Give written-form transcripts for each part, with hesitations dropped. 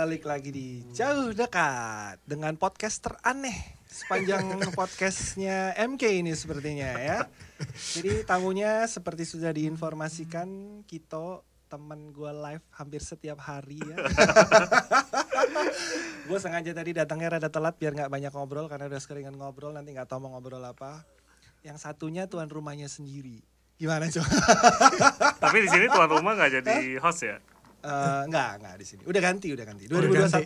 balik lagi di Jauh Dekat dengan podcast teraneh sepanjang podcastnya MK ini sepertinya ya. Jadi tamunya seperti sudah diinformasikan, Kito teman gue live hampir setiap hari ya. Gue sengaja tadi datangnya rada telat biar nggak banyak ngobrol karena udah sekeringan ngobrol, nanti nggak tahu mau ngobrol apa. Yang satunya tuan rumahnya sendiri. Gimana coba? Tapi di sini tuan rumah nggak jadi host ya? Enggak di sini. Udah ganti. 2021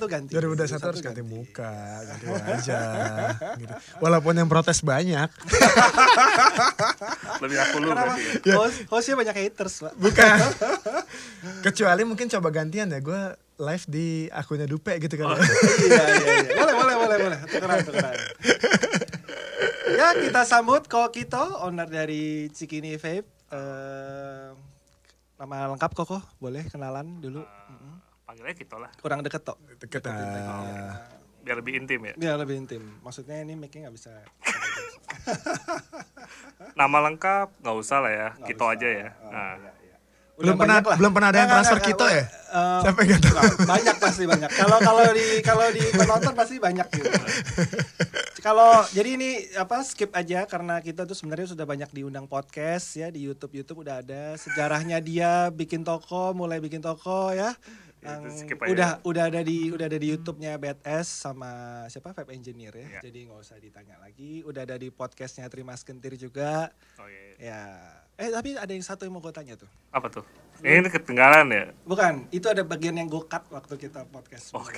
ganti. 2021 harus ganti muka, ganti wajah gitu. Walaupun yang protes banyak. Lebih aku lu Kenapa? berarti ya? Hostnya banyak haters, Pak. Bukan. Kecuali mungkin coba gantian ya, gue live di akunnya Dupe gitu kan. Iya. Boleh. Tukeran. Ya, kita sambut Kito, owner dari Cikini Vape. Nama lengkap Koko, boleh kenalan dulu. Panggilnya gitu lah, Kurang deket toh. Deket biar lebih intim ya. Biar lebih intim. Maksudnya ini mic-nya nggak bisa. Nama lengkap nggak usah lah ya, Kito aja ya. Nah, Iya. belum pernah ada yang transfer Kito ya? Siapa yang tahu? Banyak pasti banyak. Kalau di penonton pasti banyak gitu. Jadi ini skip aja karena kita tuh sebenarnya sudah banyak diundang podcast ya di YouTube udah ada sejarahnya dia mulai bikin toko ya. Udah ada di YouTube-nya Badass sama siapa Vape Engineer ya. Yeah. Jadi nggak usah ditanya lagi. Udah ada di podcastnya Trimas Kentir juga. oh iya. Ya. Tapi ada yang satu yang mau gue tanya tuh. Apa tuh? Ini ketinggalan ya? Bukan, itu ada bagian yang gue cut waktu kita podcast. Oke.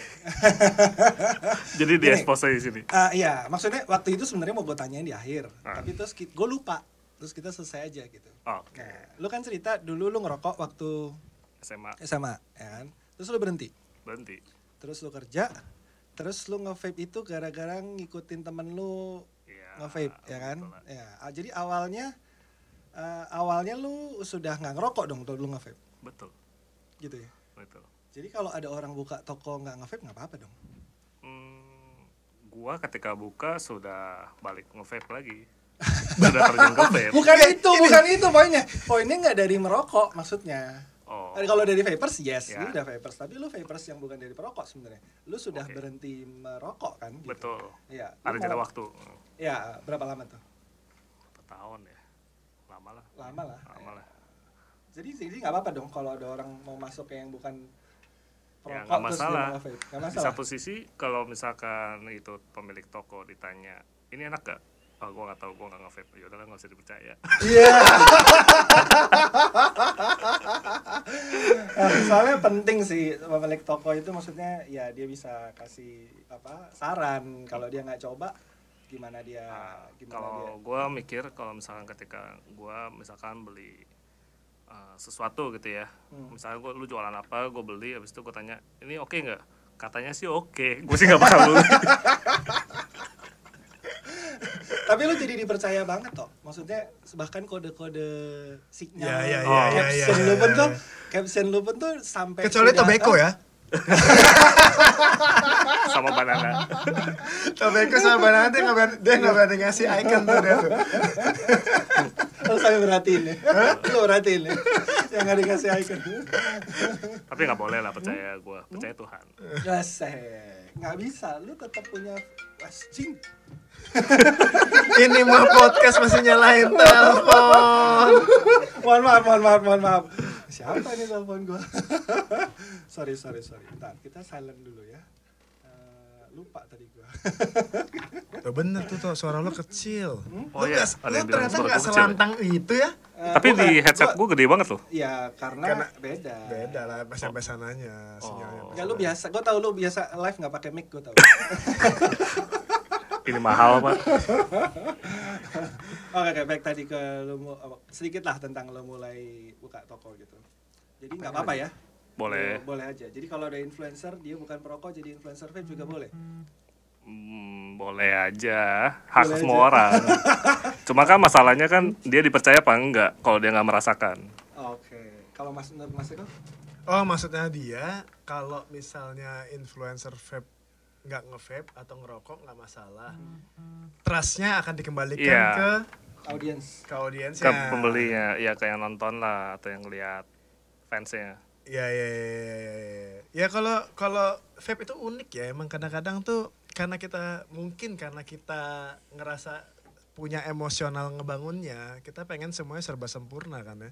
Jadi di expose di sini. Iya, maksudnya waktu itu sebenarnya mau gue tanyain di akhir, tapi terus gue lupa, terus kita selesai aja gitu. Oke. Nah, lu kan cerita dulu lu ngerokok waktu SMA SMA, ya kan? Terus lu berhenti, terus lu kerja, terus lu nge-vape itu gara-gara ngikutin temen lu nge-vape, ya kan? betul. Ya, jadi awalnya lu sudah nggak ngerokok dong tuh lu nge-vape, Betul. gitu ya? Betul. Jadi kalau ada orang buka toko nggak nge-vape nggak apa-apa dong? Gua ketika buka sudah balik nge-vape lagi. Sudah terjun ke vape. Bukan itu poinnya. Poinnya nggak dari merokok maksudnya. Oh. Kalau dari vapers yes, Ya. lu udah vapers, tapi lu vapers yang bukan dari perokok sebenarnya. Lu sudah Oke. berhenti merokok kan? Gitu. Betul. Iya. Ada jeda waktu. Ya, berapa lama tuh? Berapa tahun ya? Lama lah. Lama lah. Jadi nggak apa-apa dong kalau ada orang mau masuk yang bukan Ya perokok nggak terus dia masalah. mau vape. Nggak Di masalah. satu sisi kalau misalkan itu pemilik toko ditanya, ini enak gak? Oh, gue nggak tahu, gue nggak nge-vape. Yaudah lah, nggak usah dipercaya. Iya. Soalnya penting sih pemilik toko itu, maksudnya ya dia bisa kasih saran kalau dia nggak coba gimana dia. Kalau gue mikir kalau misalkan ketika gue misalkan beli sesuatu gitu ya, misalnya lu jualan apa, gue beli, habis itu gue tanya, ini oke nggak? Katanya sih oke, gue sih nggak bakal beli. Tapi lu jadi dipercaya banget toh. Maksudnya bahkan kode-kode signal. Ya. Caption lu pun tuh sampai Kecuali Tobacco ya. Sama banana. Tobacco sama banana dia nggak berani ngasih icon tuh dia tuh. Lu sampai perhatiin ya. Lu perhatiin ya. Yang nggak dikasih icon. Tapi nggak boleh lah percaya gue, percaya Tuhan. Nggak bisa. Lu tetap punya cing. Ini mah podcast masih nyalain telepon. Mohon maaf. Siapa nih telepon gua? Sorry. Bentar, kita silent dulu ya. Lupa tadi gua. Tuh bener tuh suara lo kecil. Oh iya, ada yang bilang ternyata suara nggak gua kecil. selantang itu ya? Tapi di headset gue gede banget loh. Ya karena beda. Beda lah sampai sananya sinyalnya. Ya lu biasa, gua tahu lu biasa live nggak pakai mic, gua tahu. Ini mahal pak. Oke, baik, tadi ke lu sedikit lah tentang lu mulai buka toko gitu. Jadi nggak apa-apa ya? Boleh. Boleh aja. Jadi kalau ada influencer dia bukan perokok jadi influencer vape juga boleh. Boleh aja, hak Boleh semua orang. Cuma kan masalahnya kan dia dipercaya apa enggak kalau dia nggak merasakan. Oke. Kalau Mas Eko? Oh maksudnya dia kalau misalnya influencer vape nggak nge-vape atau ngerokok nggak masalah. Trustnya akan dikembalikan Iya. ke Audiens. audiensnya. Ke pembelinya, ya kayak yang nonton lah atau yang lihat fansnya. Ya kalau vape itu unik ya, emang kadang-kadang tuh karena kita ngerasa punya emosional ngebangunnya, kita pengen semuanya serba sempurna kan ya.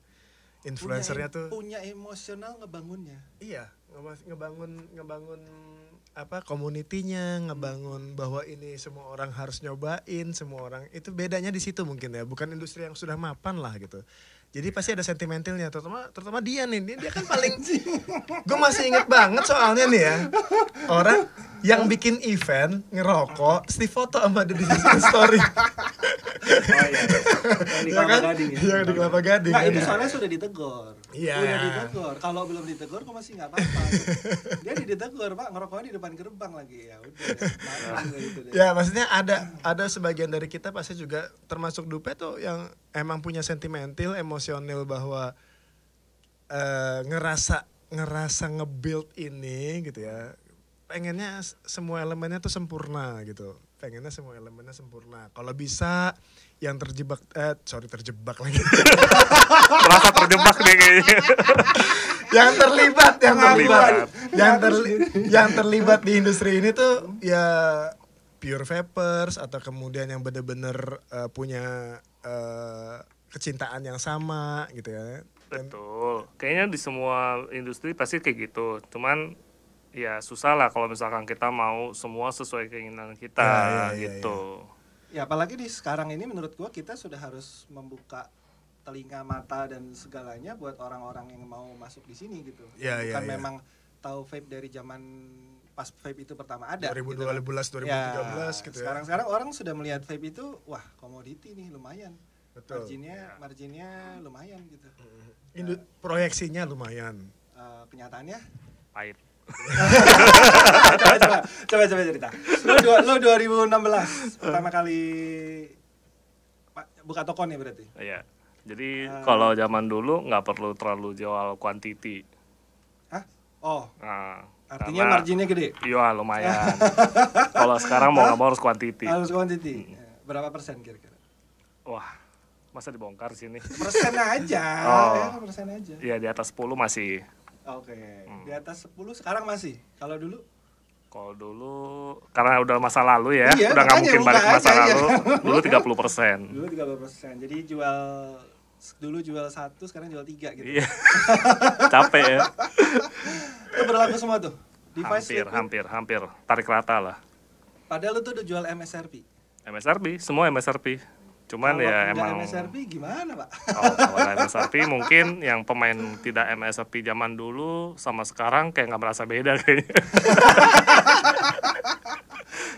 Influencernya tuh punya emosional ngebangunnya. iya, ngebangun apa community-nya, ngebangun bahwa ini semua orang harus nyobain, semua orang itu bedanya di situ mungkin ya, bukan industri yang sudah mapan lah gitu. Jadi pasti ada sentimentalnya, terutama dia nih, dia kan paling, gue masih inget banget soalnya nih ya, orang yang bikin event ngerokok, Steve foto sama dia di story. Oh iya. Yang di Kelapa Gading ya. Yang di Kelapa Gading. Nah, itu soalnya sudah ditegur. Iya. Udah ditegur. Kalau belum ditegur kok masih enggak apa-apa. Dia ditegur, Pak, ngerokoknya di depan gerbang lagi. Ya udah. Gitu deh. Ya, maksudnya ada sebagian dari kita pasti juga termasuk Dupe tuh yang emang punya sentimental, emosional bahwa ngerasa nge-build ini gitu ya. Pengennya semua elemennya tuh sempurna gitu. Pengennya semua elemennya sempurna. Kalau bisa yang terjebak lagi. Merasa terjebak deh kayaknya. yang terlibat di industri ini tuh ya pure vapers atau kemudian yang bener-bener punya kecintaan yang sama gitu ya. Betul. Kayaknya di semua industri pasti kayak gitu. Cuman ya susah lah kalau misalkan kita mau semua sesuai keinginan kita gitu. Ya apalagi di sekarang ini menurut gua kita sudah harus membuka telinga, mata dan segalanya buat orang-orang yang mau masuk di sini gitu. Bukan memang tahu vape dari zaman pas vape itu pertama ada 2012 gitu. 2013 ya, gitu sekarang orang sudah melihat vape itu wah komoditi nih lumayan. Betul. Marginnya lumayan gitu. Proyeksinya lumayan. Kenyataannya Pahit. coba cerita. Lu 2016 pertama kali buka toko nih berarti. Iya. Jadi kalau zaman dulu nggak perlu terlalu jual quantity. Hah? Oh. Nah, artinya marginnya gede. Iya lumayan. Kalau sekarang mau nggak mau harus quantity. Harus quantity. Berapa persen kira-kira? Wah, masa dibongkar sini? Persen aja. Persen aja. Iya di atas 10 masih. Oke. Di atas 10 sekarang masih. Kalau dulu karena udah masa lalu ya, iya, udah nggak mungkin balik ke masa lalu. Dulu 30%. Dulu 30%. Jadi jual 1, sekarang jual 3 gitu. Iya. Capek ya. Itu berlaku semua tuh. Hampir tarik rata lah. Padahal lu tuh udah jual MSRP. Semua MSRP. Cuman kalau ya emang MSRP gimana, Pak? Kalau MSRP mungkin yang pemain tidak MSRP zaman dulu sama sekarang kayak nggak merasa beda kayaknya.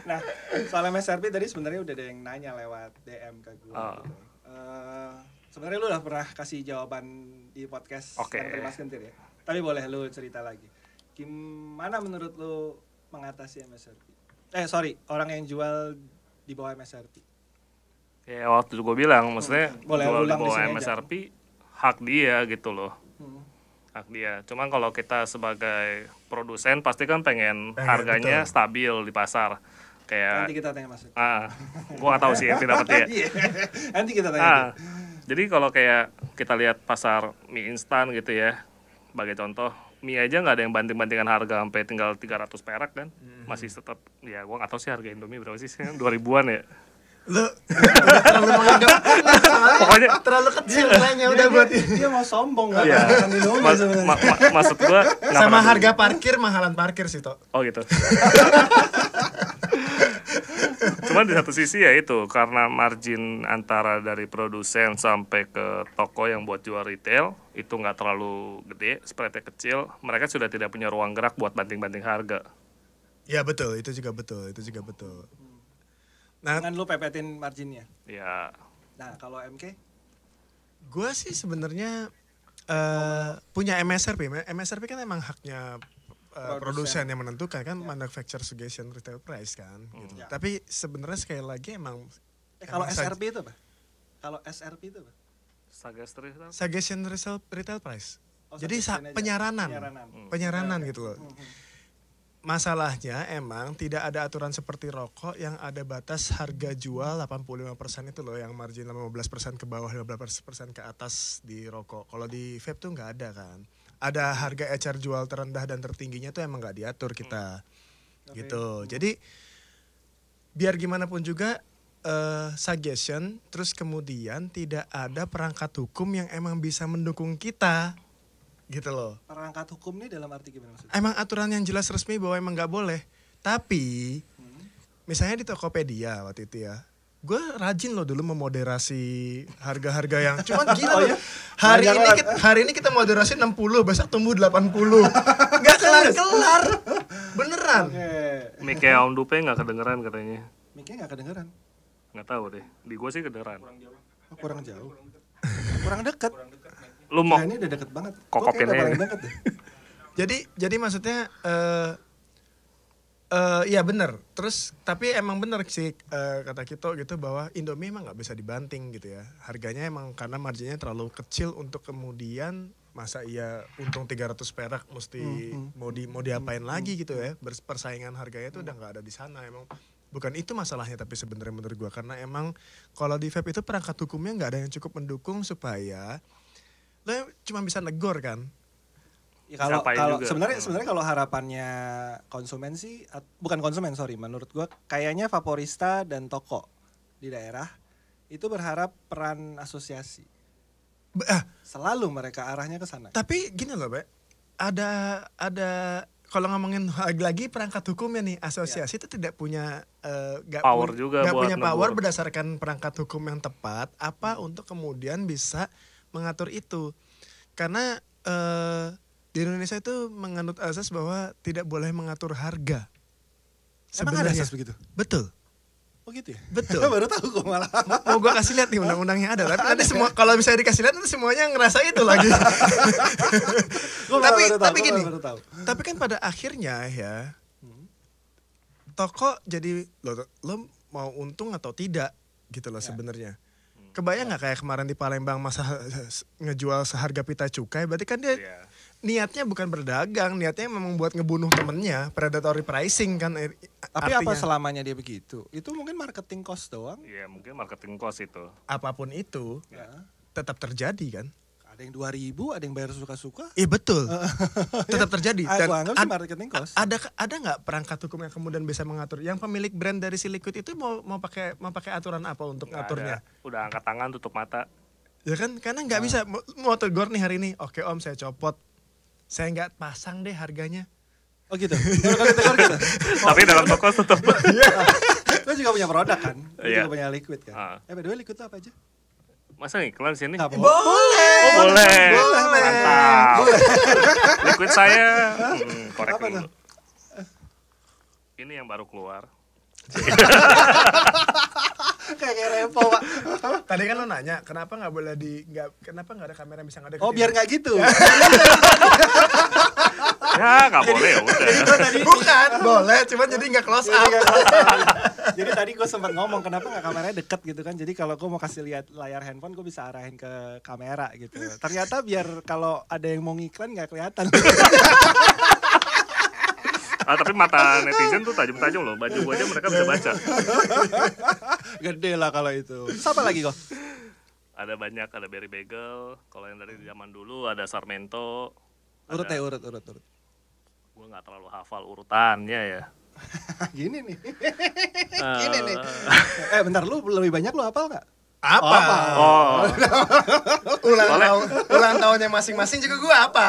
Nah, soal MSRP tadi sebenarnya udah ada yang nanya lewat DM ke gue. Gitu. Sebenarnya lu udah pernah kasih jawaban di podcast Mas Kentir ya. Tapi boleh lu cerita lagi. Gimana menurut lu mengatasi MSRP? Orang yang jual di bawah MSRP. Ya waktu itu gue bilang, maksudnya jual di bawah MSRP hak dia gitu loh. Hak dia. Cuman kalau kita sebagai produsen pasti kan pengen harganya stabil di pasar. Kayak nanti kita tanya Mas. Gue gak tahu sih yang dapat dia. Nanti kita tanya. Jadi kalau kayak kita lihat pasar mie instan gitu ya, sebagai contoh, mie aja nggak ada yang banting-bantingan harga sampai tinggal 300 perak kan, masih tetap ya gue nggak tahu sih harga Indomie berapa sih, 2000-an ya. Lu terlalu menganggap pokoknya terlalu kecil nilainya udah buat dia mau sombong nggak? Ya. Maksud gua sama harga parkir mahalan parkir sih toh. Oh gitu. Cuman di satu sisi ya itu karena margin antara dari produsen sampai ke toko yang buat jual retail itu nggak terlalu gede, spreadnya kecil, mereka sudah tidak punya ruang gerak buat banting-banting harga. Ya betul, itu juga betul. Nah, dengan lu pepetin marginnya. Ya. Nah, kalau MK? Gue sih sebenarnya punya MSRP. MSRP kan emang haknya produsen yang menentukan kan, manufacturer suggestion retail price kan. Gitu. Ya. Tapi sebenarnya sekali lagi emang kalau SRP itu apa? Kalau SRP itu apa? Suggestion retail price. Jadi penyaranan gitu loh. masalahnya emang tidak ada aturan seperti rokok yang ada batas harga jual 85% itu loh, yang margin 15% ke bawah 15% ke atas di rokok. Kalau di vape tuh nggak ada kan. Ada harga ecer jual terendah dan tertingginya tuh emang nggak diatur kita. Gitu. Jadi biar gimana pun juga suggestion, terus kemudian tidak ada perangkat hukum yang emang bisa mendukung kita. Gitu loh. Perangkat hukum ini dalam arti gimana maksudnya? Emang aturan yang jelas resmi bahwa emang nggak boleh. Tapi misalnya di Tokopedia waktu itu ya, gue rajin loh dulu memoderasi harga-harga yang cuman gila loh. Hari ini kita moderasi 60, besok tumbuh 80. Nggak kelar-kelar. Beneran. Mic-nya Om Dupe nggak kedengeran katanya. Mic-nya nggak kedengeran. Nggak tahu deh. Di gue sih kedengeran. Kurang jauh. Kurang dekat. Lu mau Ini udah deket banget. kokopin aja. Jadi maksudnya ya benar. Terus tapi emang benar sih kata Kito gitu bahwa Indomie emang nggak bisa dibanting gitu ya. Harganya emang karena marginnya terlalu kecil untuk kemudian masa iya untung 300 perak mesti mau diapain lagi gitu ya. Persaingan harganya itu udah nggak ada di sana emang. Bukan itu masalahnya tapi sebenarnya menurut gua, karena emang kalau di vape itu perangkat hukumnya nggak ada yang cukup mendukung supaya lo cuma bisa negor kan. Ya, kalau sebenarnya kalau harapannya konsumen sih bukan konsumen menurut gua kayaknya Vaporista dan toko di daerah itu berharap peran asosiasi. Selalu mereka arahnya ke sana. Tapi gini loh, Be. Ada kalau ngomongin lagi perangkat hukumnya nih, asosiasi itu tidak punya nggak punya power berdasarkan perangkat hukum yang tepat untuk kemudian bisa mengatur itu. Karena di Indonesia itu menganut asas bahwa tidak boleh mengatur harga. Emang ada asas begitu? Betul. Oh gitu ya? Betul. Baru tahu gue malah. Mau gue kasih lihat nih undang-undangnya ada. Tapi nanti semua kalau bisa dikasih lihat nanti semuanya ngerasa itu lagi. Tapi gini. Tapi kan pada akhirnya ya toko jadi lo mau untung atau tidak gitu loh sebenarnya. Kebayang nggak kayak kemarin di Palembang masa ngejual seharga pita cukai, berarti kan dia niatnya bukan berdagang, niatnya memang buat ngebunuh temennya, predatory pricing kan. Tapi artinya, apa selamanya dia begitu? Itu mungkin marketing cost doang. Iya mungkin marketing cost itu. Apapun itu tetap terjadi kan. Ada yang 2.000, ada yang bayar suka-suka. Iya betul, tetap terjadi. Dan anggap sih marketing cost. Ada nggak perangkat hukum yang kemudian bisa mengatur? Yang pemilik brand dari si Liquid itu mau pakai aturan apa untuk ngaturnya? Udah angkat tangan tutup mata. Ya kan, karena nggak bisa mau tegur nih hari ini. Oke Om, saya copot, saya nggak pasang deh harganya. Oh gitu. Kalau tegur gitu. Tapi dalam toko tutup. Lo juga punya produk kan? Lo juga punya Liquid kan? By the way Liquid itu apa aja? Masa iklan sini? Boleh. Oh, boleh. Mantap. Liquid saya korek dulu. Ini yang baru keluar. Kayak repo Pak. Tadi kan lo nanya kenapa nggak boleh kenapa nggak ada kamera yang bisa ngadep? Oh biar nggak gitu. Ya nggak boleh ya udah. Bukan boleh, cuman jadi nggak close up. Jadi tadi gue sempat ngomong kenapa nggak kameranya deket gitu kan. Jadi kalau gue mau kasih lihat layar handphone gue bisa arahin ke kamera gitu. Ternyata biar kalau ada yang mau ngiklan nggak kelihatan. Tapi mata netizen tuh tajam-tajam loh. Baju gue aja mereka bisa baca. Gede lah kalau itu. Siapa lagi kok? Ada banyak, ada Berry Bagel. Kalau yang dari zaman dulu ada Sarmento. Urut. Gue nggak terlalu hafal urutannya ya. Gini nih. Bentar, lu lebih banyak lu hafal nggak? Apa? Ulang tahunnya masing-masing juga gue apa?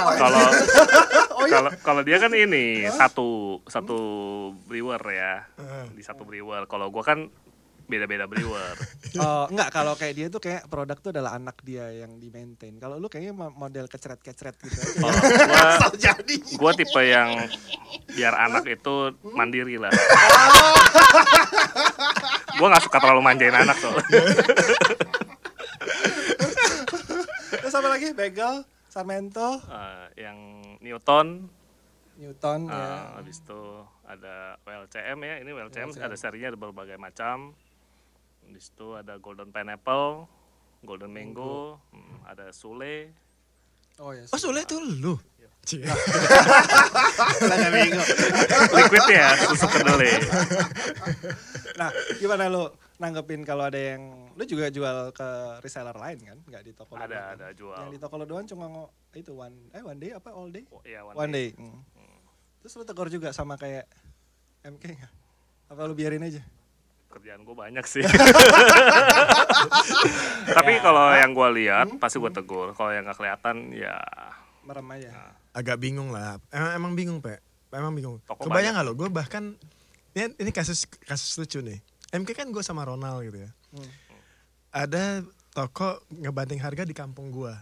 Kalau dia kan ini satu brewer ya, di satu brewer. Kalau gue kan beda-beda brewer. Enggak, kalau kayak dia tuh kayak produk tuh adalah anak dia yang di maintain. Kalau lu kayaknya model keceret-keceret gitu aja. Gue tipe yang biar anak itu mandiri lah. Gue nggak suka terlalu manjain anak soalnya. Terus apa lagi? Bagel, Sarmento, yang Newton ya. Habis itu ada WLCM ya. Ini WLCM ada serinya ada berbagai macam. Habis itu ada Golden Pineapple, Golden Mango, ada Sule. Oh Sule itu lu? Cie. Nggak bego. Liquidnya susu kedelai. Nah, gimana lu nanggepin kalau ada yang lu juga jual ke reseller lain kan? Nggak di toko lu doang. Ada jual. Yang di toko lu doang cuma itu one day apa all day? Oh, iya, One day. Terus lu tegur juga sama kayak MK nggak? Apa lu biarin aja? Kerjaan gue banyak sih. Tapi kalau yang gue lihat pasti gue tegur. Kalau yang nggak kelihatan ya Merem aja. Agak bingung lah. Emang bingung, Pe. Emang bingung. Toko Kebayang nggak lo? Gue bahkan ini kasus lucu nih. MK kan gue sama Ronald gitu ya. Ada toko ngebanting harga di kampung gue.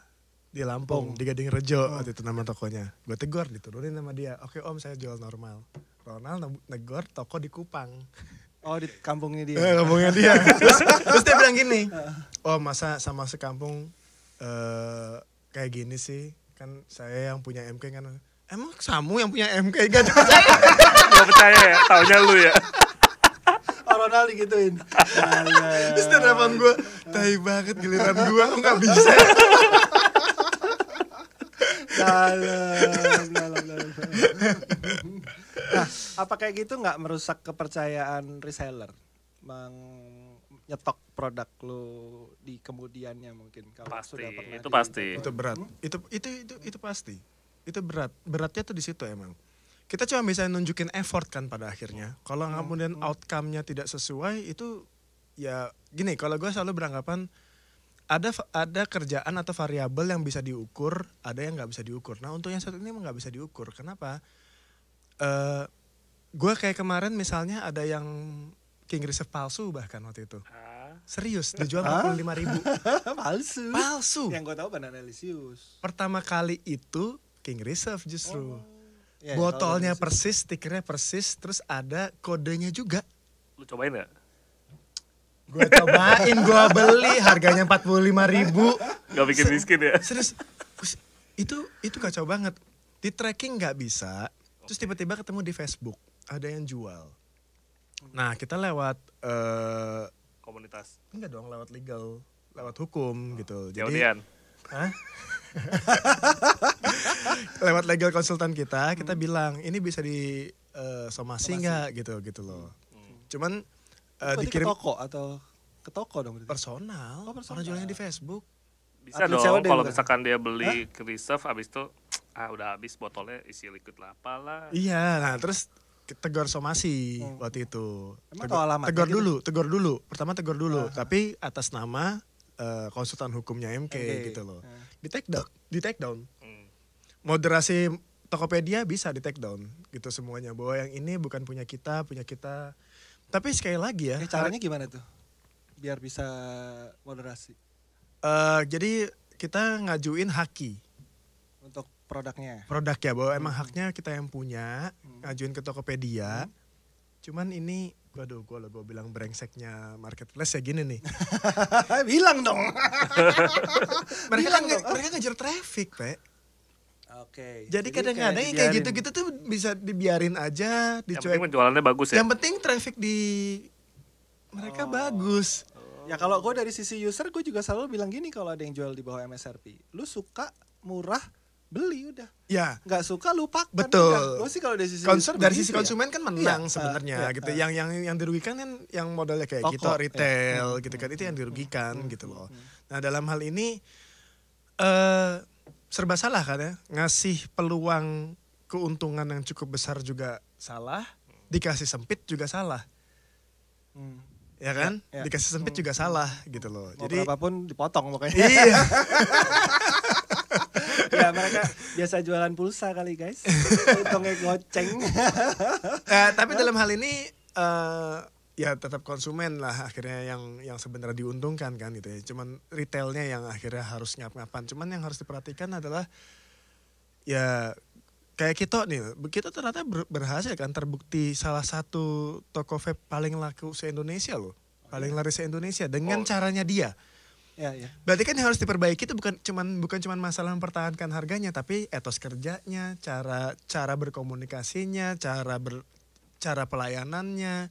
Di Lampung, di Gading Rejo waktu itu nama tokonya. Gue tegur, diturunin sama dia. Oke om, saya jual normal. Ronald negor toko di Kupang. Oh, di kampungnya dia. Kampungnya dia. terus dia bilang gini, oh masa sama sekampung kayak gini sih, kan saya yang punya MK kan. Emang kamu yang punya MK kan? gak percaya ya, taunya lu ya. Oh, Ronald digituin. Terus dia nelfon gue, tai banget giliran gue, kok gak bisa. Dalam. Nah, apa kayak gitu nggak merusak kepercayaan reseller, nyetok produk lu di kemudiannya mungkin kalau Pasti, sudah pernah itu pasti. Itu berat, itu pasti. Itu beratnya tuh di situ emang. Kita cuma bisa nunjukin effort kan pada akhirnya. Kalau kemudian outcome-nya tidak sesuai itu ya gini. Kalau gue selalu beranggapan ada kerjaan atau variabel yang bisa diukur, ada yang nggak bisa diukur. Nah untuk yang satu ini emang nggak bisa diukur. Kenapa? Gue kayak kemarin misalnya ada yang King Reserve palsu bahkan waktu itu. Serius, dijual 45.000. Palsu. Yang gue tahu Bananalisius. Pertama kali itu King Reserve justru. Ya, botolnya persis, stikernya persis, terus ada kodenya juga. Lu cobain gak? Gue cobain, gue beli, harganya 45.000. Gak bikin miskin ya? Serius, itu kacau banget. Di tracking nggak bisa. Terus tiba-tiba ketemu di Facebook ada yang jual. Nah kita lewat Komunitas. enggak dong, lewat legal, lewat hukum gitu. Jadi Jaudian. lewat legal konsultan kita bilang ini bisa di somasi nggak gitu loh. Cuman dikirim dikirim ke toko atau ke toko dong berarti? personal. Orang jualnya di Facebook. Bisa Atlet COD dong kalau bukan? misalkan dia beli ke reserve abis itu udah habis botolnya isi liquid lah apalah. Iya, nah terus tegur somasi waktu itu. Emang tahu alamatnya Tegur gitu? dulu. Pertama tegur dulu, tapi atas nama konsultan hukumnya MK gitu loh. Di take down. Moderasi Tokopedia bisa di take down gitu semuanya, bahwa yang ini bukan punya kita. Tapi sekali lagi ya, Caranya gimana tuh? Biar bisa moderasi jadi kita ngajuin haki untuk produknya. produknya, bahwa emang haknya kita yang punya, ngajuin ke Tokopedia. Cuman ini, gue bilang brengseknya marketplace ya gini nih. Bilang dong. mereka ngejar traffic, Pe. Oke. Jadi kadang-kadang yang kayak gitu-gitu tuh bisa dibiarin aja, Yang penting penjualannya bagus ya. Yang penting traffic di mereka bagus. Ya kalau gue dari sisi user, gue juga selalu bilang gini kalau ada yang jual di bawah MSRP. Lu suka murah, beli udah. Ya. Nggak suka lupakan. Betul. Gue sih kalau dari sisi user dari begitu sisi konsumen kan menang Iya, sebenarnya gitu. Yang dirugikan kan yang modelnya kayak Toko, gitu, retail iya. gitu kan, itu yang dirugikan gitu loh. Nah dalam hal ini serba salah kan ya, ngasih peluang keuntungan yang cukup besar juga salah, dikasih sempit juga salah. Ya kan? Ya. Dikasih sempit juga salah gitu loh. Mau Jadi berapapun dipotong pokoknya. iya. Ya mereka biasa jualan pulsa kali guys. Untungnya goceng. Tapi dalam hal ini ya tetap konsumen lah akhirnya yang sebenarnya diuntungkan kan gitu ya. Cuman retailnya yang akhirnya harus ngap-ngapan. Cuman yang harus diperhatikan adalah ya kayak kita ternyata berhasil kan, terbukti salah satu toko vape paling laku se-Indonesia loh. Paling laris se-Indonesia dengan caranya dia. Ya. Berarti kan yang harus diperbaiki itu bukan cuman masalah mempertahankan harganya, tapi etos kerjanya, cara berkomunikasinya, cara pelayanannya.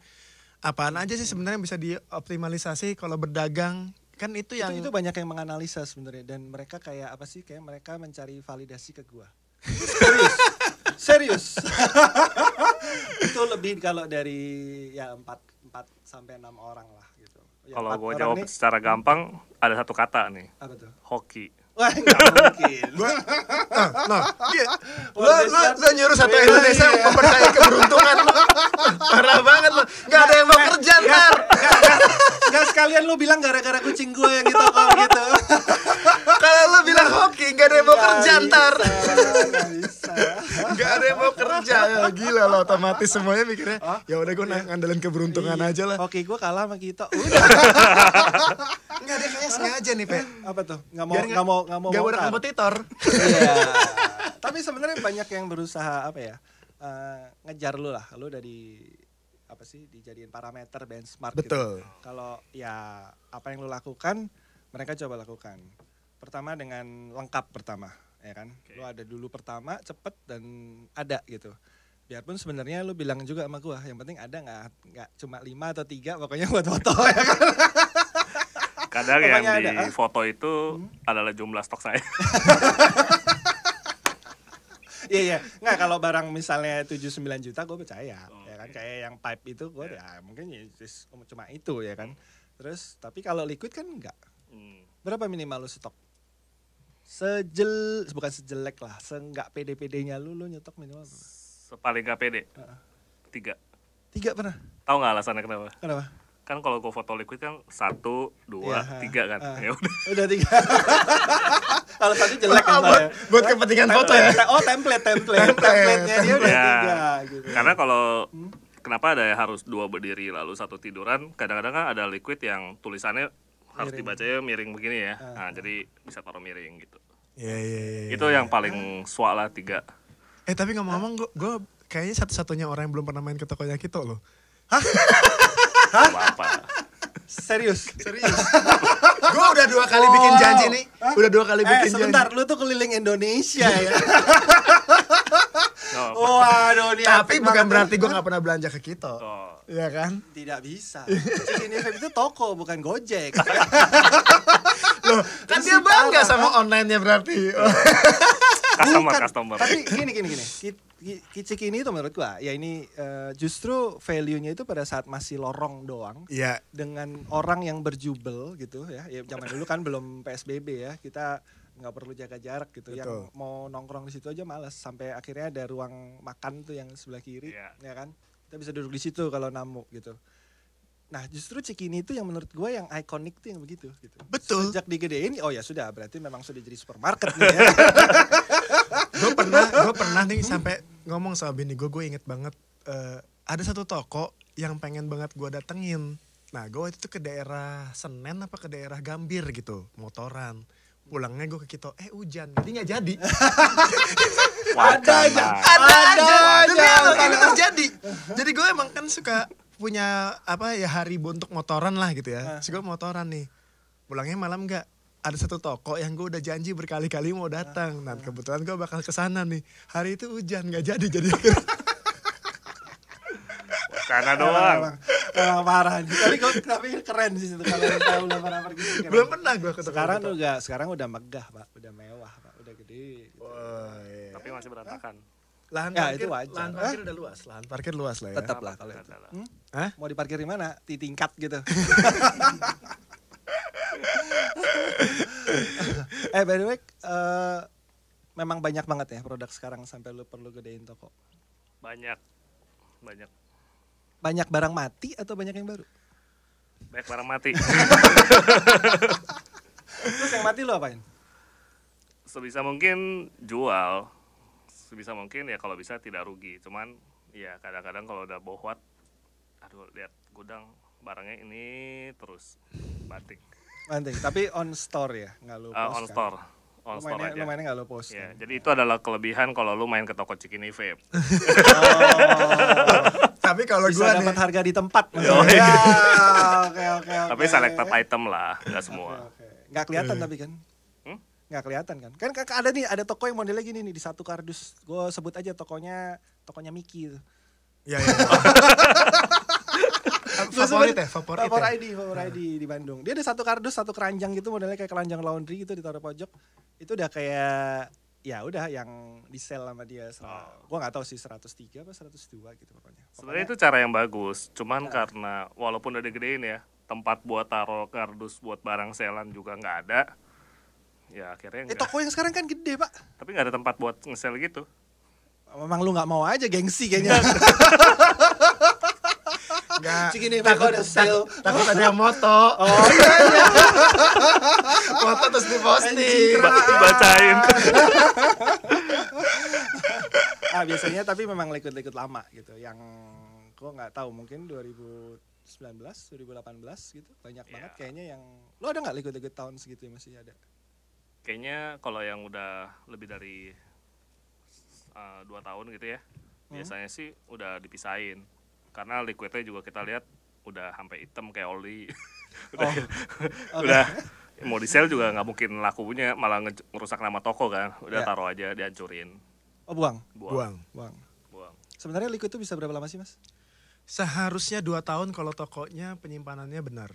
Apaan aja sih sebenarnya bisa dioptimalisasi kalau berdagang, kan itu yang Itu banyak yang menganalisa sebenarnya, dan mereka kayak apa sih, kayak mereka mencari validasi ke gua. Serius. Itu lebih kalau dari ya 4 sampai 6 orang lah gitu. Ya, Kalau 4 gue orang jawab nih, secara gampang, ada satu kata nih, apa tuh? hoki. Wah, enggak mungkin. Iya. Luar Lo biasa. nyuruh satu Iya, Indonesia iya. mempercayai keberuntungan lo. Parah banget lo. Gak ada yang mau kerja ntar. Enggak sekalian lu bilang gara-gara kucing gue yang gitu kok gitu. Kalau lo bilang hoki gak ada yang mau kerja ntar. Enggak bisa. Gak ada yang mau kerja. Gila lo, otomatis semuanya mikirnya ya udah gue ngandelin keberuntungan aja lah. Oke, gue kalah sama Kito. Udah. Enggak, dia kayaknya sengaja nih, Pe. Apa tuh? Enggak Biar mau Gak ada bongkar. kompetitor. Iya. Tapi sebenarnya banyak yang berusaha apa ya? Ngejar lu lah. Lu dari apa sih dijadiin parameter benchmark Betul. gitu. Kalau ya apa yang lu lakukan, mereka coba lakukan. Pertama dengan lengkap pertama, ya kan? Lu ada dulu pertama, cepet dan ada gitu. Biarpun sebenarnya lu bilang juga sama gua, yang penting ada nggak cuma 5 atau 3, pokoknya buat foto ya kan. Kadang yang Pokoknya ada, di foto itu adalah jumlah stok saya. Iya. Nggak, kalau barang misalnya 7-9 juta gue percaya. Ya kan, kayak yang pipe itu gue ya mungkin ya cuma itu ya kan. Terus tapi kalau liquid kan enggak. Berapa minimal lu stok? Bukan sejelek lah, seenggak pede-pedenya lu nyetok minimal berapa? Paling gak pede. 3. 3 pernah? Tahu nggak alasannya kenapa? Kenapa? Kan kalau gue foto liquid kan 1, 2, 3 kan. Ya udah. Udah 3. Kalau tadi jelek kan saya. Buat kepentingan foto ya. Oh, template-nya dia udah Ya. 3 gitu. Karena kalau kenapa ada harus 2 berdiri lalu 1 tiduran? Kadang-kadang kan ada liquid yang tulisannya harus Miring. dibacanya miring begini ya. Nah, jadi bisa taruh miring gitu. Iya. Itu yang paling swak lah 3. Tapi ngomong-ngomong gue kayaknya satu-satunya orang yang belum pernah main ke tokonya Kito loh. Apa? Serius? Gue udah 2 kali bikin janji nih. Udah 2 kali bikin sebentar, janji. lu tuh keliling Indonesia ya. No. Waduh, nih Tapi apik bukan banget. berarti gue gak pernah belanja ke Kito. Oh. Iya kan? Tidak bisa. Cikini Vape itu toko, bukan Gojek. Loh, kan dia bangga sama online-nya berarti. Customer. Tapi gini. Cikini itu menurut gua, ya ini justru value-nya itu pada saat masih lorong doang. Iya. Dengan orang yang berjubel gitu ya. Ya zaman dulu kan belum PSBB ya. Kita nggak perlu jaga jarak gitu. Betul. Yang mau nongkrong di situ aja males. Sampai akhirnya ada ruang makan tuh yang sebelah kiri, Iya. ya kan. Kita bisa duduk di situ kalau namu gitu. Nah justru Cikini itu yang menurut gue yang ikonik tuh yang begitu gitu. Betul. Sejak digedein, oh ya sudah berarti memang sudah jadi supermarket nih ya. Gue pernah nih sampai ngomong sama bini gue inget banget ada satu toko yang pengen banget gue datengin. Nah gue waktu itu ke daerah Senen apa ke daerah Gambir gitu, motoran. Pulangnya gue ke Kito, hujan, jadi nggak jadi. Ada aja. Demi Allah, ini terjadi. Jadi gue emang kan suka punya apa ya hari untuk motoran lah gitu ya. Terus gue motoran nih, pulangnya malam nggak. Ada satu toko yang gue udah janji berkali-kali mau datang. Nah kebetulan gue bakal kesana nih. Hari itu hujan nggak jadi. Karena doang. Emang parah nih. Tapi keren sih itu kalau tahu udah pernah pergi. Keren. Belum pernah gue ke toko. Sekarang udah megah Pak, udah mewah Pak, udah gede. Gitu. Wah, iya. Tapi masih berantakan. Lahan Ya, parkir, itu wajar. lahan parkir udah luas. Lahan parkir luas lah ya. Tetap lah kalau itu. Adalah. Hah? Mau diparkir di mana? Di tingkat gitu. By the way, memang banyak banget ya produk sekarang sampai lu perlu gedein toko. Banyak. Banyak barang mati atau banyak yang baru? Banyak barang mati. Terus yang mati lu apain? Sebisa mungkin jual. Sebisa mungkin ya kalau bisa tidak rugi. Cuman ya kadang-kadang kalau udah bohwat, aduh lihat gudang barangnya ini terus batik. Penting. Tapi on store ya, nggak lu post On kan? store. On Lu store mainnya, aja. lu mainnya nggak lu post Ya, kan? jadi itu adalah kelebihan kalau lu main ke toko Cikini Vape. Tapi kalau gue Bisa nih, dapat harga di tempat. Yoi. Ya, oke. Tapi selected item lah, nggak semua. Oke. Nggak kelihatan tapi kan? Nggak kelihatan kan? Kan ada nih, ada toko yang modelnya gini nih di satu kardus. Gue sebut aja tokonya Miki. ya. Favorit ID di Bandung. Dia ada satu kardus, satu keranjang gitu modelnya kayak keranjang laundry gitu ditaruh pojok. Itu udah kayak ya udah yang di sell sama dia. Gue nggak tahu sih 103 apa 102 gitu pokoknya. Sebenarnya itu cara yang bagus, cuman karena walaupun udah gedein ya, tempat buat taruh kardus buat barang selan juga nggak ada. Ya akhirnya Toko yang sekarang kan gede pak. tapi nggak ada tempat buat nge-sell gitu. Memang lu nggak mau aja gengsi kayaknya. Enggak. Segini takut ada sale. Takut ada yang moto. Oh iya. Foto terus diposting. Bacain. Biasanya tapi memang liquid lama gitu. Yang gua nggak tahu mungkin 2019, 2018 gitu banyak banget kayaknya yang. Lu ada nggak liquid tahun segitu masih ada? Kayaknya kalau yang udah lebih dari 2 tahun gitu ya, biasanya sih udah dipisahin. Karena liquidnya juga kita lihat udah sampai hitam kayak oli. udah mau di sell juga nggak mungkin laku punya, malah ngerusak nama toko kan. Udah taruh aja, dihancurin. Oh buang. Sebenarnya liquid itu bisa berapa lama sih mas? Seharusnya 2 tahun kalau tokonya penyimpanannya benar.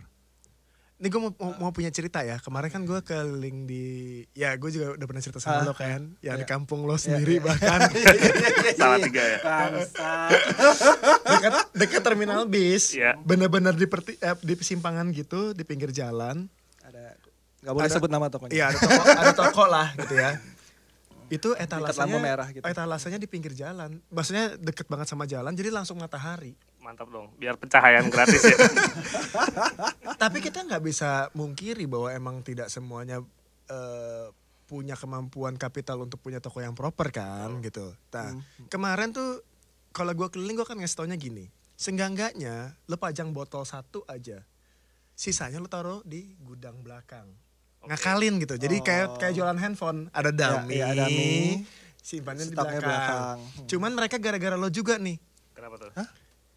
Ini gue mau punya cerita ya. Kemarin kan gue keliling di, ya gue juga udah pernah cerita sama lo kan, ya di kampung lo sendiri bahkan. Salah 3 ya. dekat terminal bis, Iya. bener-bener di persimpangan gitu, di pinggir jalan. Nggak boleh sebut nama tokonya. Iya ada toko lah gitu ya. Itu lampu merah gitu. etalasenya di pinggir jalan. Maksudnya deket banget sama jalan, jadi langsung matahari. Mantap dong, biar pencahayaan gratis ya. Tapi kita nggak bisa mungkiri bahwa emang tidak semuanya punya kemampuan kapital untuk punya toko yang proper kan gitu. Nah kemarin tuh kalau gue keliling gue kan ngasih taunya gini. Seenggak-enggaknya lo pajang botol 1 aja. Sisanya lo taruh di gudang belakang. Ngakalin gitu. Jadi kayak jualan handphone. Ada dummy. Iya, dummy. Simpannya di Stoknya belakang. Cuman mereka gara-gara lo juga nih. Kenapa tuh?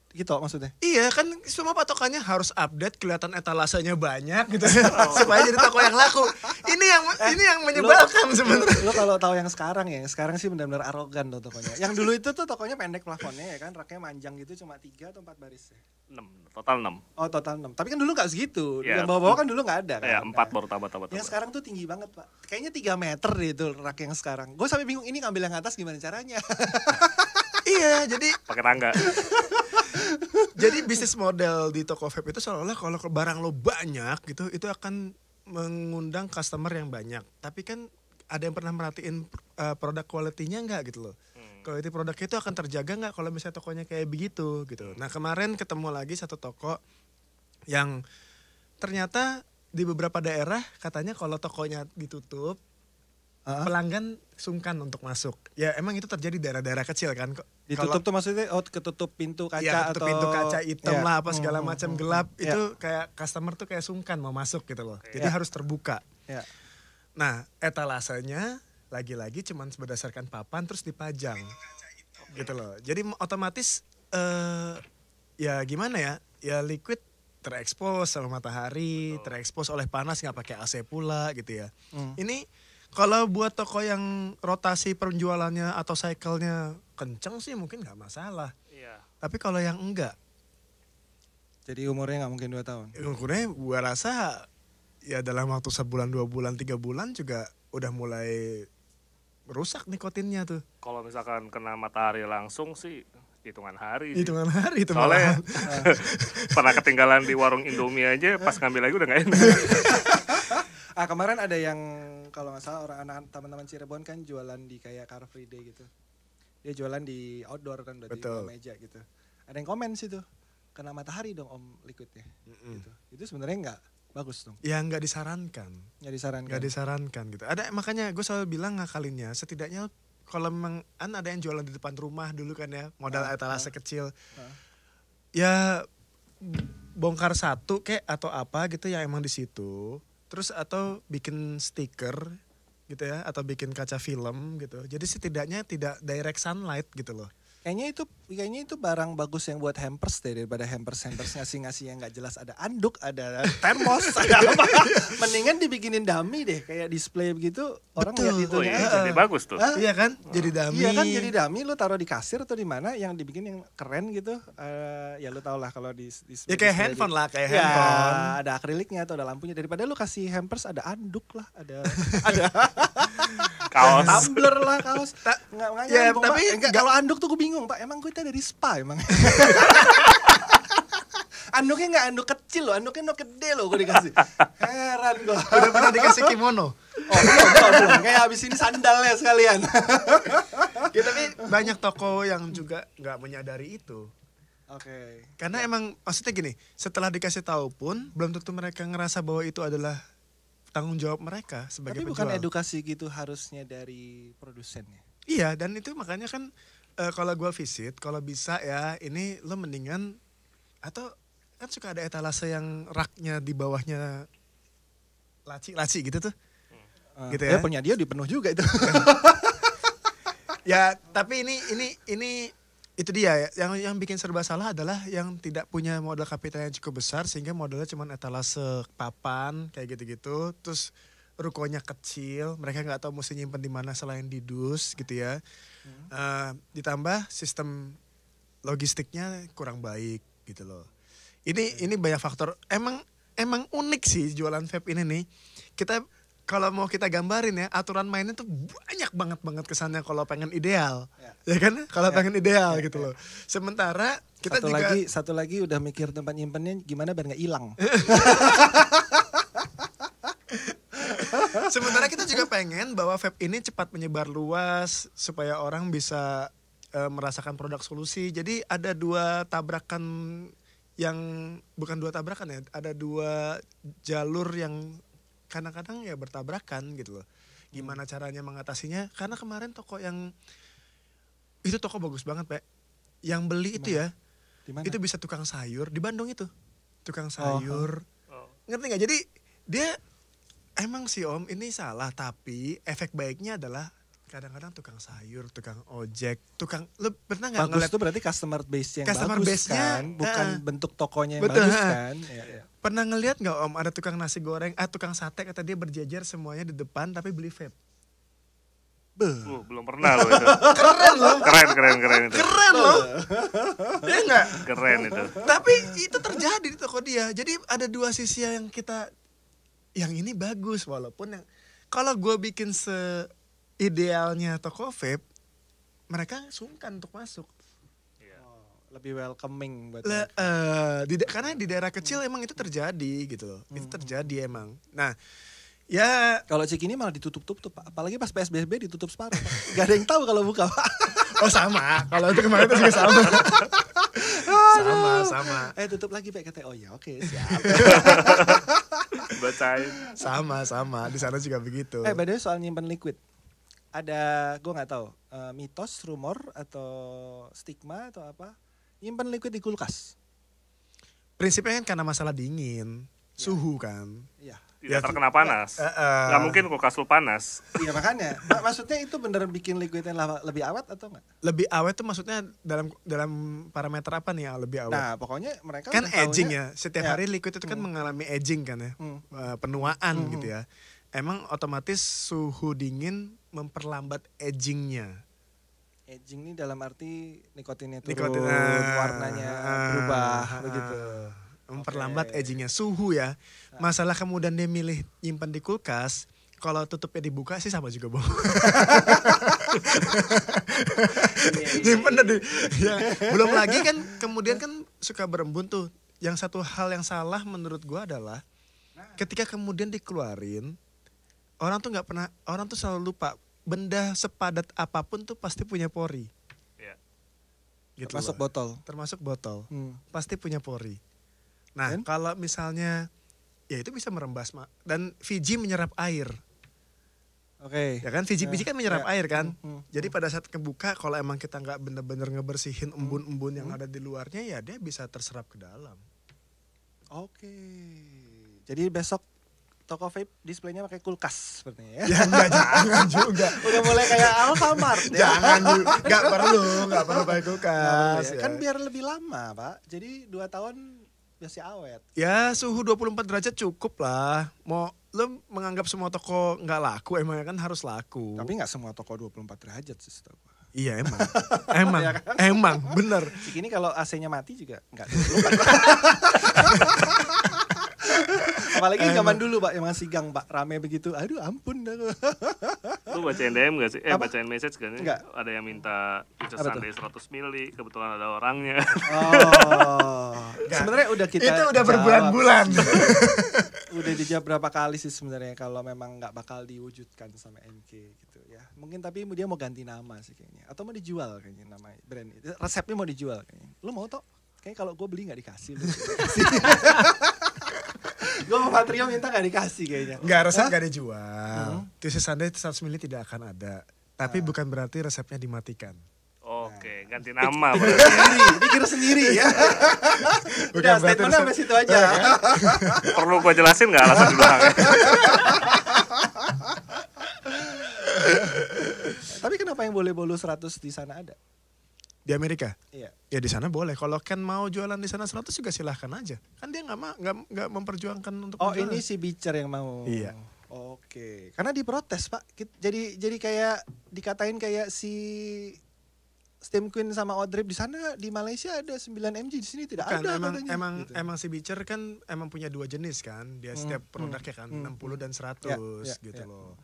Gitu maksudnya? Iya kan semua patokannya harus update, kelihatan etalasenya banyak gitu supaya jadi toko yang laku. Ini yang menyebalkan sebenarnya. Lo kalau tahu yang sekarang ya, sekarang sih benar-benar arogan tuh tokonya. Yang dulu itu tuh tokonya pendek plafonnya ya kan, raknya manjang gitu cuma 3 atau 4 baris ya. 6, total 6. Oh total 6. Tapi kan dulu nggak segitu. Ya, Yang bawah-bawah kan dulu nggak ada kan. Ya 4 baru tambah. Yang sekarang tuh tinggi banget pak. Kayaknya 3 meter deh itu rak yang sekarang. Gue sampai bingung ini ngambil yang atas gimana caranya. Iya jadi Pakai tangga. Jadi bisnis model di toko vape itu seolah-olah kalau barang lo banyak gitu, itu akan mengundang customer yang banyak. Tapi kan ada yang pernah merhatiin produk quality-nya nggak gitu loh. Quality produknya itu akan terjaga nggak kalau misalnya tokonya kayak begitu gitu. Nah kemarin ketemu lagi satu toko yang ternyata di beberapa daerah katanya kalau tokonya ditutup, pelanggan sungkan untuk masuk. Ya emang itu terjadi di daerah-daerah kecil kan. Ditutup tuh maksudnya ketutup pintu kaca ya, atau pintu kaca hitam ya. lah apa segala macam gelap itu kayak customer tuh kayak sungkan mau masuk gitu loh. Jadi harus terbuka. Ya. Nah, etalasenya lagi-lagi cuman berdasarkan papan terus dipajang. Gitu loh. Jadi otomatis ya gimana ya? Ya liquid terekspos sama matahari, terekspos oleh panas nggak pakai AC pula gitu ya. Ini kalau buat toko yang rotasi penjualannya atau cycle-nya kenceng sih mungkin nggak masalah. Iya. Tapi kalau yang enggak, Jadi umurnya nggak mungkin 2 tahun. umurnya gua rasa ya dalam waktu sebulan, 2 bulan, 3 bulan juga udah mulai rusak nikotinnya tuh. Kalau misalkan kena matahari langsung sih hitungan hari sih. Hitungan hari itu Soalnya malahan. pernah ketinggalan di warung Indomie aja, pas ngambil lagi udah nggak enak. Kemarin ada yang kalau nggak salah orang anak teman-teman Cirebon kan jualan di kayak Car Free Day gitu. Dia jualan di outdoor kan berarti di meja gitu. Ada yang komen sih tuh, kena matahari dong om liquidnya. Gitu. Itu sebenarnya nggak bagus dong. Ya nggak disarankan. Nggak disarankan gitu. Ada makanya gue selalu bilang ngakalinnya setidaknya kalau memang ada yang jualan di depan rumah dulu kan ya modal etalase kecil. Ya bongkar satu kayak atau apa gitu yang emang di situ. Terus atau bikin stiker gitu ya atau bikin kaca film gitu. Jadi setidaknya tidak direct sunlight gitu loh. Kayaknya itu barang bagus yang buat hampers deh, daripada hampers ngasih yang nggak jelas, ada anduk, ada termos, ada apa. Mendingan dibikinin dummy deh, kayak display begitu, orang lihat itu Oh iya, jadi bagus tuh. Iya kan? Jadi dummy. Iya kan, jadi dummy, lu taruh di kasir atau di mana yang dibikin yang keren gitu. Ya lu tau lah kalau di Ya kayak handphone lah, kayak ya, handphone. ada akriliknya atau ada lampunya, daripada lu kasih hampers ada anduk lah, ada Kaos. tumbler lah, kaos. Nggak Ya, nyambung, tapi Pak. Kalau anduk tuh gue bingung, Pak. Emang kita dari spa emang. Anduknya nggak anduk kecil loh, anduknya anduk gede loh gue dikasih. Heran gue. Udah pernah dikasih kimono. Oh belum. Kayak habis ini sandalnya sekalian. Ya, tapi banyak toko yang juga nggak menyadari itu. Oke. Karena emang maksudnya gini, setelah dikasih tahu pun belum tentu mereka ngerasa bahwa itu adalah tanggung jawab mereka sebagai Tapi penjual. bukan edukasi gitu harusnya dari produsennya. Iya, dan itu makanya kan kalau gue visit, kalau bisa ya ini lo mendingan, atau kan suka ada etalase yang raknya di bawahnya laci gitu tuh. Gitu ya. Punya dia dipenuh juga itu. Ya, tapi ini itu dia ya. Yang bikin serba salah adalah yang tidak punya modal kapital yang cukup besar sehingga modalnya cuma etalase papan kayak gitu-gitu. Terus rukonya kecil, mereka nggak tahu mesti nyimpen di mana selain di dus gitu ya. Ditambah sistem logistiknya kurang baik gitu loh. Ini banyak faktor. Emang unik sih jualan vape ini nih. Kita kalau mau kita gambarin ya, aturan mainnya tuh banyak banget kesannya kalau pengen ideal. Ya kan? Kalau pengen ideal gitu loh. Sementara kita satu lagi udah mikir tempat nyimpennya gimana biar nggak hilang. Sementara kita juga pengen bahwa vape ini cepat menyebar luas supaya orang bisa merasakan produk solusi. Jadi ada dua tabrakan yang bukan dua tabrakan ya, ada dua jalur yang kadang-kadang ya bertabrakan gitu loh. Gimana caranya mengatasinya? Karena kemarin toko yang itu toko bagus banget, Pak. Yang beli itu ya, itu bisa tukang sayur di Bandung itu. Tukang sayur. Ngerti nggak? Jadi dia emang sih Om ini salah, tapi efek baiknya adalah kadang-kadang tukang sayur, tukang ojek, lu pernah nggak bagus ngeliat? Itu berarti customer base yang Customer bagus base-nya, kan, bukan bentuk tokonya yang betul, bagus kan. Ya. Pernah ngeliat nggak Om ada tukang nasi goreng, tukang sate kata dia berjejer semuanya di depan tapi beli vape? Belum pernah loh itu. Keren loh. Keren itu. Keren loh. Iya nggak? Keren itu. Tapi itu terjadi di toko dia. Jadi ada dua sisi yang kita, yang ini bagus walaupun yang kalau gue bikin idealnya toko vape, mereka sungkan untuk masuk. Lebih welcoming buat karena di daerah kecil emang itu terjadi gitu loh. Itu terjadi emang. Nah, ya kalau Cikini malah ditutup-tutup Pak. Apalagi pas PSBB ditutup separuh Pak. Gak ada yang tahu kalau buka Pak. Oh sama, kalau itu kemarin itu juga sama. sama. Tutup lagi Pak kata. Oh ya oke siap. Bacain. Sama. Di sana juga begitu. By the way soal nyimpen liquid. Ada gue nggak tahu mitos, rumor atau stigma atau apa nyimpen liquid di kulkas. Prinsipnya kan karena masalah dingin, suhu kan. Iya. Tidak terkena panas. Nggak mungkin kulkas lu panas. Iya makanya. Maksudnya itu bener bikin liquidnya lebih awet atau enggak? Lebih awet tuh maksudnya dalam parameter apa nih yang lebih awet? Nah pokoknya mereka kan aging ya. Setiap hari liquid itu kan mengalami aging kan ya. Penuaan gitu ya. Emang otomatis suhu dingin memperlambat agingnya. Aging ini dalam arti nikotinnya turun, warnanya berubah begitu. Memperlambat agingnya, suhu ya. Masalah kemudian dia milih nyimpan di kulkas, kalau tutupnya dibuka sih sama juga bohong. Nyimpan tadi. Ya, belum lagi kan kemudian kan suka berembun tuh. Yang satu hal yang salah menurut gua adalah ketika kemudian dikeluarin, orang tuh selalu lupa benda sepadat apapun tuh pasti punya pori. Iya. Gitu Termasuk botol. Pasti punya pori. Nah, kalau misalnya ya itu bisa merembas dan Fiji menyerap air. Oke. Ya kan Fiji kan menyerap air kan. Jadi pada saat kebuka kalau emang kita nggak bener-bener ngebersihin embun-embun yang ada di luarnya ya dia bisa terserap ke dalam. Oke. Jadi besok toko vape displaynya pakai kulkas sepertinya ya. Ya enggak, jangan juga. Udah mulai kayak Alfamart ya. Jangan juga, nggak perlu pakai kulkas. Ya. Kan biar lebih lama Pak, jadi 2 tahun masih awet. Ya suhu 24 derajat cukup lah. Mau lo menganggap semua toko nggak laku, emangnya kan harus laku. Tapi nggak semua toko 24 derajat sih setahu gua. Iya emang bener. Ini kalau AC-nya mati juga nggak. Apalagi zaman dulu Pak, yang masih gang Pak, rame begitu. Aduh ampun dah. Lu bacain DM gak sih? Apa? Bacain message kan? Enggak. Ada yang minta Future Apa Sunday 100 mili, kebetulan ada orangnya. Oh. Sebenarnya udah kita Itu udah jawab. berbulan-bulan. Udah dijawab berapa kali sih sebenarnya kalau memang nggak bakal diwujudkan sama MK gitu ya. Mungkin tapi dia mau ganti nama sih kayaknya. Atau mau dijual kayaknya nama brand itu. Resepnya mau dijual kayaknya. Lu mau toh? Kayaknya kalau gue beli nggak dikasih. Gue sama Patrio minta gak dikasih kayaknya. Enggak, resep gak dijual. Future Sunday 100 mili tidak akan ada. Tapi bukan berarti resepnya dimatikan. Oke, ganti nama. Pikir sendiri ya. Bukan Udah berarti statementnya sampai situ aja. Perlu gue jelasin gak alasan di belakangnya? Tapi kenapa yang boleh bolu 100 di sana ada? Di Amerika? Iya. Ya di sana boleh. Kalau Ken mau jualan di sana 100 juga silahkan aja. Kan dia nggak memperjuangkan untuk Oh menjual. ini si Bicer yang mau. Iya. Oke. Karena diprotes Pak. Jadi kayak dikatain kayak si Steam Queen sama Odrip di sana di Malaysia ada 9 mg, di sini tidak Bukan, ada katanya. Gitu. emang si Bicer kan emang punya 2 jenis kan. Dia setiap produknya kan 60 dan 100 gitu loh.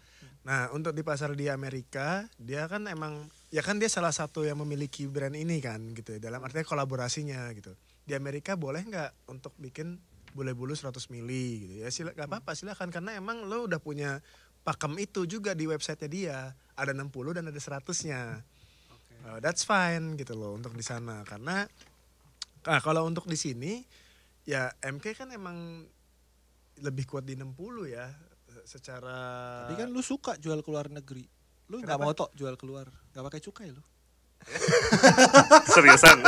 Nah, untuk di pasar di Amerika, dia kan emang ya kan dia salah satu yang memiliki brand ini kan gitu. Dalam artinya kolaborasinya gitu. Di Amerika boleh nggak untuk bikin bule-bulu 100 mili gitu ya. Gak apa-apa silakan karena emang lo udah punya pakem itu juga di websitenya dia. Ada 60 dan ada 100-nya. That's fine gitu loh untuk di sana karena kalau untuk di sini ya MK kan emang lebih kuat di 60 ya secara. Tapi kan lu suka jual ke luar negeri. Lu nggak mau tok jual keluar, nggak pakai cukai lu. Seriusan?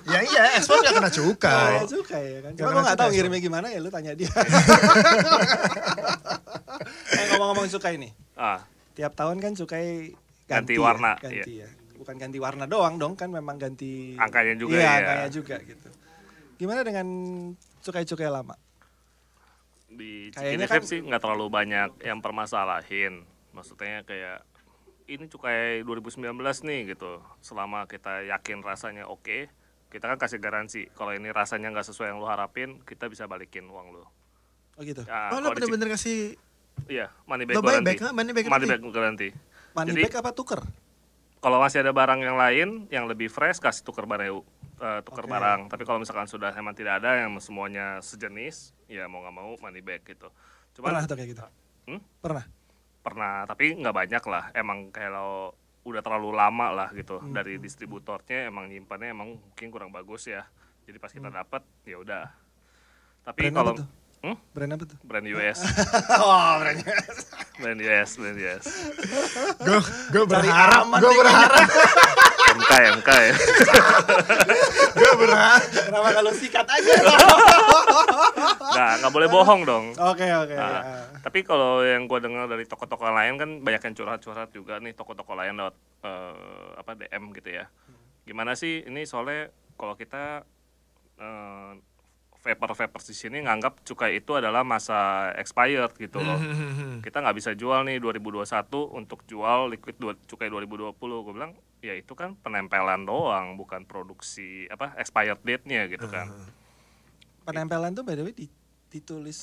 Ya iya, ekspor gak kena cukai. Oh, cukai ya kan. Nggak Cuma kena gue nggak tahu cukai, ngirimnya gimana ya, lu tanya dia. Ngomong-ngomong cukai nih. Tiap tahun kan cukai Ganti warna, ganti ya. Bukan ganti warna doang dong, kan memang ganti Angkanya juga iya, ya. angkanya juga gitu. Gimana dengan cukai-cukai lama? Di Kayaknya Cikini kan- Vape sih nggak terlalu banyak yang permasalahin. Maksudnya kayak ini cukai 2019 nih gitu. Selama kita yakin rasanya oke, kita kan kasih garansi. Kalau ini rasanya nggak sesuai yang lu harapin, kita bisa balikin uang lu. Oh gitu. Ya, Oh lo kalau di bener-bener kasih iya, money back Lo guarantee. money back Money back guarantee. Money Jadi- back apa tuker? Kalau masih ada barang yang lain yang lebih fresh, kasih tuker barang. Tuker Oke. barang. Tapi kalau misalkan sudah emang tidak ada yang semuanya sejenis, ya mau nggak mau money back gitu. Pernah Cuman tuh kayak gitu? Hmm? Pernah? Tapi nggak banyak lah. Emang kalau udah terlalu lama lah gitu dari distributornya emang nyimpannya emang mungkin kurang bagus ya. Jadi pas kita dapat ya udah. Tapi Brand kalau apa tuh? Brand apa tuh? brand US, Oh, brandnya. brand US. Gue berharap MK ya. gue berharap Kenapa kalau sikat aja? Nggak boleh bohong dong. Oke. Nah, tapi kalau yang gue dengar dari toko-toko lain kan banyak yang curhat-curhat juga nih toko-toko lain lewat DM gitu ya. Gimana sih ini soalnya kalau kita vapers di sini nganggap cukai itu adalah masa expired gitu loh. Kita nggak bisa jual nih 2021 untuk jual liquid cukai 2020. Gue bilang ya itu kan penempelan doang, bukan produksi expired date-nya gitu kan. Penempelan tuh by the way ditulis,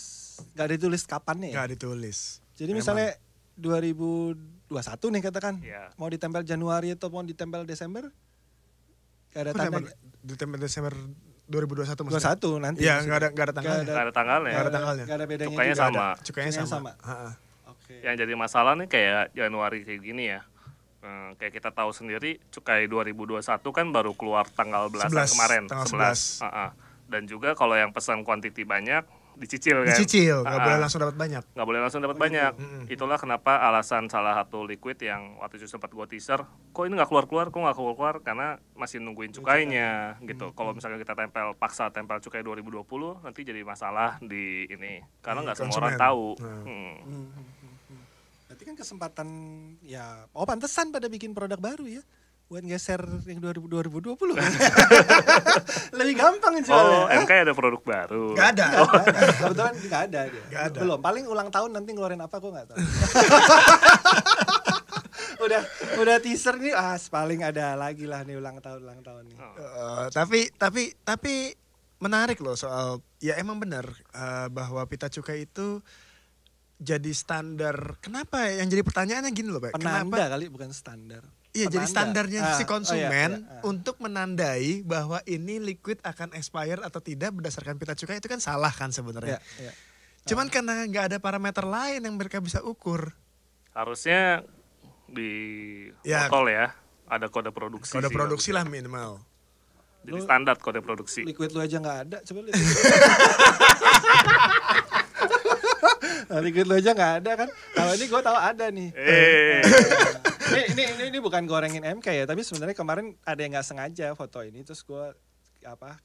nggak ditulis kapannya ya? Gak ditulis. Jadi misalnya 2021 nih katakan, Iya. mau ditempel Januari atau mau ditempel Desember, gak ada tanda. Di Desember 2021 maksudnya. 21 nanti. Iya, maksudnya. nggak ada tanggalnya. Nggak ada tanggalnya. Nggak ada tanggalnya. Gak ada bedanya Cukainya juga. sama. Cukainya Cukainya sama. sama. Oke. Yang jadi masalah nih kayak Januari kayak gini ya. Kayak kita tahu sendiri cukai 2021 kan baru keluar tanggal 11 11, kemarin, tanggal 11. Dan juga kalau yang pesan kuantiti banyak dicicil kan. Dicicil, nggak boleh langsung dapat banyak. Nggak boleh langsung dapat banyak. Itulah kenapa alasan salah satu liquid yang waktu itu sempat gue teaser, kok ini nggak keluar, karena masih nungguin cukainya gitu. Kalau misalnya kita paksa tempel cukai 2020, nanti jadi masalah di ini, karena nggak semua orang tahu. Berarti kan kesempatan ya, pantesan pada bikin produk baru ya. Buat geser yang 2020 kan. Lebih gampang Oh, soalnya. MK ada produk baru. Nggak ada. Kebetulan nggak ada dia. Nggak ada. Belum. Paling ulang tahun nanti ngeluarin apa gue nggak tahu. udah teaser nih, paling ada lagi lah nih ulang tahun nih. Tapi menarik loh soal ya emang benar bahwa pita cukai itu jadi standar. Kenapa ya? Yang jadi pertanyaannya gini loh, Pak. Penanda kali, bukan standar. Iya, jadi standarnya si konsumen iya. untuk menandai bahwa ini liquid akan expire atau tidak berdasarkan pita cukai itu kan salah kan sebenarnya. Iya. Cuman karena nggak ada parameter lain yang mereka bisa ukur. Harusnya di botol ya ada kode produksi. Kode sih, produksi lah minimal. Jadi standar kode produksi. Liquid lu aja nggak ada, coba lihat. Liquid lu aja nggak ada kan? Kalau ini gue tahu ada nih. Ini bukan gorengin MK ya, tapi sebenarnya kemarin ada yang nggak sengaja foto ini, terus gue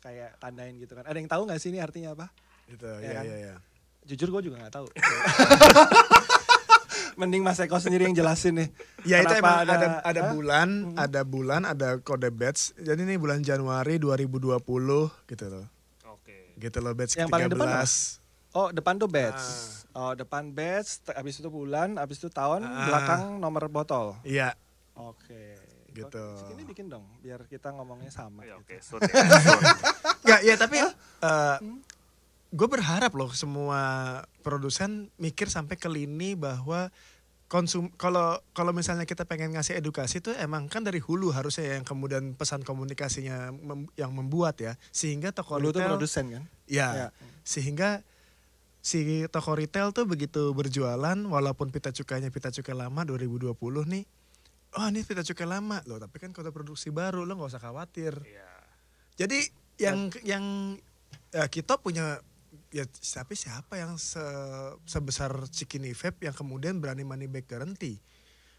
kayak tandain gitu kan. Ada yang tahu nggak sih ini artinya apa? Gitu, Ya kan? ya. Jujur gue juga nggak tahu. Mending Mas Eko sendiri yang jelasin nih. Ya itu Kenapa emang ada bulan, ada kode batch. Jadi ini bulan Januari 2020 gitu loh. Oke. Gitu loh batch Yang ke-13. paling depan apa? Oh, depan tuh batch. Depan batch, habis itu bulan, habis itu tahun, belakang nomor botol. Iya. Oke. Gitu. Ini bikin dong, biar kita ngomongnya sama. Ya, oke. Gitu. Nggak, ya tapi gue berharap loh semua produsen mikir sampai ke lini bahwa kalau misalnya kita pengen ngasih edukasi tuh emang kan dari hulu harusnya yang kemudian pesan komunikasinya yang membuat ya, sehingga toko Hulu tuh retail produsen kan? ya. Sehingga si toko retail tuh begitu berjualan walaupun pita cukainya pita cukai lama 2020 nih. Oh, ini pita cukai lama loh, tapi kan kode produksi baru, lo nggak usah khawatir. Iya. Jadi yang kita punya ya siapa yang sebesar Cikini Vape yang kemudian berani money back guarantee.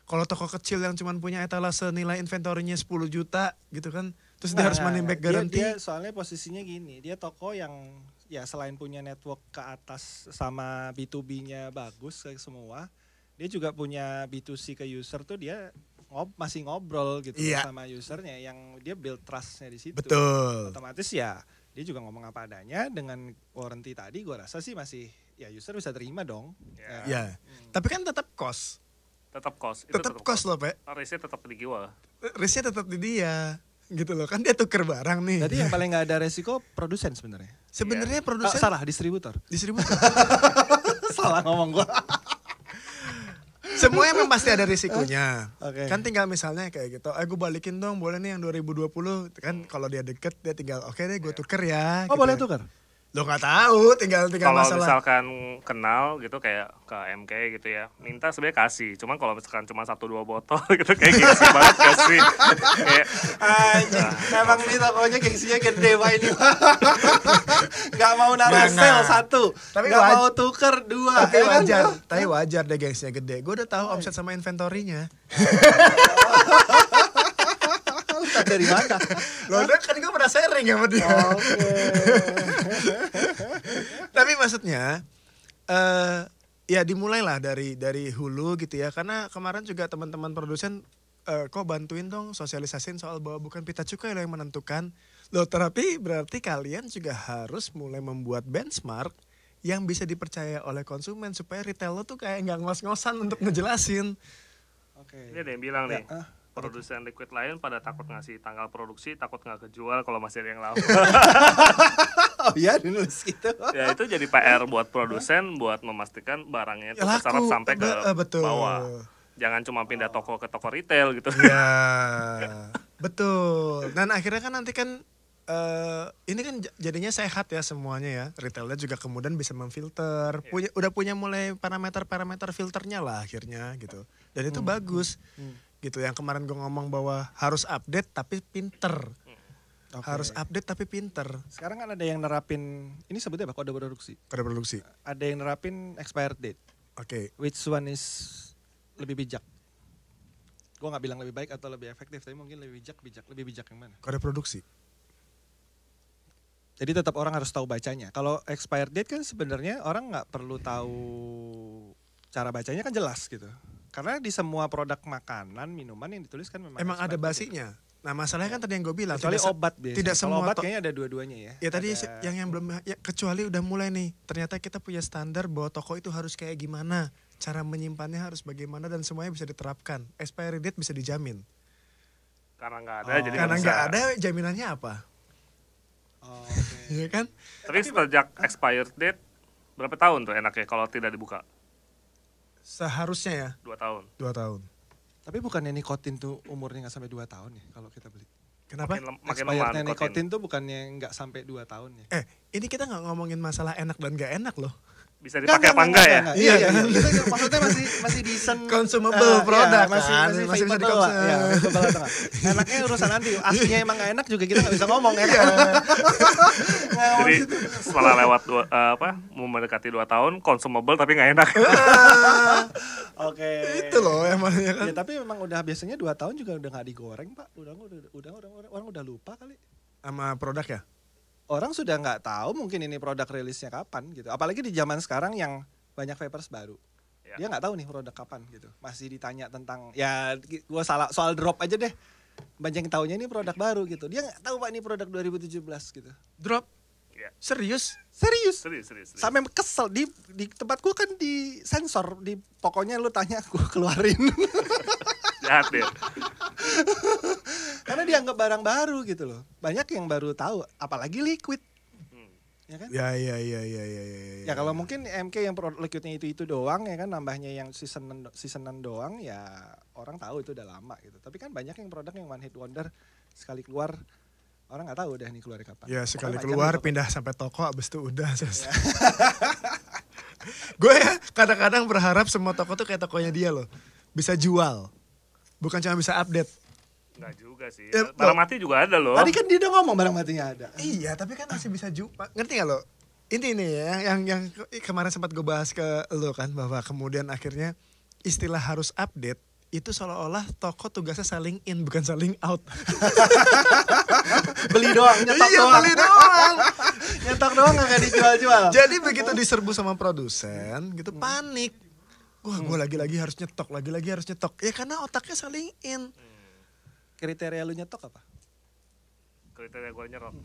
Kalau toko kecil yang cuma punya etalase nilai inventorinya 10 juta gitu kan, terus dia harus money back guarantee. Dia soalnya posisinya gini, dia toko yang ya selain punya network ke atas sama B2B-nya bagus kayak semua, dia juga punya B2C ke user tuh dia masih ngobrol gitu sama usernya, yang dia build trust-nya di situ. Betul. Otomatis ya dia juga ngomong apa adanya, dengan warranty tadi gue rasa sih masih ya user bisa terima dong. Ya. Tapi kan tetap cost. Tetap cost. Tetap cost loh, Pak. Risknya tetap di gua. Risknya tetap di dia. Gitu loh, kan dia tuker barang nih. Jadi yang paling nggak ada resiko produsen sebenarnya. Sebenarnya produsen salah, distributor. Salah ngomong gue. Semuanya memang pasti ada risikonya. Okay. Kan tinggal misalnya kayak gitu, gue balikin dong, boleh nih yang 2020. Kan kalau dia deket, dia tinggal oke deh gue tuker ya. Oh gitu. boleh tuker? Lo nggak tahu, tinggal kalau masalah. Misalkan kenal gitu kayak ke MK gitu ya, minta sebenarnya kasih. Cuman kalau misalkan cuma 1-2 botol gitu kayak gengsi banget gak sih? Kayak, anjing, emang ini tokonya gengsinya gede Pak ini. Gak mau naruh sel 1, tapi gak mau tuker 2. Tapi wajar, tapi wajar deh gengsinya gede. Gue udah tahu omset sama inventorinya. Dari mana? Lo udah kan gue pernah sharing sama dia. Tapi maksudnya ya dimulailah dari hulu gitu ya, karena kemarin juga teman-teman produsen kok bantuin dong sosialisasiin soal bahwa bukan pita cukai lo yang menentukan. Loh, tapi berarti kalian juga harus mulai membuat benchmark yang bisa dipercaya oleh konsumen supaya retail lo tuh kayak nggak ngos-ngosan untuk ngejelasin. Ini ada yang bilang nih, produsen liquid lain pada takut ngasih tanggal produksi, takut nggak kejual kalau masih ada yang lama. Oh iya, nulis gitu. Ya itu jadi PR buat produsen buat memastikan barangnya itu terserap sampai ke bawah. Jangan cuma pindah toko ke toko retail gitu. Ya, betul. Dan akhirnya kan nanti kan ini kan jadinya sehat ya semuanya ya. Retailnya juga kemudian bisa memfilter. Udah punya mulai parameter filternya lah akhirnya gitu. Dan itu bagus. Gitu, yang kemarin gue ngomong bahwa harus update tapi pinter. Oke. Harus update tapi pinter. Sekarang kan ada yang nerapin, ini sebutnya apa? Kode produksi. Kode produksi. Ada yang nerapin expired date. Oke. Which one is lebih bijak? Gue nggak bilang lebih baik atau lebih efektif, tapi mungkin lebih bijak. Lebih bijak yang mana? Kode produksi. Jadi tetap orang harus tahu bacanya. Kalau expired date kan sebenarnya orang nggak perlu tahu cara bacanya kan jelas gitu. Karena di semua produk makanan, minuman yang ditulis kan memang Emang ada expired date. basinya. Nah masalahnya kan tadi yang gue bilang. Kecuali tidak se- obat biasanya. Tidak Kalau semua obat kayaknya ada dua-duanya ya. Ya tadi Ada- yang belum ya, kecuali udah mulai nih. Ternyata kita punya standar bahwa toko itu harus kayak gimana, cara menyimpannya harus bagaimana dan semuanya bisa diterapkan. Expiry date bisa dijamin. Karena nggak ada, Oh. jadi Karena bisa. nggak ada jaminannya apa? Oh, oke. Iya kan? Tapi sejak expired date berapa tahun tuh enaknya kalau tidak dibuka? Seharusnya ya 2 tahun. 2 tahun. Tapi bukannya nikotin tuh umurnya nggak sampai 2 tahun ya kalau kita beli? Kenapa? Makin lemah Expirednya nikotin. nikotin tuh bukannya nggak sampai 2 tahun ya? Ini kita nggak ngomongin masalah enak dan gak enak loh. Bisa dipakai apa enggak ya? Iya, Iya, kan? Itu maksudnya masih decent. Consumable product masih kan? masih, Masih bisa vapeable lah. dikonsum. Iya, vapeable atau nggak. Enaknya urusan nanti. Aslinya emang nggak enak juga kita nggak bisa ngomong ya. Jadi setelah lewat mau mendekati 2 tahun consumable tapi nggak enak. Oke. Itu loh yang mana ya kan? Ya tapi memang udah biasanya 2 tahun juga udah nggak digoreng Pak. Orang udah lupa kali. Sama produk ya? Orang sudah nggak tahu mungkin ini produk rilisnya kapan gitu. Apalagi di zaman sekarang yang banyak vapers baru. Ya. Dia nggak tahu nih produk kapan gitu. Masih ditanya tentang ya gua salah soal drop aja deh. Banyak yang taunya ini produk baru gitu. Dia nggak tahu Pak ini produk 2017 gitu. Drop? Ya. Serius? Serius. Serius. Sampai kesel di tempat gua kan di sensor di pokoknya lu tanya gua keluarin. Jahat deh. Karena dianggap barang baru gitu loh. Banyak yang baru tahu apalagi liquid. Ya kan? Ya. Ya kalau mungkin MK yang liquidnya itu doang ya kan nambahnya yang seasonan doang ya orang tahu itu udah lama gitu. Tapi kan banyak yang produk yang one hit wonder sekali keluar orang nggak tahu udah nih keluar kapan. Ya sekali Pokoknya keluar macam gitu. pindah sampai toko abis itu udah selesai. Gue ya kadang-kadang berharap semua toko tuh kayak tokonya dia loh. Bisa jual. Bukan cuma bisa update. Enggak juga sih. Ya, Barang mati juga ada loh. Tadi kan dia udah ngomong barang matinya ada. Iya, tapi kan masih bisa jual. Ngerti gak lo? Ini nih ya, yang kemarin sempat gue bahas ke lo kan, bahwa kemudian akhirnya istilah harus update itu seolah-olah toko tugasnya saling in bukan saling out. Beli doang, nyetok Iya, doang. beli doang. Nyetok doang nggak dijual-jual. Jadi begitu diserbu sama produsen gitu panik. Wah, gue lagi-lagi harus nyetok, lagi-lagi harus nyetok. Ya karena otaknya saling in. Kriteria lu nyetok apa? Kriteria gue nyerok.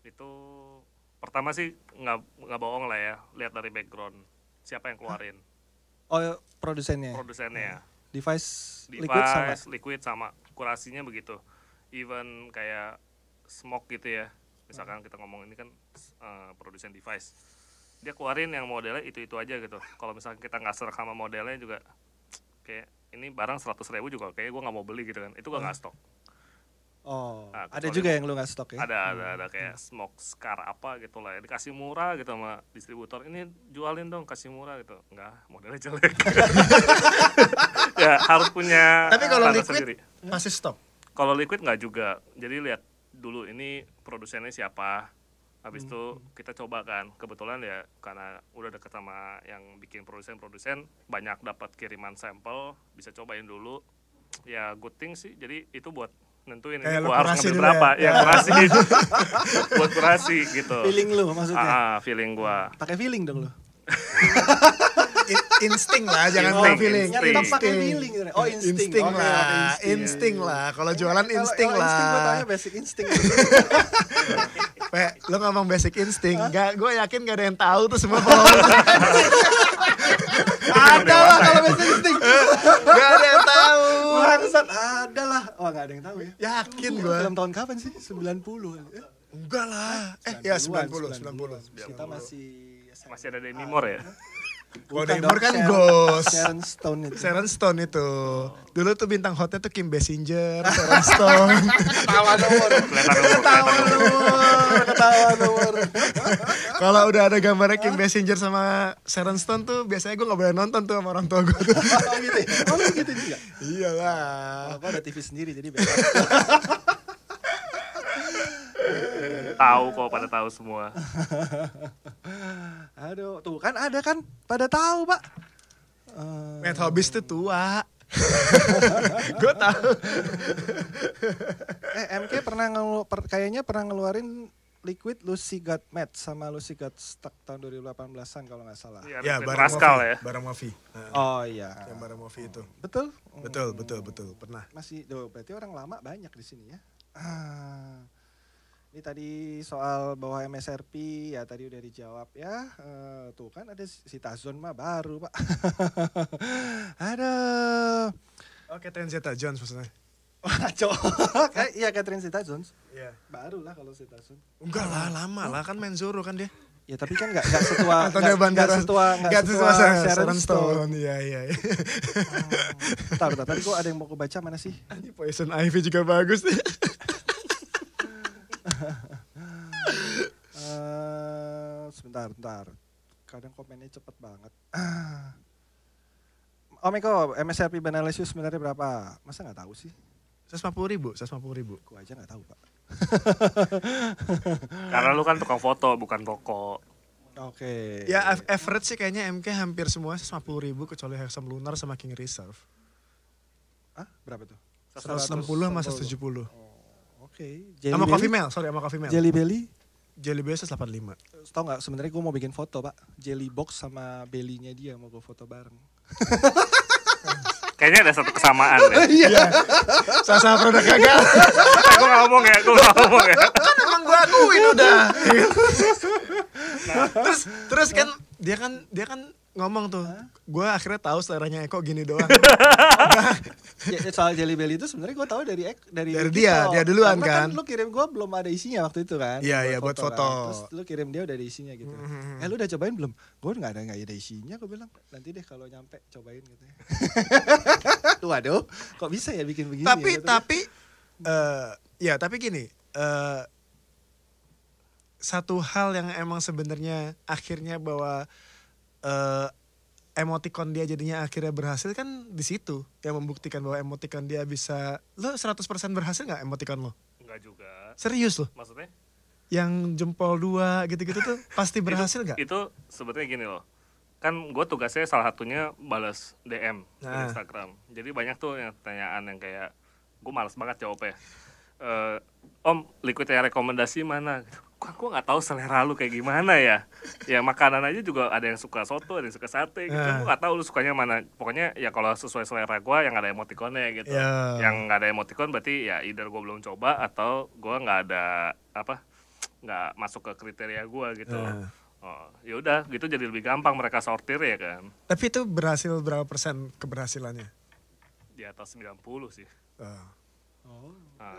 Itu pertama sih nggak bohong lah ya. Lihat dari background. Siapa yang keluarin? Oh, produsennya. Produsennya. Device liquid sama. Liquid sama. Kurasinya begitu. Even kayak smoke gitu ya. Misalkan kita ngomong ini kan produsen device. Dia keluarin yang modelnya itu aja gitu. Kalau misalkan kita nggak serak sama modelnya juga kayak ini barang 100.000 juga kayak gue nggak mau beli gitu kan. Itu gue nggak stok. Oh, Nah, ada kecuali juga yang lu nggak stok ya? Ada kayak smoke scar apa gitu lah. Dikasih murah gitu sama distributor. Ini jualin dong kasih murah gitu. Enggak, modelnya jelek. Ya harus punya Tapi kalau standar liquid sendiri. masih stop. Kalau liquid nggak juga. Jadi lihat dulu ini produsennya siapa. Habis itu kita coba kan. Kebetulan ya karena udah deket sama yang bikin produsen banyak dapat kiriman sampel, bisa cobain dulu. Ya good thing sih. Jadi itu buat nentuin Kayak ini lo gua harus kurasi ngambil dulu berapa. ya? Ya kurasi. Buat kurasi gitu. Feeling lu maksudnya. Feeling gua. Pakai feeling dong lu. Insting lah, jangan Insting, bilang feeling. insting. Nyetok pakai feeling. Oh, insting. Insting Oke, lah, oke, insting lah. Kalau jualan Kalau insting Insting gue lah. tanya basic insting. Pe, lo ngomong basic insting, gue yakin gak ada yang tahu tuh semua followers. Ada lah kalau basic insting. Gak ada yang tahu. Bangsat, ada lah. Oh, gak ada yang tahu ya. Yakin gue. Film tahun kapan sih? 90 kan? Enggak lah. Ya 90. Kita masih Masih ada Demi Moore ya? Kalau Bukan Neymar dong, kan Sharon- Ghost. Sharon Stone itu. Sharon Stone itu. Dulu tuh bintang hotnya tuh Kim Basinger, Sharon Stone. Ketawa nomor. Ketawa nomor. Kalau udah ada gambarnya Kim Basinger sama Sharon Stone tuh biasanya gue gak boleh nonton tuh sama orang tua gue. Oh gitu ya? Oh gitu juga? Iyalah. Aku ada TV sendiri jadi beda. Tahu kok, pada tahu semua. Aduh, tuh kan ada kan pada tahu, Pak. Matt Hobbs tuh tua. Gue tahu. MK kayaknya pernah ngeluarin Liquid Lucy Got Mad sama Lucy Got Stuck tahun 2018-an kalau nggak salah. Ya, bareng Rascal Mofi. ya. Bareng Mofi. Oh iya. Yang bareng Mofi itu. Betul? Betul. Pernah. Masih, berarti orang lama banyak di sini ya. Ini tadi soal bahwa MSRP ya tadi udah dijawab ya. Tuh kan ada si Tazon mah baru, Pak. Aduh. Oh, Catherine Zeta-Jones maksudnya. Iya Catherine Zeta-Jones. Iya. Baru lah kalau Zeta-Jones. Enggak lah, lama lah kan main Zoro kan dia. Ya tapi kan nggak setua Antonio Banderas. nggak setua Sharon Stone. Iya. Bentar, tadi kok ada yang mau aku baca mana sih? Ini Poison Ivy juga bagus nih. Sebentar. Kadang komennya cepet banget. Om Eko, MSRP Banalisius sebenarnya berapa? Masa nggak tahu sih? 150.000. Aku aja nggak tahu, Pak. Karena lu kan tukang foto, bukan toko. Oke. Ya average sih kayaknya MK hampir semua 150.000 kecuali Hexam Lunar sama King Reserve. Berapa tuh? 160 sama 170. Oke. Sama Coffee Mail, sama Coffee Mail. Jelly Belly? Jelly Belly 185. Tau nggak? Sebenarnya gue mau bikin foto, Pak. Jelly box sama belly-nya dia mau gue foto bareng. Kayaknya ada satu kesamaan ya. Iya. Sama produk gagal. Gue gak ngomong ya. Kan emang gue akuin udah. Terus kan dia kan ngomong tuh. Gue akhirnya tahu seleranya Eko gini doang. Soal Jelly Belly itu sebenarnya gue tahu dari dia duluan. Karena kan lu kirim gue belum ada isinya waktu itu kan. Iya buat foto. Kan. Terus lu kirim dia udah ada isinya gitu. Lu udah cobain belum? Gue nggak ada isinya, gue bilang nanti deh kalau nyampe cobain gitu ya. Waduh, kok bisa ya bikin begini? Tapi gini, satu hal yang emang sebenarnya akhirnya bahwa emoticon dia jadinya akhirnya berhasil kan di situ yang membuktikan bahwa emoticon dia bisa. Lo 100% berhasil nggak emoticon lo? Enggak juga. Serius lo? Maksudnya? Yang jempol 2 gitu-gitu tuh pasti berhasil nggak? Itu sebetulnya gini loh. Kan gue tugasnya salah satunya balas DM di Instagram. Jadi banyak tuh yang pertanyaan yang kayak gue malas banget jawabnya. Om, liquid yang rekomendasi mana? Gue nggak tahu selera lu kayak gimana ya. Ya makanan aja juga ada yang suka soto, ada yang suka sate. Gitu. Gue nggak tahu lu sukanya mana. Pokoknya ya kalau sesuai selera gue yang ada emoticonnya gitu. Yang nggak ada emoticon berarti ya either gue belum coba atau gue nggak ada nggak masuk ke kriteria gue gitu. Ya udah gitu jadi lebih gampang mereka sortir ya kan. Tapi itu berhasil berapa persen keberhasilannya? Di atas 90 sih.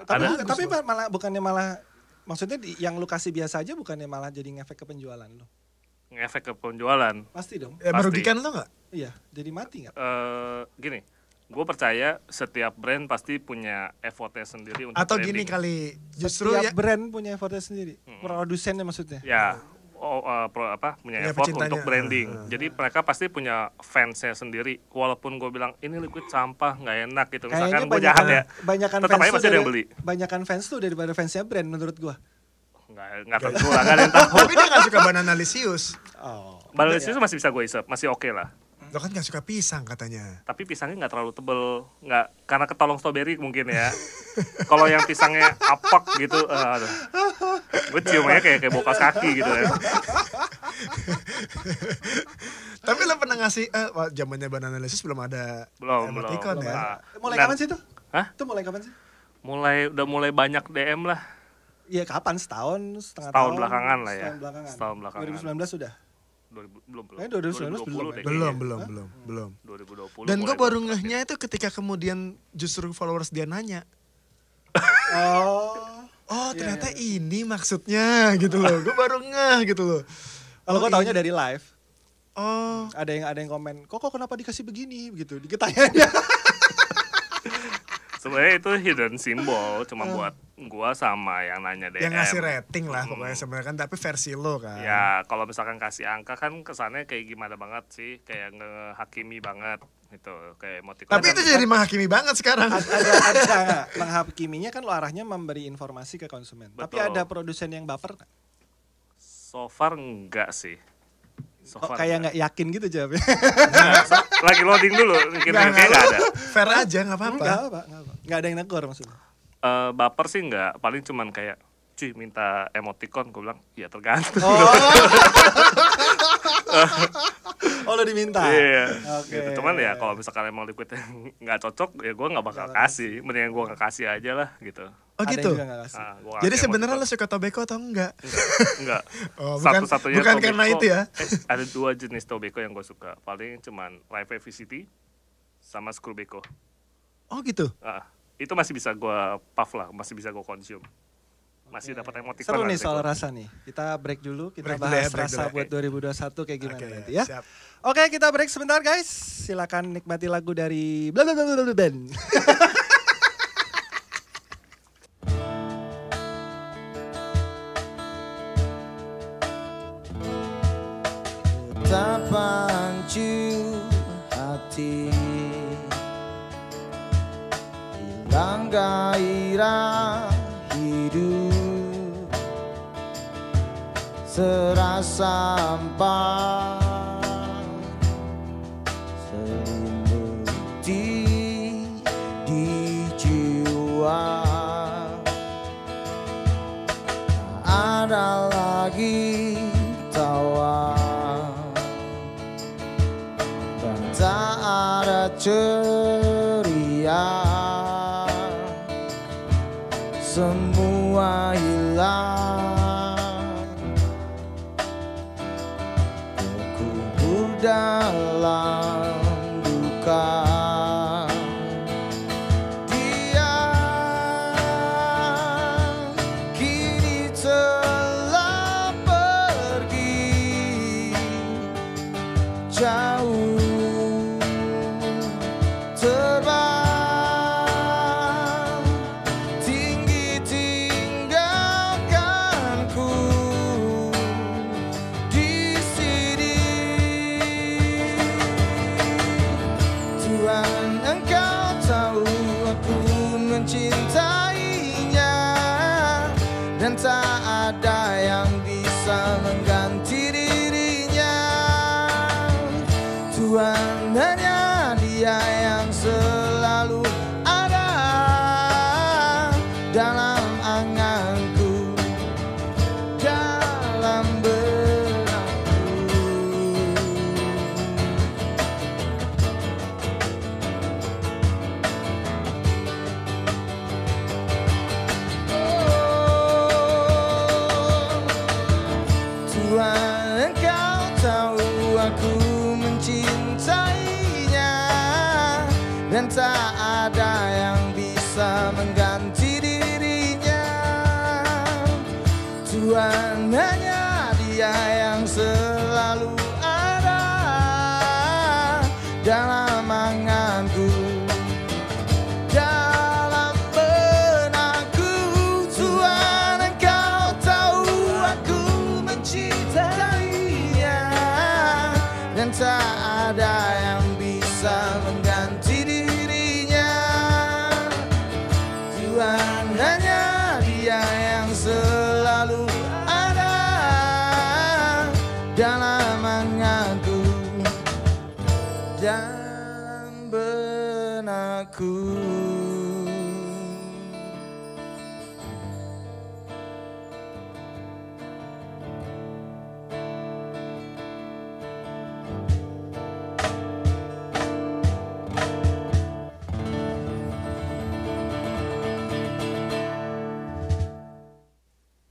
Tapi malah bukannya malah maksudnya yang lu kasih biasa aja bukannya malah jadi ngefek ke penjualan lu? Ngefek ke penjualan. Pasti dong. Merugikan lo nggak? Iya, jadi mati nggak? Gini, gue percaya setiap brand pasti punya effortnya sendiri untuk atau branding. gini kali justru setiap brand punya effortnya sendiri. Produsennya maksudnya. Ya. Punya effort pecintanya. untuk branding. Jadi mereka pasti punya fansnya sendiri. Walaupun gue bilang ini liquid sampah nggak enak gitu. Misalkan gue jahat ya. Tetap aja pasti ada yang beli. Banyakan fans tuh daripada fansnya brand menurut gue. Nggak tentu lah, nggak ada yang tahu. Tapi dia nggak suka Bananalisius. Bananalisius masih bisa gue isep, masih oke lah. Lo kan gak suka pisang katanya. Tapi pisangnya nggak terlalu tebel, nggak karena ketolong strawberry mungkin ya. Kalau yang pisangnya apek gitu, gue ciumnya kayak bokas kaki gitu ya. Tapi lo pernah ngasih, zamannya Bananalisius belum ada emoticon ya? Mulai kapan sih tuh? Hah? Itu mulai kapan sih? Udah mulai banyak DM lah. Iya kapan? Setahun, setengah tahun tahun? Belakangan lah ya. Setahun belakangan. 2019 sudah? 2019 belum. 2020. Dan gue baru ngehnya itu ketika kemudian justru followers dia nanya. Ternyata ini maksudnya gitu loh. Gue baru ngeh gitu loh. Kalau gue taunya dari live. Ada yang komen, kok kenapa dikasih begini gitu. Diketanya. Sebenarnya itu hidden symbol cuma buat gua sama yang nanya DM. Yang ngasih rating lah pokoknya sebenarnya kan, tapi versi lo kan. Ya kalau misalkan kasih angka kan kesannya kayak gimana banget sih, kayak ngehakimi banget gitu, kayak emoticon. Tapi itu jadi menghakimi banget sekarang. Ada menghakiminya kan lo arahnya memberi informasi ke konsumen. Betul. Tapi ada produsen yang baper nggak? So far enggak sih. Kok kayak nggak yakin gitu jawabnya? Lagi loading dulu, kayaknya nggak ada. Fair aja, nggak apa-apa. Nggak ada yang negor maksudnya. Baper sih enggak, paling cuman kayak cuy minta emoticon, gue bilang ya tergantung. Oh lo diminta? Iya. Oke. Gitu. Cuman ya kalau misalkan emang liquidnya nggak cocok, ya gue nggak bakal kasih. Mendingan gue nggak kasih aja lah gitu. Oh Ada gitu. yang juga nggak kasih. Jadi sebenarnya lo suka tobacco atau enggak? Enggak. Oh, Satu-satunya bukan Tobacco, karena itu ya. Ada 2 jenis tobacco yang gue suka. Paling cuman Live VCT sama Screwbacco. Oh gitu. Itu masih bisa gue puff lah, masih bisa gue konsum. Masih dapat emoticon. Seru nih nanti soal gua. rasa nih. Kita break dulu, kita Break dulu bahas ya, break rasa dulu. buat 2021 kayak gimana nanti ya. Siap. Oke, kita break sebentar guys. Silakan nikmati lagu dari Blablabla Band. Terpancing hati, hilang gairah hidup, serasa hampa, selimuti di jiwa. Tak ada lagi tawa, dan tak ada ceria, semua hilang, terkubur dalam duka. Dia kini telah pergi jauh, terbang tinggi, tinggalkanku di sini. Tuhan, Engkau tahu aku mencintainya, dan tak ada yang bisa mengganti dirinya. Tuhan, hanya Dia yang selalu ada dalam anganku, dalam benakku. Tuhan, Engkau tahu aku mencintainya, dan tak ada yang bisa mengganti dirinya. Tuhan, hanya Dia yang selalu ada dalam anganku, dalam benakku. Tuhan, Engkau tahu aku mencintainya, dan tak ada yang bisa mengganti dirinya. Tuhan, hanya Dia yang selalu ada dalam anganku, dalam benakku.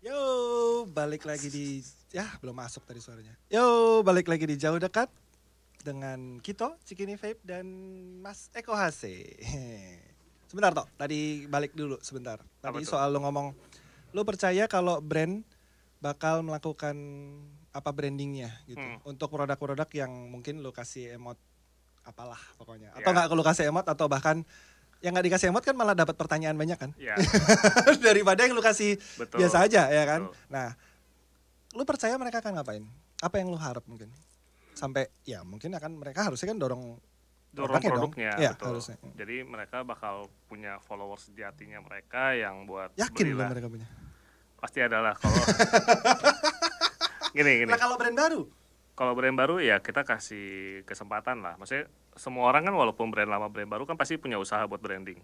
Yo, balik lagi di belum masuk tadi suaranya. Yo, balik lagi di Jauh Dekat dengan Kito, Cikini Vape dan Mas Eko Hase. Sebentar toh, tadi balik dulu sebentar. Tadi soal lo ngomong, lo percaya kalau brand bakal melakukan apa brandingnya gitu untuk produk-produk yang mungkin lo kasih emot apalah pokoknya, atau nggak lo kasih emot atau bahkan Yang nggak dikasih emot kan malah dapat pertanyaan banyak kan? Ya, Daripada yang lu kasih betul. biasa aja ya kan? Betul. Nah, lu percaya mereka akan ngapain? Apa yang lu harap mungkin? Sampai ya mungkin mereka harusnya kan dorong Produknya, ya, betul. harusnya. Jadi mereka bakal punya followers sejatinya mereka yang buat Yakin lu belilah. mereka punya? Pasti adalah kalau gini. Nah kalau brand baru? Kalau brand baru ya kita kasih kesempatan lah. Maksudnya semua orang kan walaupun brand lama brand baru kan pasti punya usaha buat branding.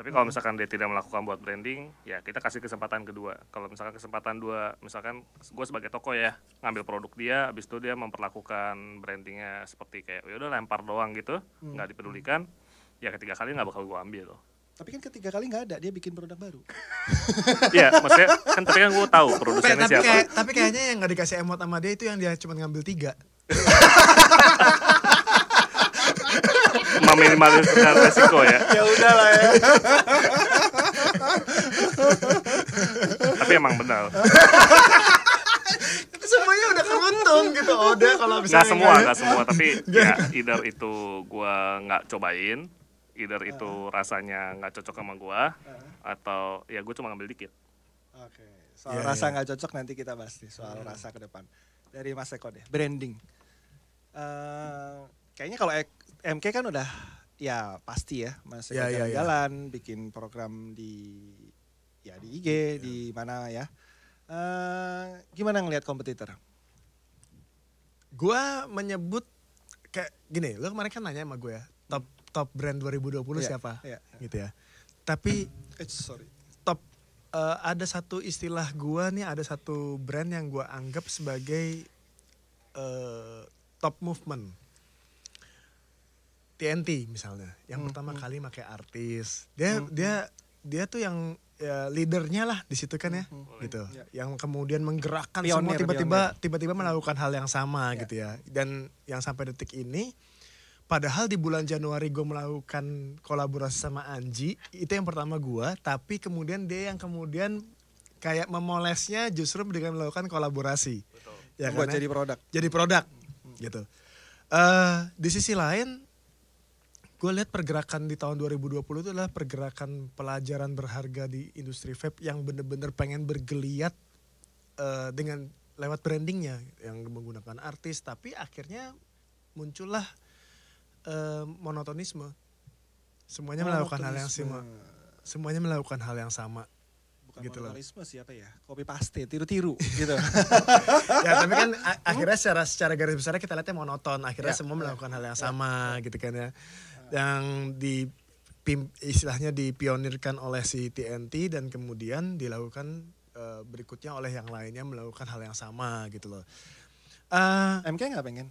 Tapi kalau misalkan dia tidak melakukan buat branding, ya kita kasih kesempatan kedua. Kalau misalkan kesempatan dua, misalkan gue sebagai toko ya ngambil produk dia, habis itu dia memperlakukan brandingnya seperti kayak ya udah lempar doang gitu, nggak dipedulikan. Ya ketiga kali nggak bakal gue ambil. Tapi kan ketiga kali nggak ada, dia bikin produk baru. Iya, maksudnya kan tapi kan gue tahu produsennya siapa. Tapi kayaknya yang nggak dikasih emot sama dia itu yang dia cuma ngambil 3. Meminimalisir resiko ya. Ya udahlah ya. Tapi emang benar. Semuanya udah keuntung gitu. Udah kalau misalnya Nggak semua, tapi ya either itu gua nggak cobain, either itu rasanya nggak cocok sama gua, atau ya gua cuma ngambil dikit. Oke, soal rasa nggak cocok nanti kita bahas nih soal rasa ke depan. Dari Mas Eko deh, branding. Kayaknya kalau MK kan udah ya pasti ya Mas Eko jalan-jalan, bikin program di IG, di mana ya. Gimana ngelihat kompetitor? Gua menyebut kayak gini, lo kemarin kan nanya sama gue ya, top brand 2020 siapa? Gitu ya. Tapi top ada satu istilah gua nih, ada satu brand yang gua anggap sebagai top movement. TNT misalnya, yang pertama kali pakai artis. Dia tuh yang ya, leadernya lah di situ kan ya, gitu. Yang kemudian menggerakkan semua tiba-tiba melakukan hal yang sama gitu ya. Dan yang sampai detik ini, padahal di bulan Januari gue melakukan kolaborasi sama Anji, itu yang pertama gue. Tapi kemudian dia yang kemudian kayak memolesnya justru dengan melakukan kolaborasi. Betul. Ya Buat kan, jadi produk. Gitu. Di sisi lain, gue lihat pergerakan di tahun 2020 itu adalah pergerakan pelajaran berharga di industri vape yang bener-bener pengen bergeliat dengan lewat brandingnya yang menggunakan artis, tapi akhirnya muncullah monotonisme. Semuanya melakukan hal yang sama. Semuanya melakukan hal yang sama. Bukan gitu monotonisme siapa ya? Copy paste, tiru-tiru gitu. Ya tapi kan akhirnya secara garis besarnya kita lihatnya monoton. Akhirnya semua melakukan hal yang sama gitu kan ya. Yang istilahnya dipionirkan oleh si TNT dan kemudian dilakukan berikutnya oleh yang lainnya melakukan hal yang sama gitu loh. MK nggak pengen?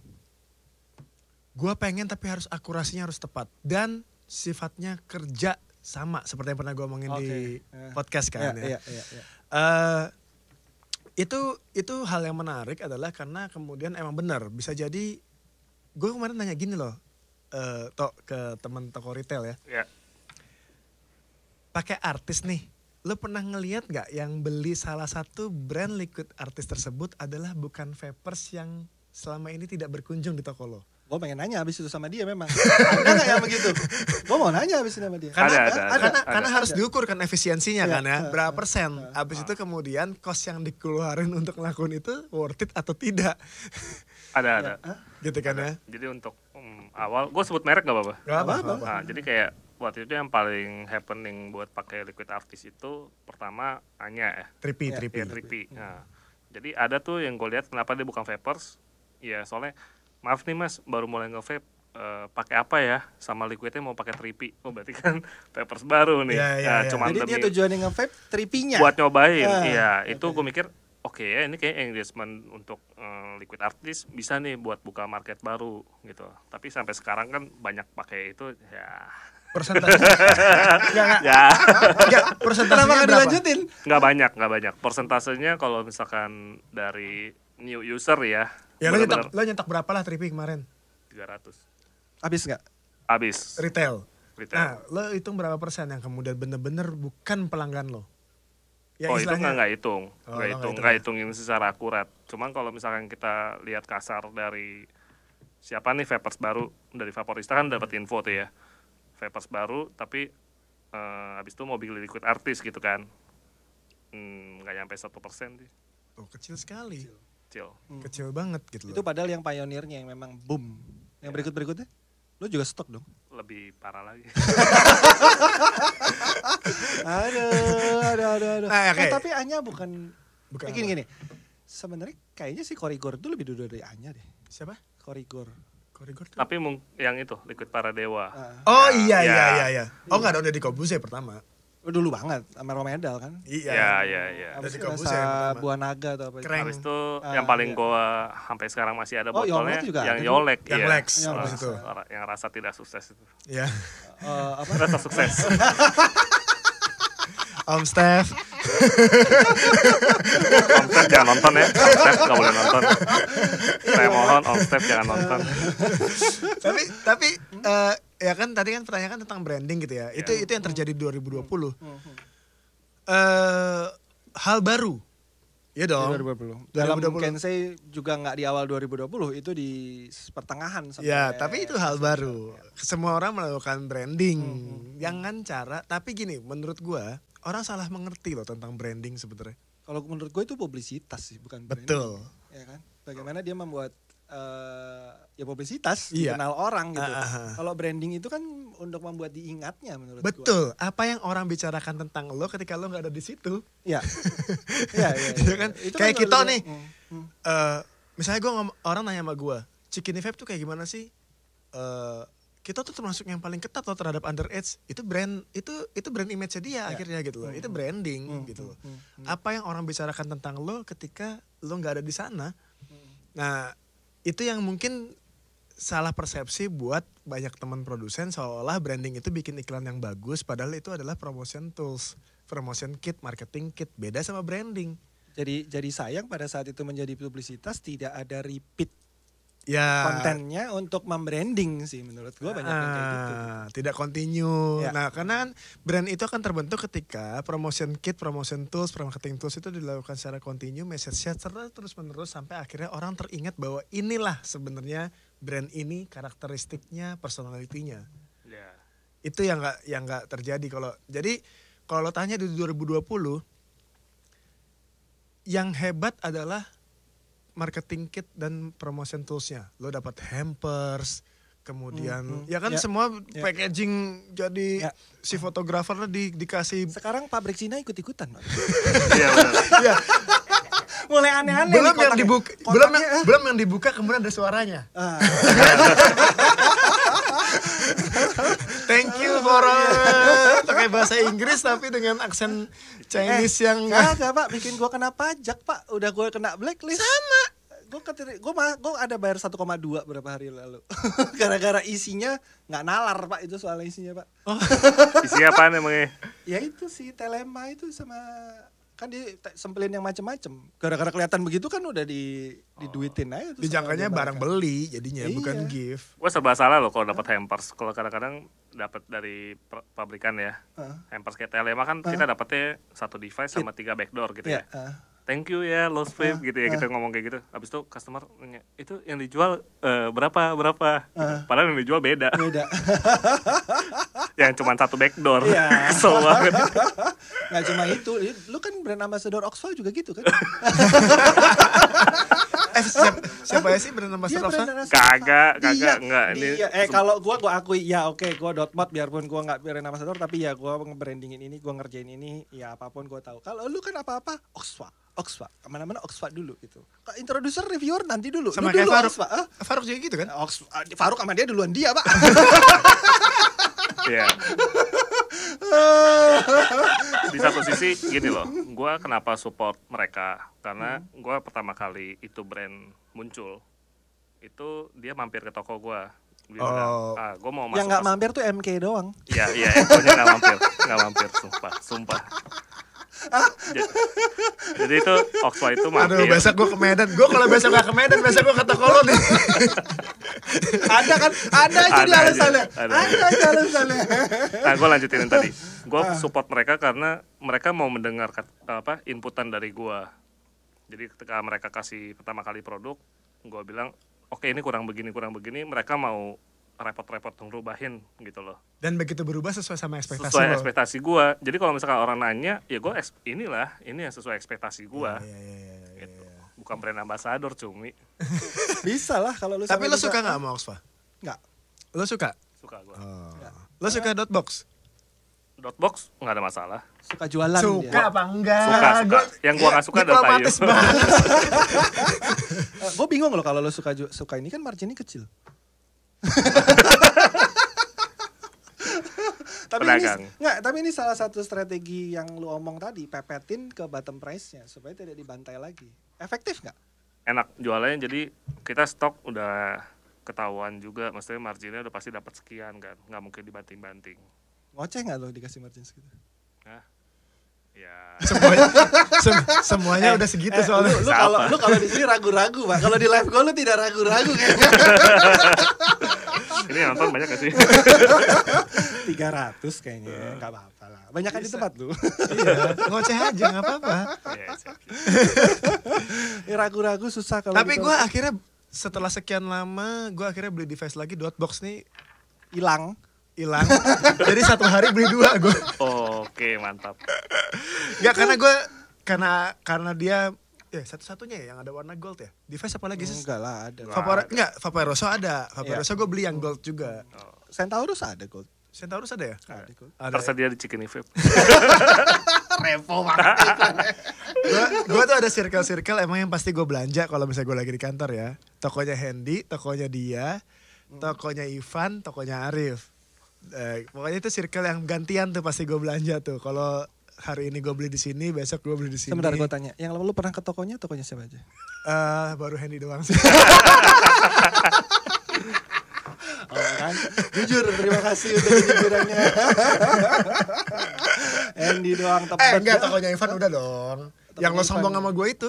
Gue pengen tapi harus akurasinya harus tepat dan sifatnya kerja sama seperti yang pernah gue omongin di podcast kan ya. Itu hal yang menarik adalah karena kemudian emang benar bisa jadi gue kemarin nanya gini loh. Ke teman toko retail ya. Pakai artis nih. Lo pernah ngelihat nggak yang beli salah satu brand liquid artis tersebut adalah bukan vapers yang selama ini tidak berkunjung di toko lo? Gue pengen nanya abis itu sama dia memang. Ada nggak yang begitu? Gue mau nanya abis itu sama dia. Karena harus diukur kan efisiensinya kan ya. Berapa persen. Abis itu kemudian cost yang dikeluarin untuk ngelakuin itu worth it atau tidak. Ada. Gitu kan ya. Jadi untuk awal, gue sebut merek gak apa-apa? Gak apa-apa. Nah, jadi kayak waktu itu yang paling happening buat pakai liquid artis itu pertama Anya ya. Trippy. Nah, jadi ada tuh yang gue lihat kenapa dia bukan vapers. Ya soalnya maaf nih mas, baru mulai nge-vape, pakai apa ya? Sama liquidnya mau pakai Trippy. Oh berarti kan vapers baru nih. Cuman jadi dia tujuannya nge-vape Trippy-nya. Buat nyobain. Iya, itu gue mikir oke ya, ini kayak engagement untuk liquid artis bisa nih buat buka market baru gitu. Tapi sampai sekarang kan banyak pakai itu ya. Persentasenya berapa? Dilanjutin? Nggak banyak. Persentasenya kalau misalkan dari new user ya. Ya lo nyetak berapa lah Trippy kemarin? 300. Habis nggak? Habis. Retail. Nah, lo hitung berapa persen yang kemudian bener-bener bukan pelanggan lo? Ya, itu nggak hitung. Nggak hitungin secara akurat. Cuman kalau misalkan kita lihat kasar dari siapa nih vapers baru, dari Vaporista kan dapat info tuh ya. Vapers baru tapi habis itu mobil liquid artis gitu kan, nggak nyampe 1% sih, Oh, kecil sekali. kecil. Kecil banget gitu Itu loh. padahal yang pionirnya yang memang boom. Yang berikut-berikutnya lu juga stok dong. Lebih parah lagi. Aduh. Nah, oke. Tapi Anya bukan Bukan gini. Sebenarnya kayaknya si Korigor itu lebih dulu dari Anya deh. Siapa? Korigor. Korigor tuh. Tapi yang itu liquid Paradewa. Oh Ya, iya. Oh enggak dong, udah di Kobus ya pertama. Dulu banget sama Romedal kan. Iya. Ya. Habis Dari itu Kobus rasa ya yang pertama. buah naga atau apa. Keren. Habis itu Ah, yang paling iya. gua sampai sekarang masih ada Oh, botolnya Yolek juga yang ada. Yolek. Yang iya. Lex, Yang habis Lex. itu. Yang rasa tidak sukses itu. Iya. Apa? Rasa sukses. Om Steph. Om Steph jangan nonton ya. Om Steph nggak boleh nonton. Saya mohon Om Steph jangan nonton. tapi ya kan tadi kan pertanyaan tentang branding gitu ya. Itu yang terjadi di 2020. Hal baru. Ya dong. 2020. Dalam 2020. Kensei juga nggak di awal 2020, itu di pertengahan sampai. Ya, tapi itu hal baru. Semua orang melakukan branding. Jangan cara, tapi gini, menurut gua orang salah mengerti loh tentang branding sebenarnya. Kalau menurut gue itu publisitas sih, bukan branding. Betul. Ya kan? Bagaimana dia membuat ya publisitas, Iya. dikenal orang gitu. Ah. Kalau branding itu kan untuk membuat diingatnya menurut gue. Betul. Apa yang orang bicarakan tentang lo ketika lo nggak ada di situ? Iya. Iya. Iya kan? Itu Kayak kan kita kalau nih. dia- Misalnya orang nanya sama gue, Cikini Vape tuh kayak gimana sih? Kita tuh termasuk yang paling ketat loh terhadap underage. Itu brand image-nya dia akhirnya gitu loh. Itu branding gitu loh. Apa yang orang bicarakan tentang lo ketika lo nggak ada di sana? Nah, itu yang mungkin salah persepsi buat banyak teman produsen seolah branding itu bikin iklan yang bagus, padahal itu adalah promotion tools, promotion kit, marketing kit, beda sama branding. Jadi sayang pada saat itu menjadi publisitas tidak ada repeat Ya, kontennya untuk membranding sih menurut gue banyak yang kayak gitu. tidak continue. Ya. Nah, karena kan brand itu akan terbentuk ketika promotion kit, promotion tools, marketing tools itu dilakukan secara continue, message-nya terus menerus sampai akhirnya orang teringat bahwa inilah sebenarnya brand ini, karakteristiknya, personality-nya. Ya. Itu yang nggak terjadi kalau lo tanya di 2020 yang hebat adalah marketing kit dan promotion toolsnya. Lo dapat hampers, kemudian ya kan Ya. semua packaging jadi Ya. si fotografernya dikasih Sekarang pabrik Cina ikut-ikutan, Pak. Iya benar. ya, Mulai aneh-aneh belum nih yang kotaknya. dibuka Kotaknya, belum yang dibuka kemudian ada suaranya. Thank you for pakai bahasa Inggris tapi dengan aksen Chinese yang Kagak Pak, bikin gua kena pajak Pak. Udah gua kena blacklist. Sama. Gua ada bayar 1,2 berapa hari lalu. Gara-gara isinya nggak nalar Pak, itu soal isinya Pak. Isi apaan emangnya? Ya itu sih Telema itu sama kan sempelin yang macem-macem. Gara-gara kelihatan begitu kan udah diduitin aja. Terus dijangkanya sama dia barang barang. beli jadinya Iya. bukan gift. Gue serba salah loh kalau dapat hampers. Kalau kadang-kadang dapat dari pabrikan ya. Hampers kayak Telema kan kita dapatnya satu device sama 3 backdoor gitu Iya, ya. Thank you ya Lost Vape gitu ya, kita ngomong kayak gitu. Habis itu customer nanya, itu yang dijual berapa? Gitu. Padahal yang dijual beda. beda. Yang cuma satu backdoor. Iya. Kesel banget. Nggak cuma itu, lu kan brand ambassador Oxford juga gitu kan? Siapa sih brand ambassador Iya, Oxford? brand ambassador. Kagak, Iya, enggak. Ini iya. Kalau gua akui ya oke, gua .mod biarpun gua nggak brand ambassador tapi ya gua nge-brandingin ini, gua ngerjain ini, ya apapun gua tahu. Kalau lu kan apa-apa Oxford, kemana-mana Oxford dulu gitu. Introducer reviewer nanti dulu. Sama Lu kayak dulu Faruk. Oxford, Faruk juga gitu kan? Faruk sama dia duluan dia, Pak. Iya. Di satu sisi gini loh, gue kenapa support mereka karena gue pertama kali itu brand muncul itu dia mampir ke toko gue. Dia bilang, gue mau masuk. Yang nggak mampir tuh MK doang. Iya, Ekonya nggak mampir, sumpah. Jadi itu Oxford itu mampir. Aduh, besok gue ke Medan. Gue kalau besok gak ke Medan, besok gue ke toko lo nih. Ada kan? Ada aja di alasannya. Ada Ada alasannya. Nah, gue lanjutin yang tadi. Gue support mereka karena mereka mau mendengar inputan dari gue. Jadi ketika mereka kasih pertama kali produk, gue bilang, oke ini kurang begini. Mereka mau repot-repot ngerubahin gitu loh. Dan begitu berubah sesuai sama ekspektasi Sesuai lo. ekspektasi gue. Jadi kalau misalkan orang nanya, ya gue ini yang sesuai ekspektasi gue. Iya. Gitu. Bukan brand ambassador cumi. Bisa lah kalau lu. Tapi sama lo juga. suka nggak sama Oxfa? Nggak. Lo suka? Suka gue. Lo suka Dotbox? Dotbox nggak ada masalah. Suka jualan Suka dia. apa enggak? Suka. Yang gue nggak suka adalah Tayo. diplomatis banget. Gue bingung loh kalau lu suka ini kan marginnya kecil. Pedagang. Tapi ini salah satu strategi yang lu omong tadi, pepetin ke bottom price-nya supaya tidak dibantai lagi. Efektif nggak? Enak jualannya, jadi kita stok udah ketahuan juga, maksudnya marginnya udah pasti dapat sekian kan, nggak mungkin dibanting-banting. Ngoceh nggak lo dikasih margin segitu? Nah, ya Semuanya udah segitu soalnya. Lu kalau di sini ragu-ragu, Pak. Kalau di live gue lu tidak ragu-ragu kayaknya. ini yang nonton banyak gak sih? 300 kayaknya, nggak apa-apa lah. Banyak kan di tempat lu. Iya, ngoceh aja nggak apa-apa. Ya, Ini ragu-ragu susah kalau. Tapi gue akhirnya setelah sekian lama, gue akhirnya beli device lagi. Dotbox nih hilang. Jadi satu hari beli 2 gue. Oke, mantap. Gak karena dia satu-satunya ya yang ada warna gold ya. Device apa lagi sih? Enggak lah, ada. Vaporeso ada. Vaporeso gue beli yang gold juga. Centaurus ada gold. Centaurus ada ya? Ada gold. Tersedia di Chicken Vape. Revo banget. Gue tuh ada circle emang yang pasti gue belanja kalau misalnya gue lagi di kantor ya. Tokonya Hendy, tokonya dia, tokonya Ivan, tokonya Arif. Pokoknya itu circle yang gantian tuh pasti gue belanja tuh. Kalau hari ini gue beli di sini, besok gue beli di sini. Sebentar gue tanya, yang lu pernah ke tokonya siapa aja? Baru Hendy doang sih. Kan? Jujur, terima kasih untuk kejujurannya. Hendy doang tepat. Enggak, tokonya Ivan udah dong. Yang lo sombong sama gue itu.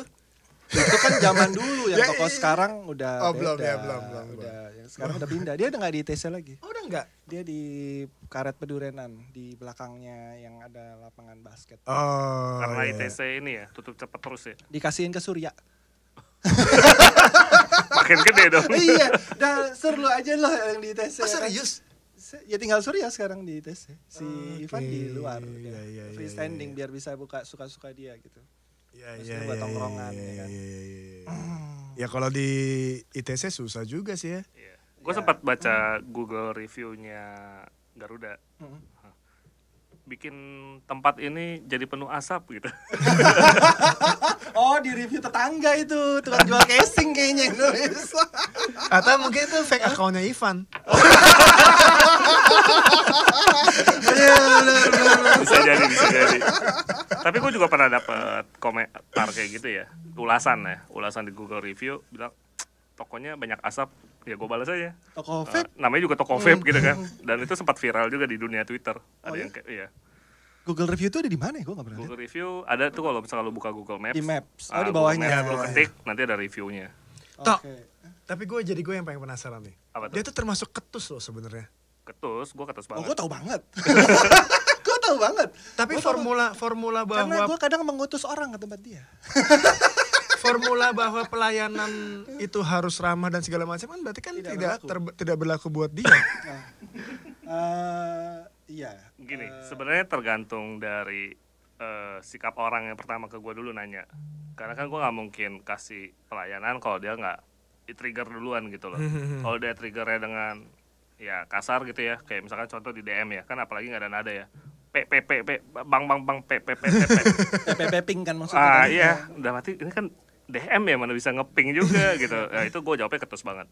Itu kan zaman dulu, yang toko sekarang udah belum beda. ya, belum. Yang sekarang udah pindah. Dia udah nggak di ITC lagi. Oh, udah enggak? Dia di Karet Pedurenan, di belakangnya yang ada lapangan basket. Oh. Karena iya. ITC ini ya, tutup cepat terus ya. Dikasihin ke Surya. Makin gede dong. Iya, dah suruh lu aja loh yang di ITC. Oh, serius? Ya tinggal Surya sekarang di ITC. Si Ivan di luar. Iya, Freestanding biar bisa buka suka-suka dia gitu. Iya, Terus dia buat tongkrongan, ya kan? Ya kalau di ITC susah juga sih ya. Iya. Gue sempat baca Google reviewnya Garuda. Bikin tempat ini jadi penuh asap gitu. Oh, di review tetangga itu, tukang jual casing kayaknya yang nulis. Atau mungkin itu fake account-nya Ivan. Bisa jadi. Tapi gue juga pernah dapet komentar kayak gitu ya, ulasan di Google review bilang tokonya banyak asap, ya gue balas aja. Toko vape? Namanya juga toko vape gitu kan, dan itu sempat viral juga di dunia Twitter. Ada yang kayak iya. Google review itu ada di mana ya? Gue nggak pernah lihat. Google review ada tuh kalau misalnya lu buka Google Maps. Di Maps. Oh, di Google bawahnya. Maps, lu ketik nanti ada reviewnya. Tok. Oke. Tapi gue yang paling penasaran nih. Apa tuh? Dia tuh termasuk ketus loh sebenarnya. Gue ketus Oh, banget. gue tahu banget. Gue tahu banget. Tapi Gua tahu formula karena bahwa gue kadang mengutus orang ke tempat dia. formula bahwa pelayanan itu harus ramah dan segala macam kan berarti kan tidak berlaku buat dia. Iya. Gini, sebenarnya tergantung dari sikap orang yang pertama ke gue dulu nanya. Karena kan gue nggak mungkin kasih pelayanan kalau dia nggak di-trigger duluan gitu loh. Kalau dia triggernya dengan ya kasar gitu ya, kayak misalkan contoh di DM ya, kan apalagi nggak ada nada ya. Bang, ping kan maksudnya. Iya, udah mati. Ini kan DM ya, mana bisa ngeping juga gitu. Ya, itu gue jawabnya ketus banget.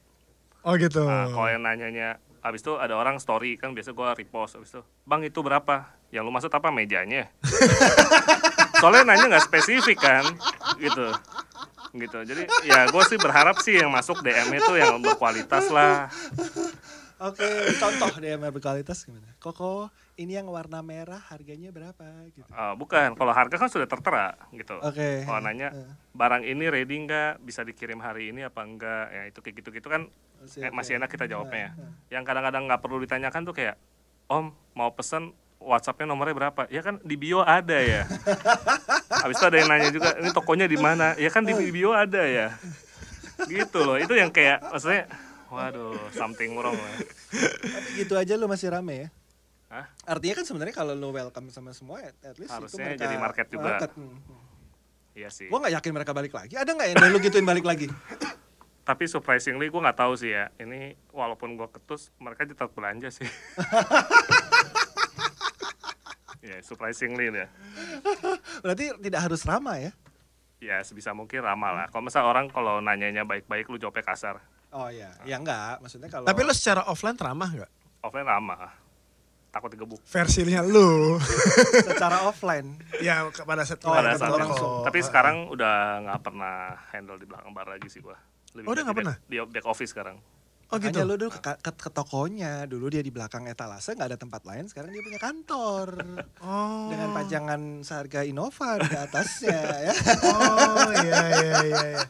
Oh gitu. Kalau yang nanyanya, abis itu ada orang story kan biasa gue repost, abis itu, bang itu berapa? Yang lu maksud apa mejanya? Soalnya nanya nggak spesifik kan, gitu. Jadi ya gue sih berharap sih yang masuk DM itu yang berkualitas lah. Oke, contoh DM berkualitas gimana? Koko, ini yang warna merah harganya berapa gitu. Bukan, kalau harga kan sudah tertera gitu. Oke. Kalau nanya barang ini ready nggak, bisa dikirim hari ini apa enggak, ya itu kayak gitu kan masih enak kita jawabnya. Yang kadang-kadang nggak perlu ditanyakan tuh kayak, Om mau pesen WhatsApp-nya nomornya berapa? Ya kan di bio ada ya. Habis itu ada yang nanya juga, ini tokonya di mana? Ya kan di bio ada ya. Gitu loh, itu yang kayak maksudnya Waduh, something wrong lah. Tapi gitu aja lu masih rame ya? Hah? Artinya kan sebenarnya kalau lu welcome sama semua, at least Harusnya itu mereka jadi market juga. Iya sih. Gue nggak yakin mereka balik lagi. Ada nggak yang dari lu gituin balik lagi? Tapi surprisingly gue nggak tahu sih ya. Ini walaupun gue ketus, mereka tetap belanja sih. Ya, surprisingly ya. Berarti tidak harus ramah ya? Ya sebisa mungkin ramah lah. Kalau misal orang kalau nanyanya baik-baik, lu jawabnya kasar. Oh iya, ya enggak. Maksudnya kalau Tapi lo secara offline ramah nggak? Offline ramah. Takut digebuk. Versinya lu. secara offline. Ya pada saat Pada ketemu saat orang. langsung. Tapi sekarang udah nggak pernah handle di belakang bar lagi sih gua. Oh, udah nggak pernah? Di back office sekarang. Oh gitu. Makanya lu dulu ke tokonya, dulu dia di belakang etalase, nggak ada tempat lain, sekarang dia punya kantor. Oh. Dengan pajangan seharga Innova di atasnya ya. Oh iya.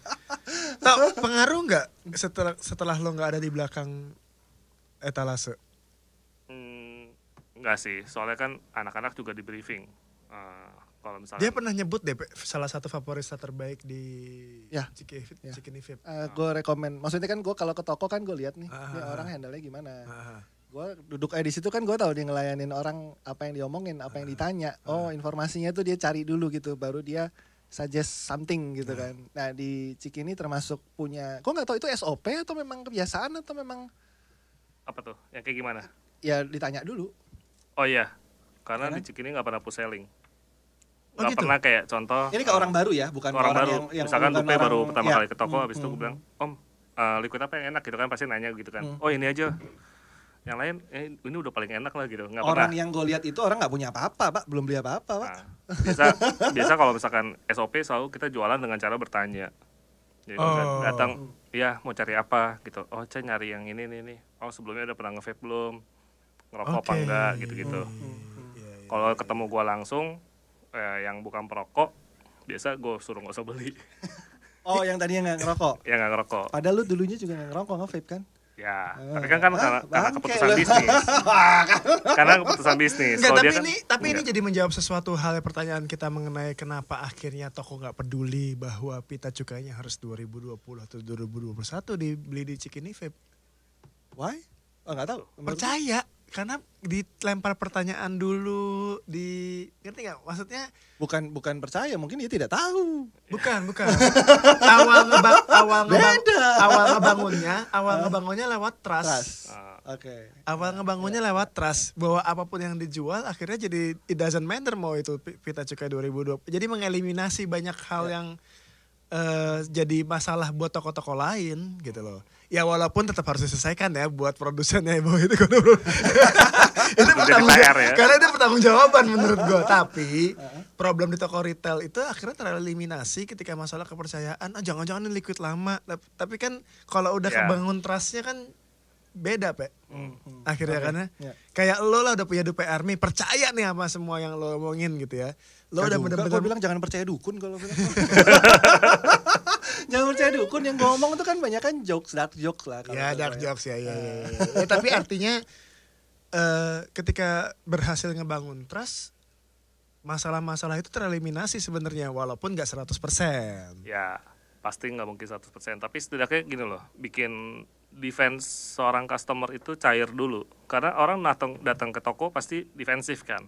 Tahu pengaruh nggak setelah lo nggak ada di belakang etalase? Enggak sih, soalnya kan anak-anak juga di briefing. Kalau misalnya Dia pernah nyebut deh salah satu favorita terbaik di Ya. Cikini Vape. Gue rekomen, maksudnya kan gue kalau ke toko kan gue lihat nih, ini orang handle-nya gimana. Gue duduk di situ kan gue tahu dia ngelayanin orang apa yang diomongin, apa yang ditanya. Oh informasinya tuh dia cari dulu gitu, baru dia suggest something gitu kan. Nah di Cikini termasuk punya, gue nggak tahu itu SOP atau memang kebiasaan atau memang apa tuh? Yang kayak gimana? ya ditanya dulu. Oh iya, karena Ya kan? di Cikini nggak pernah push selling. Oh, Nggak gitu? pernah kayak contoh. Ini ke orang baru ya, bukan Orang ke baru. yang Misalkan bukan Dupe orang- baru pertama ya. kali ke toko, habis itu gue bilang, Om, liquid apa yang enak gitu kan, pasti nanya gitu kan. Oh ini aja. Yang lain, ini udah paling enak lah gitu. Nggak Orang pernah. yang gue lihat itu orang nggak punya apa-apa, Pak, belum beli apa-apa, Pak. Nah, biasa kalau misalkan SOP selalu kita jualan dengan cara bertanya. Jadi kalau misalkan datang, iya mau cari apa gitu. Oh saya nyari yang ini nih. Oh sebelumnya udah pernah nge-vape belum? Ngerokok apa Oke. enggak gitu-gitu. Kalau ketemu gua langsung yang bukan perokok, biasa gue suruh nggak usah beli. Oh yang tadinya nggak ngerokok. Yang nggak ngerokok. Padahal lu dulunya juga nggak ngerokok, nge-vape kan? Ya, tapi kan karena bangke keputusan lu. bisnis. Karena keputusan bisnis. Enggak, Kalau tapi dia kan, ini jadi menjawab sesuatu hal pertanyaan kita mengenai kenapa akhirnya toko nggak peduli bahwa pita cukainya harus 2020 atau 2021 dibeli di Cikini Vape. Why? Oh nggak tahu. Menurut Percaya, karena dilempar pertanyaan dulu ngerti nggak? Maksudnya bukan percaya, mungkin dia tidak tahu. bukan. awal ngebangunnya lewat trust. Oke. Awal ngebangunnya lewat trust bahwa apapun yang dijual akhirnya jadi it doesn't matter mau itu pita cukai 2020. Jadi mengeliminasi banyak hal yang jadi masalah buat toko-toko lain gitu loh. Ya walaupun tetap harus diselesaikan ya buat produsennya bahwa itu kan bro. Itu PR ya. karena itu pertanggungjawaban menurut gue. Tapi problem di toko retail itu akhirnya tereliminasi ketika masalah kepercayaan. Jangan-jangan ini liquid lama. Tapi kan kalau udah Ya. kebangun trustnya kan beda Pe. Akhirnya Oke, karena ya. kayak lo lah udah punya Dupe Army, percaya nih sama semua yang lo omongin gitu ya. Lo udah bener-bener Gue bilang jangan percaya dukun kalau bilang. Jangan percaya dukun, yang gue ngomong itu kan banyak kan jokes, dark jokes lah. kalau ya kata dark gue. jokes ya. Ya, tapi artinya ketika berhasil ngebangun trust, masalah-masalah itu tereliminasi sebenarnya walaupun nggak 100%. ya pasti nggak mungkin 100%. Tapi setidaknya gini loh, bikin defense seorang customer itu cair dulu. Karena orang datang ke toko pasti defensif kan.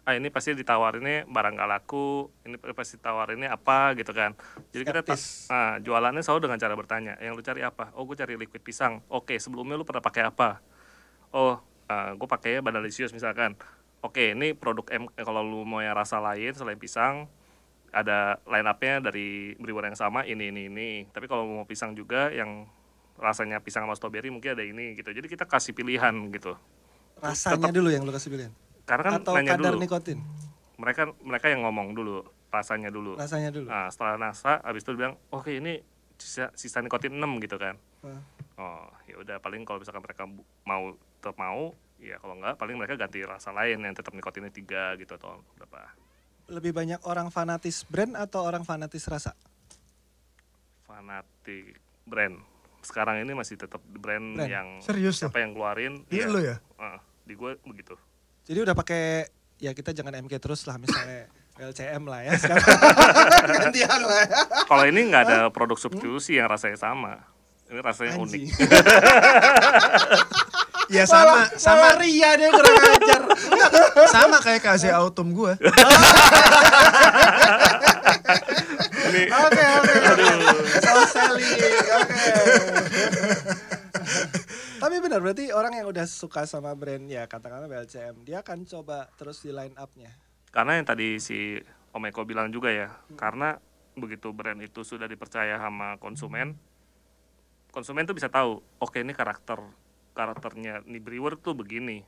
Ini pasti ditawarinnya barang gak laku, ini pasti tawarinnya apa gitu kan. Jadi kita jualannya selalu dengan cara bertanya, yang lu cari apa? Oh gue cari liquid pisang. Oke sebelumnya lu pernah pakai apa? Oh gue pakainya Badalicious misalkan. Oke ini produk kalau lu mau yang rasa lain selain pisang, ada line up-nya dari brewer yang sama ini. Tapi kalau mau pisang juga yang rasanya pisang sama strawberry mungkin ada ini gitu. Jadi kita kasih pilihan gitu. Rasanya dulu yang lu kasih pilihan. Karena kan Atau nanya kadar dulu. nikotin. Mereka yang ngomong dulu, rasanya dulu. Rasanya dulu. Nah, setelah nasa habis itu bilang, "Oke, ini sisa nikotin 6 gitu kan." Oh, ya udah paling kalau misalkan mereka tetap mau, ya kalau enggak paling mereka ganti rasa lain yang tetap nikotinnya 3 gitu atau berapa. Lebih banyak orang fanatis brand atau orang fanatis rasa? Fanatik brand. Sekarang ini masih tetap brand. Yang Serius siapa yang keluarin. Iya lo ya? Di gue begitu. Jadi udah pakai, ya kita jangan MK terus lah, misalnya LCM lah ya sekarang. Gantian lah ya. Kalau ini nggak ada produk substitusi yang rasanya sama. Ini rasanya unik. Anjing. Ya sama Malah Ria deh kurang ajar. sama kayak KZ Autumn gue. Oke. Saus selling. Oke. Tapi benar berarti orang yang udah suka sama brand ya katakanlah BLCM, dia akan coba terus di line up-nya. Karena yang tadi si Om Eko bilang juga ya, karena begitu brand itu sudah dipercaya sama konsumen tuh bisa tahu, oke ini karakternya nih brewer tuh begini.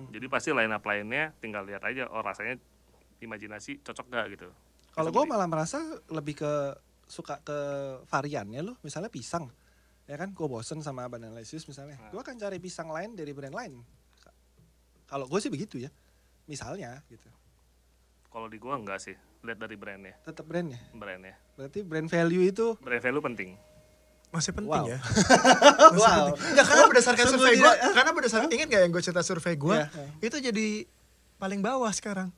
Jadi pasti line up lainnya tinggal lihat aja, oh rasanya imajinasi cocok gak gitu. Kalau gue malah merasa lebih suka ke variannya loh, misalnya pisang. Ya kan, gue bosen sama Banalicious misalnya. Gue akan cari pisang lain dari brand lain. Kalau gue sih begitu ya, misalnya gitu. Kalau di gua enggak sih, lihat dari brandnya. Tetap brandnya. Berarti brand value itu Brand value penting. Masih penting wow. ya. Wow. Enggak, karena berdasarkan Sungguh survei gue, tidak. karena berdasarkan ingat gak yang gue cerita survei gue, Iya. itu jadi paling bawah sekarang.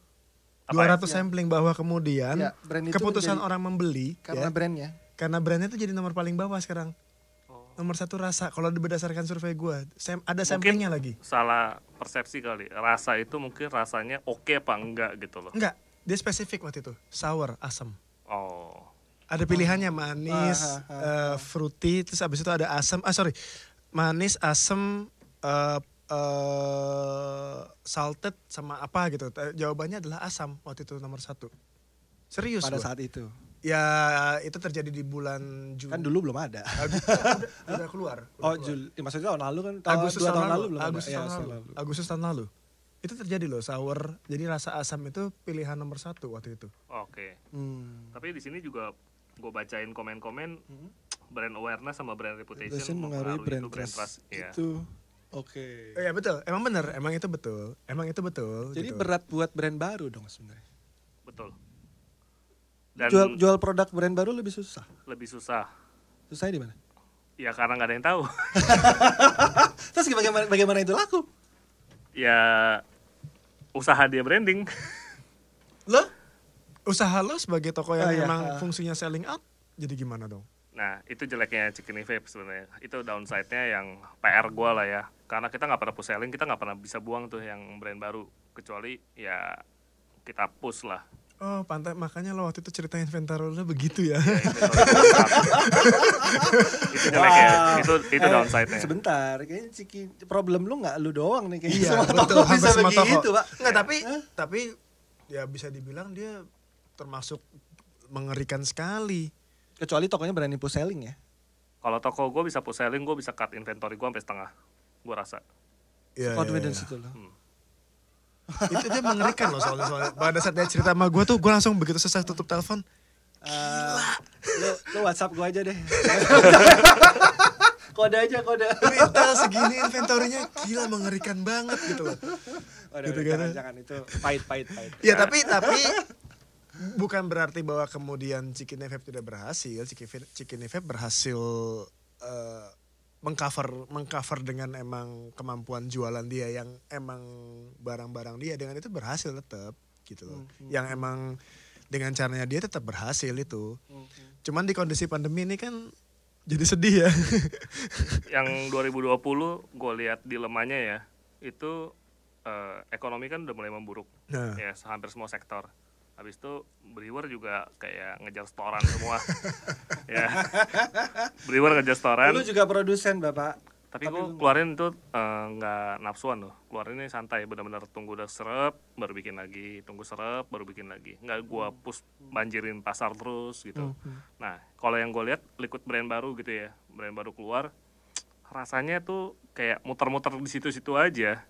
Apa 200 sampling bawah kemudian Ya, brand itu keputusan menjadi- orang membeli karena ya, brandnya. karena brandnya itu jadi nomor paling bawah sekarang. Nomor 1 rasa kalau berdasarkan survei gue, ada samplingnya lagi. Salah persepsi kali. Rasa itu mungkin rasanya oke apa enggak gitu loh. Enggak, dia spesifik waktu itu, sour, asam. Oh. Ada pilihannya manis, fruity, terus abis itu ada asam. Manis, asam, salted sama apa gitu. Jawabannya adalah asam waktu itu nomor 1. Serius Pada gua. saat itu. Ya itu terjadi di bulan Juni. Kan dulu belum ada. Udah keluar. Oh, maksudnya tahun lalu kan? Agustus 2 tahun lalu. belum Agustus ada. tahun lalu. Agustus tahun lalu. Itu terjadi loh sour. Jadi rasa asam itu pilihan nomor 1 waktu itu. Oke. Tapi di sini juga gue bacain komen-komen brand awareness sama brand reputation mengaruhi brand itu brand trust. trust. Iya. Itu oke. Iya betul. Emang bener. Emang itu betul. Jadi gitu. berat buat brand baru dong sebenarnya. Betul. Dan Jual produk brand baru lebih susah. lebih susah. Susahnya di mana? Ya karena nggak ada yang tahu. Terus bagaimana itu laku? Ya usaha dia branding. Lo? Usaha lo sebagai toko yang iya. emang fungsinya selling out, jadi gimana dong? Nah itu jeleknya Chicken Vape sebenarnya. Itu downside-nya yang PR gue lah ya. Karena kita nggak pernah push selling, kita nggak pernah bisa buang tuh yang brand baru. Kecuali ya kita push lah. Oh pantai, makanya lo waktu itu cerita inventory lo begitu ya? Itu jeleknya, itu downside-nya. Sebentar, kayaknya problem lu nggak lu doang nih kayaknya. Iya Semua betul, toko hampir bisa semua toko. begitu, Pak. Nggak, tapi ya bisa dibilang dia termasuk mengerikan sekali. Kecuali tokonya berani push selling ya. Kalau toko gue bisa push selling, gue bisa cut inventory gue sampai setengah. Gue rasa. Ya, Confidence itu loh. Itu dia mengerikan loh soalnya. Pada saat dia cerita sama gue tuh, gue langsung begitu selesai tutup telepon. Lu WhatsApp gue aja deh. Kode aja. Retail segini inventorinya gila mengerikan banget gitu loh. Waduh, Gitu kan. jangan itu pahit. Ya tapi bukan berarti bahwa kemudian Chicken Vape tidak berhasil. Chicken Vape berhasil mengcover dengan emang kemampuan jualan dia yang emang barang-barang dia, dengan itu berhasil tetap gitu loh. Yang emang dengan caranya dia tetap berhasil itu. Cuman di kondisi pandemi ini kan jadi sedih ya. Yang 2020 gue lihat dilemanya ya, itu ekonomi kan udah mulai memburuk. Nah. Ya hampir semua sektor. Habis itu brewer juga kayak ngejar setoran semua. Ya. Brewer ngejar setoran. Lu juga produsen, Bapak. Tapi gue keluarin itu nggak nafsuan loh. Keluarinnya santai, benar-benar tunggu udah serep baru bikin lagi, tunggu serep baru bikin lagi. Nggak gue push banjirin pasar terus gitu. Nah, kalau yang gue lihat liquid brand baru gitu ya, brand baru keluar, rasanya tuh kayak muter-muter di situ-situ aja.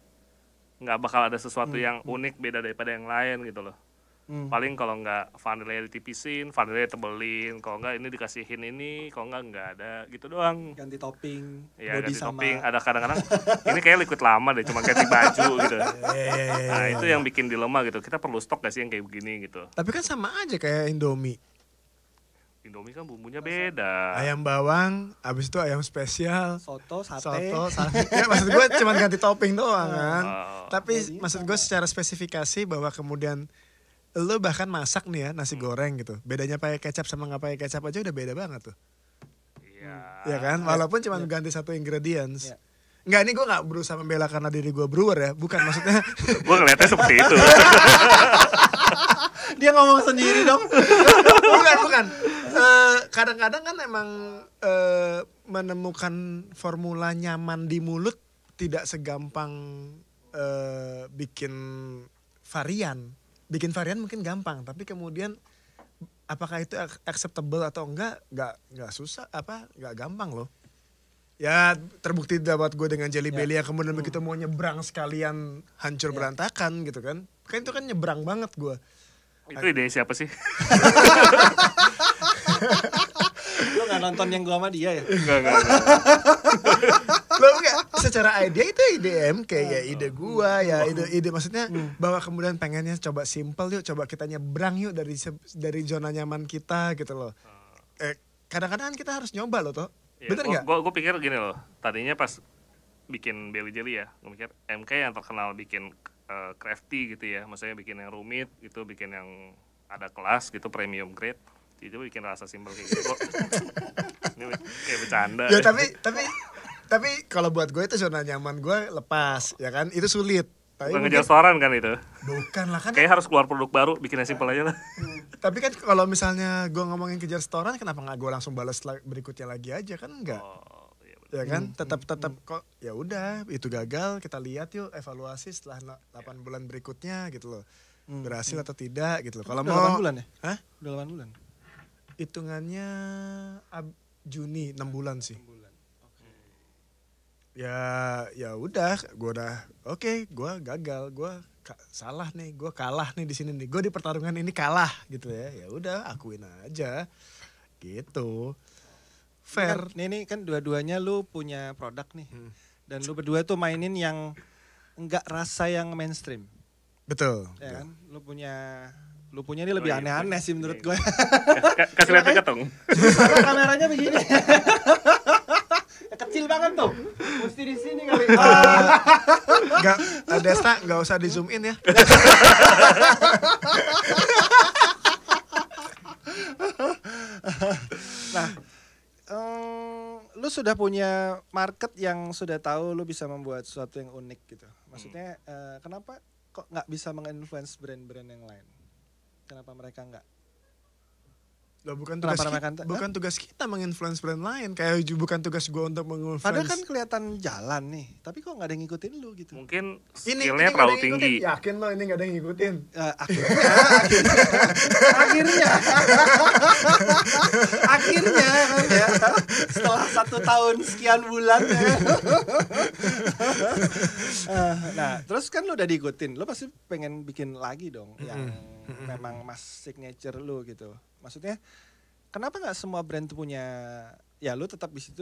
Nggak bakal ada sesuatu yang unik beda daripada yang lain gitu loh. Paling kalau nggak vanilla ditipisin, vanilla tebelin, kalau nggak ini dikasihin ini, kalau nggak ada gitu doang. Ganti topping, Ya body ganti sama. topping, ada kadang-kadang ini kayak liquid lama deh, cuma ganti baju gitu. Nah itu yang bikin dilema gitu, kita perlu stok gak sih yang kayak begini gitu. Tapi kan sama aja kayak Indomie. Indomie kan bumbunya beda. Ayam bawang, abis itu ayam spesial. Soto, sate. Ya, maksud gue cuma ganti topping doang kan. Tapi Jadi maksud gue secara spesifikasi bahwa kemudian lo bahkan masak nih ya nasi goreng gitu. Bedanya pakai kecap sama nggak pakai kecap aja udah beda banget tuh. Iya Ya kan? Walaupun cuma ganti satu ingredients. Enggak, ini gue gak berusaha membela karena diri gue brewer ya. Bukan, maksudnya. Gue ngeliatnya seperti itu. Dia ngomong sendiri dong. Bukan. Kadang-kadang kan emang menemukan formula nyaman di mulut tidak segampang bikin varian. Bikin varian mungkin gampang, tapi kemudian apakah itu acceptable atau enggak susah, enggak gampang loh. Ya terbukti buat gue dengan Jelly Belly yang kemudian begitu mau nyebrang sekalian hancur berantakan gitu kan. Kan itu kan nyebrang banget gue. Itu ide siapa sih? Lu gak nonton yang gua sama dia ya? Enggak. Lo enggak, secara ide itu ide MK ya, ide gua ya, ide maksudnya bahwa kemudian pengennya coba simple yuk, coba kita nyebrang yuk dari zona nyaman kita gitu loh. Kadang-kadang kita harus nyoba loh toh. Ya, Bener nggak? Gue pikir gini loh, tadinya pas bikin Belly Jelly ya, gue mikir MK yang terkenal bikin crafty gitu ya, maksudnya bikin yang rumit gitu, bikin yang ada kelas gitu, premium grade, itu bikin rasa simpel kayak gitu kok. Ini kayak bercanda. Ya tapi kalau buat gue itu zona nyaman gue lepas ya kan, itu sulit. Bukan ngejar restoran kan itu? Bukan lah kan. Kayak harus keluar produk baru, bikin yang simpel aja lah. Tapi kan kalau misalnya gue ngomongin kejar restoran, kenapa nggak gue langsung balas berikutnya lagi aja kan enggak? Ya kan, tetap kok ya udah itu gagal, kita lihat yuk evaluasi setelah 8 bulan berikutnya gitu loh. Berhasil atau tidak gitu loh. Kalau mau 8 bulan ya? Hah? Udah 8 bulan. Hitungannya Juni 6 bulan sih. 6 bulan. Ya udah, gue udah gue gagal, gue salah nih, gue kalah nih di sini nih, gue di pertarungan ini kalah gitu ya. Ya udah, akuin aja gitu. Fair. Ini kan dua-duanya lu punya produk nih. Dan lu berdua tuh mainin yang enggak rasa yang mainstream. Betul. Ya kan? Lu punya ini lebih aneh-aneh sih menurut gue. Kasih lihat dekat dong. Karena kameranya begini. Kecil banget tuh. Mesti di sini kali. Enggak, Desta enggak usah di zoom in ya. Nah, lu sudah punya market yang sudah tahu lu bisa membuat sesuatu yang unik gitu. Maksudnya kenapa kok nggak bisa menginfluence brand-brand yang lain? Kenapa mereka nggak? Loh, bukan Kenapa tugas kita menginfluence brand lain, kayak bukan tugas gue untuk menginfluence. Padahal kan kelihatan jalan nih, tapi kok nggak ada yang ngikutin lu gitu? Mungkin ini skillnya terlalu tinggi. Yakin lo ini gak ada yang ngikutin? Akhirnya kan ya, setelah 1 tahun sekian bulan ya. Nah terus kan lu udah diikutin, lu pasti pengen bikin lagi dong yang memang signature lu gitu. Maksudnya kenapa nggak semua brand tuh punya, ya lu tetap di situ,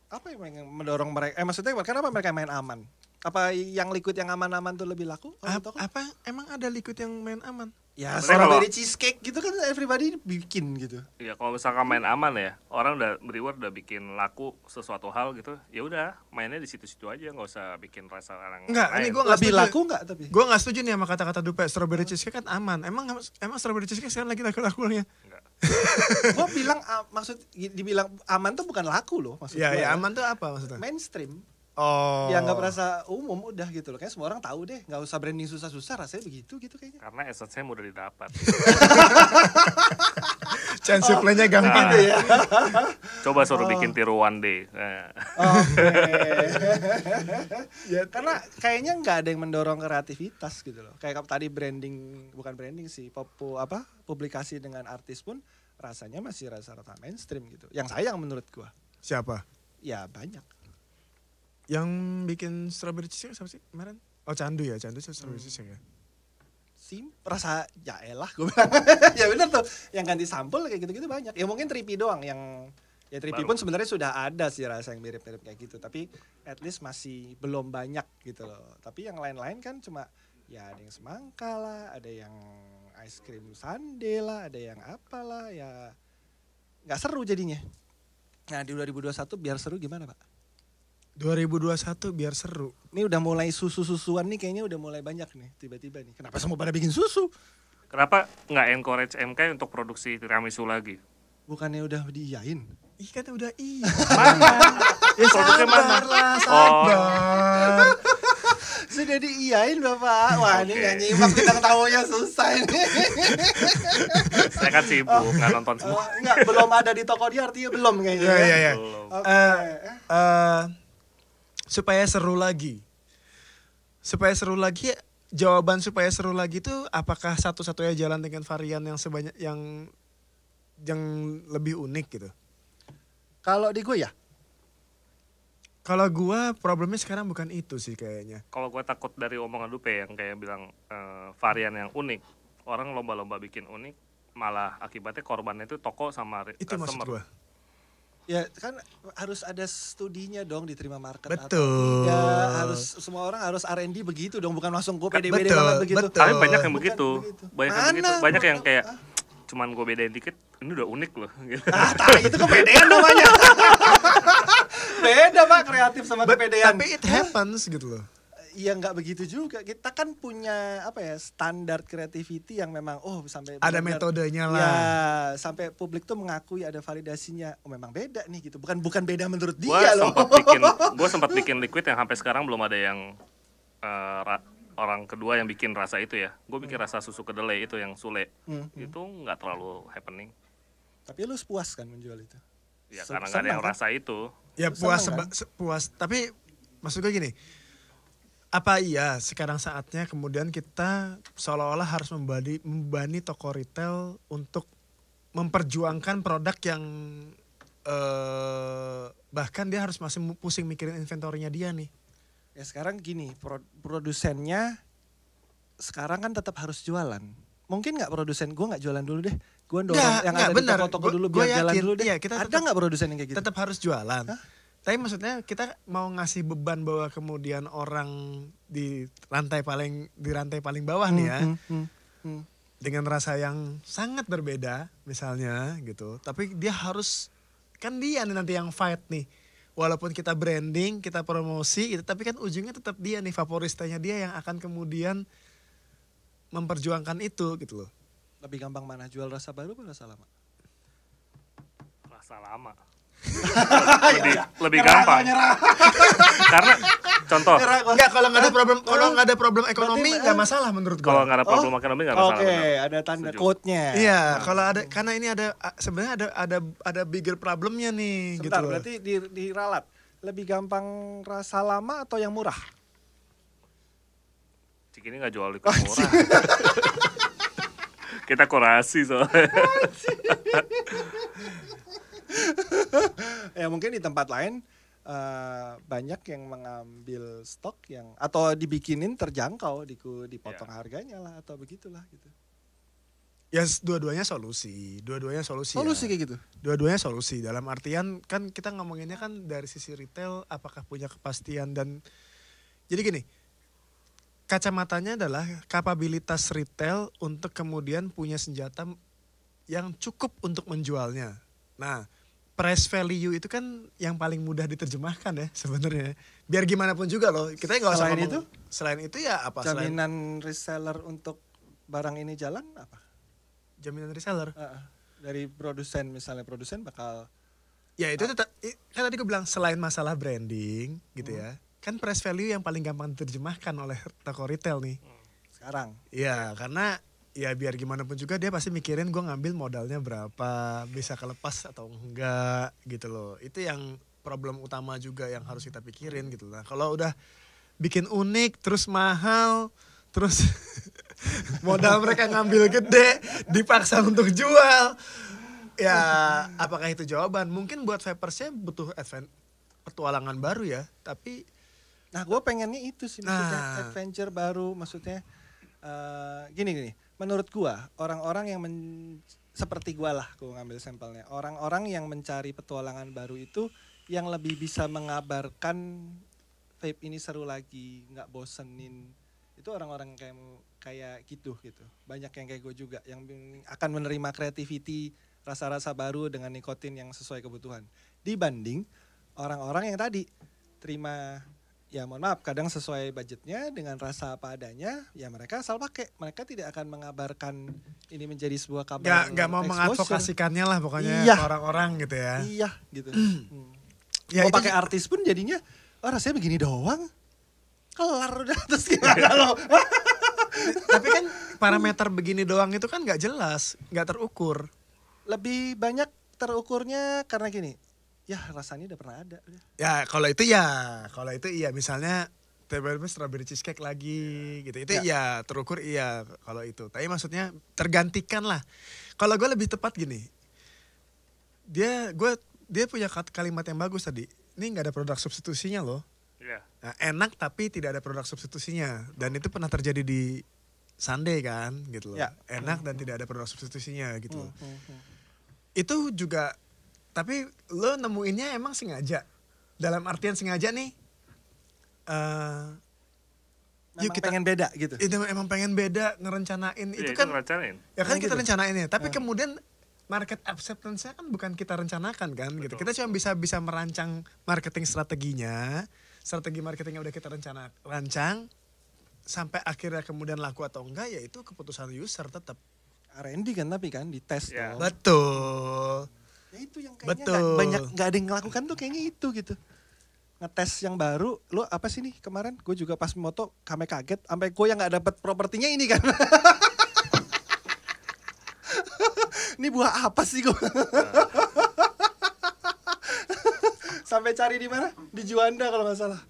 apa yang mendorong mereka? Maksudnya kenapa mereka main aman? Apa yang liquid yang aman-aman tuh lebih laku? Apa emang ada liquid yang main aman? Ya strawberry cheesecake gitu kan everybody bikin gitu. Ya kalau misalkan main aman ya, orang brewer udah bikin laku sesuatu hal gitu, ya udah mainnya di situ-situ aja, nggak usah bikin rasa orang Enggak, lain. ini gue nggak Lebih setuju. laku nggak tapi? Gue nggak setuju nih sama kata-kata Dupe. Strawberry cheesecake kan aman. Emang strawberry cheesecake sekarang lagi laku-lakunya? Enggak. Gua bilang dibilang aman tuh bukan laku loh maksud Ya, gua. ya aman tuh apa maksudnya? Mainstream. Oh. Dianggap rasa umum udah gitu loh. Kayak semua orang tahu deh, nggak usah branding susah-susah, rasanya begitu gitu kayaknya. Karena essence-nya mudah didapat. Chance supply-nya gampang Gitu ya. Coba suruh bikin tiru one day. Nah. Oke. Ya, karena kayaknya nggak ada yang mendorong kreativitas gitu loh. Kayak tadi bukan branding sih, publikasi dengan artis pun rasanya masih rasa-rasa mainstream gitu. Yang sayang menurut gua. Siapa? Ya banyak. Yang bikin strawberry cheesecake siapa sih kemarin? Oh, Candu strawberry cheesecake ya. Rasa ya elah gue bilang. Ya benar tuh, yang ganti sampul kayak gitu-gitu banyak. Ya mungkin 3P doang yang ya 3P pun sebenarnya sudah ada sih rasa yang mirip-mirip kayak gitu, tapi at least masih belum banyak gitu loh. Tapi yang lain-lain kan cuma ya ada yang semangka lah, ada yang ice cream sundae lah, ada yang apalah, ya nggak seru jadinya. Nah di 2021 biar seru gimana Pak? 2021 biar seru. Ini udah mulai susu-susuan nih, kayaknya udah mulai banyak nih tiba-tiba nih. Kenapa semua pada bikin susu? Kenapa nggak encourage MK untuk produksi tiramisu lagi? Bukannya udah diiyain? Ih kan udah iya. Mana? Ya Produknya mana? sabar lah, sabar. Sudah diiyain Bapak. Wah, ini Oke. nggak nyimak, kita tahunya susah ini. Saya kan sibuk, nggak nonton semua. Enggak, belum ada di toko dia artinya belum kayaknya. Iya, ya. iya, iya. Belum. Oke. Supaya seru lagi. Jawaban supaya seru lagi itu apakah satu-satunya jalan dengan varian yang sebanyak yang lebih unik gitu. Kalau di gue ya, Kalau gua problemnya sekarang bukan itu sih kayaknya. Kalau gue takut dari omongan Dupe yang kayak bilang varian yang unik, orang lomba-lomba bikin unik, malah akibatnya korbannya itu toko sama Itu maksud customer. gua. ya kan harus ada studinya dong diterima market Betul. atau tidak. Harus semua orang harus R&D begitu dong, bukan langsung gue pede-pede Betul, banget begitu. betul. Tapi banyak yang Bukan begitu, begitu. banyak yang Mana? begitu, banyak yang Mana? kayak cuman gue bedain dikit, ini udah unik loh. Gitu. Ah, itu kepedean namanya. Beda Pak, kreatif sama kepedean. Tapi it happens gitu loh. Iya nggak begitu juga. Kita kan punya apa ya, standar creativity yang memang sampai Ada benar-benar- metodenya lah. Ya, sampai publik tuh mengakui ada validasinya. Oh, memang beda nih gitu. Bukan beda menurut Gue dia loh. sempat bikin liquid yang sampai sekarang belum ada yang orang kedua yang bikin rasa itu ya. Gue bikin rasa susu kedelai itu yang sule. Itu nggak terlalu happening. Tapi lu puas kan menjual itu? Ya karena nggak ada yang Senang kan? rasa itu. Ya Senang puas kan? puas. Tapi maksud gue gini. Apa iya sekarang saatnya kemudian kita seolah-olah harus membebani toko retail untuk memperjuangkan produk yang bahkan dia harus masih pusing mikirin inventorinya dia nih. Ya sekarang gini, produsennya sekarang kan tetap harus jualan. Mungkin nggak produsen gue nggak jualan dulu deh. Gue dorong yang ada benar. di toko-toko dulu Gua biar jalan yakin, dulu deh. iya, kita Ada tetap- nggak produsen yang kayak gitu? Tetap harus jualan. Hah? Tapi maksudnya kita mau ngasih beban bahwa kemudian orang di rantai paling bawah nih ya. Dengan rasa yang sangat berbeda misalnya gitu. Tapi dia harus, kan dia nih nanti yang fight nih. Walaupun kita branding, kita promosi gitu, tapi kan ujungnya tetap dia nih, favoristanya dia yang akan kemudian memperjuangkan itu gitu loh. Lebih gampang mana, jual rasa baru atau rasa lama? Rasa lama. lebih gampang. Karena contoh, Enggak, kalau nggak ada problem ekonomi nggak masalah menurut gua. kalau nggak ada problem ekonomi nggak masalah. Oke, benar. ada tanda Setuju. quote-nya. Iya, kalau ada, karena ini sebenarnya ada bigger problemnya nih gitu Sebentar, loh. berarti diralat. Lebih gampang rasa lama atau yang murah? Cik ini nggak jual liquid murah. Kita kurasi soalnya. Ya mungkin di tempat lain banyak yang mengambil stok yang atau dibikinin terjangkau, dipotong harganya lah atau begitulah gitu. Ya dua-duanya solusi Solusi ya. kayak gitu. Dua-duanya solusi dalam artian kan kita ngomonginnya kan dari sisi retail apakah punya kepastian dan jadi gini. Kacamatanya adalah kapabilitas retail untuk kemudian punya senjata yang cukup untuk menjualnya. Nah, price value itu kan yang paling mudah diterjemahkan ya sebenarnya. Biar gimana pun juga loh, kita nggak usah Selain ngomong. itu? Selain itu ya apa? Selain Jaminan reseller untuk barang ini jalan apa? jaminan reseller. Dari produsen, misalnya produsen bakal Ya itu tetap, kan tadi gue bilang selain masalah branding gitu ya. Kan price value yang paling gampang diterjemahkan oleh toko retail nih. sekarang. Iya, karena ya biar gimana pun juga dia pasti mikirin gue ngambil modalnya berapa, bisa kelepas atau enggak gitu loh. Itu yang problem utama juga yang harus kita pikirin gitu lah. Kalau udah bikin unik terus mahal, terus modal mereka ngambil gede, dipaksa untuk jual. Ya, apakah itu jawaban? Mungkin buat vapersnya butuh petualangan baru ya, tapi Nah, gue pengennya itu sih maksudnya Nah. adventure baru, maksudnya gini. Menurut gue orang-orang yang seperti gue lah, gue ngambil sampelnya. Orang-orang yang mencari petualangan baru itu yang lebih bisa mengabarkan vape ini seru lagi, nggak bosenin. Itu orang-orang kayak gitu. Banyak yang kayak gue juga yang akan menerima creativity, rasa-rasa baru dengan nikotin yang sesuai kebutuhan. Dibanding orang-orang yang tadi terima ya mohon maaf kadang sesuai budgetnya dengan rasa apa adanya, ya mereka asal pakai. Mereka tidak akan mengabarkan ini menjadi sebuah kabar Nggak mau exposure. mengadvokasikannya lah pokoknya Iya. ke orang-orang gitu ya. Iya gitu. Ya, Mau itu pakai artis pun jadinya, oh rasanya begini doang, kelar udah. Terus gimana lo? Tapi kan parameter begini doang itu kan nggak jelas, nggak terukur. Lebih banyak terukurnya karena gini, ya rasanya udah pernah ada. Ya kalau itu iya misalnya tiba-tiba strawberry cheesecake lagi gitu. Itu iya terukur iya kalau itu. Tapi maksudnya tergantikan lah. Kalau gue lebih tepat gini. Dia punya kalimat yang bagus tadi. Ini nggak ada produk substitusinya loh. Iya. Nah, enak tapi tidak ada produk substitusinya. Dan itu pernah terjadi di Sunday kan gitu loh. Ya. Enak dan tidak ada produk substitusinya gitu loh. Itu juga, tapi lo nemuinnya emang sengaja. Dalam artian sengaja nih. Memang pengen beda gitu. Itu emang pengen beda, ngerencanain. Iya, Itu itu kan, ngerancanain. ya kan Oh, kita gitu. rencanain ya. Tapi kemudian market acceptance-nya kan bukan kita rencanakan kan gitu. Kita cuma bisa merancang marketing strateginya. Strategi marketingnya udah kita rancang. Sampai akhirnya kemudian laku atau enggak ya itu keputusan user tetap. R&D kan tapi kan dites Ya. dong. Betul. Ya itu yang kayaknya Betul. nggak ada yang ngelakukan tuh kayaknya itu gitu. Ngetes yang baru, lo apa sih nih kemarin? Gue juga pas moto kami kaget, sampai gue yang nggak dapet propertinya ini kan. Ini buah apa sih gue? Sampai cari di mana? Di Juanda kalau nggak salah.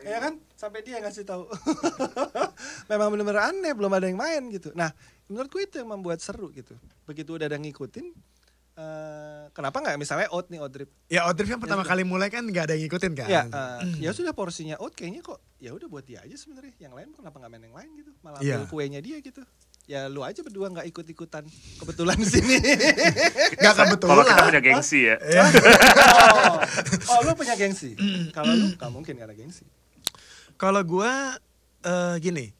Ya kan? Sampai dia ngasih tahu. Memang benar-benar aneh, belum ada yang main gitu. Nah, menurut gue itu yang membuat seru gitu. Begitu udah ada yang ngikutin, kenapa nggak misalnya oat nih, oat drip. Ya Odrif yang pertama kali mulai kan nggak ada yang ngikutin kan. Ya, ya sudah porsinya oat kayaknya kok ya udah buat dia aja sebenarnya. Yang lain kenapa nggak main yang lain gitu? Malah ambil Iya. kuenya dia gitu. Ya lu aja berdua nggak ikut-ikutan kebetulan di sini. Nggak kebetulan. Kalau kita punya gengsi ya. Oh, lu punya gengsi. Kalau lu nggak mungkin gak ada gengsi. Kalau gue gini,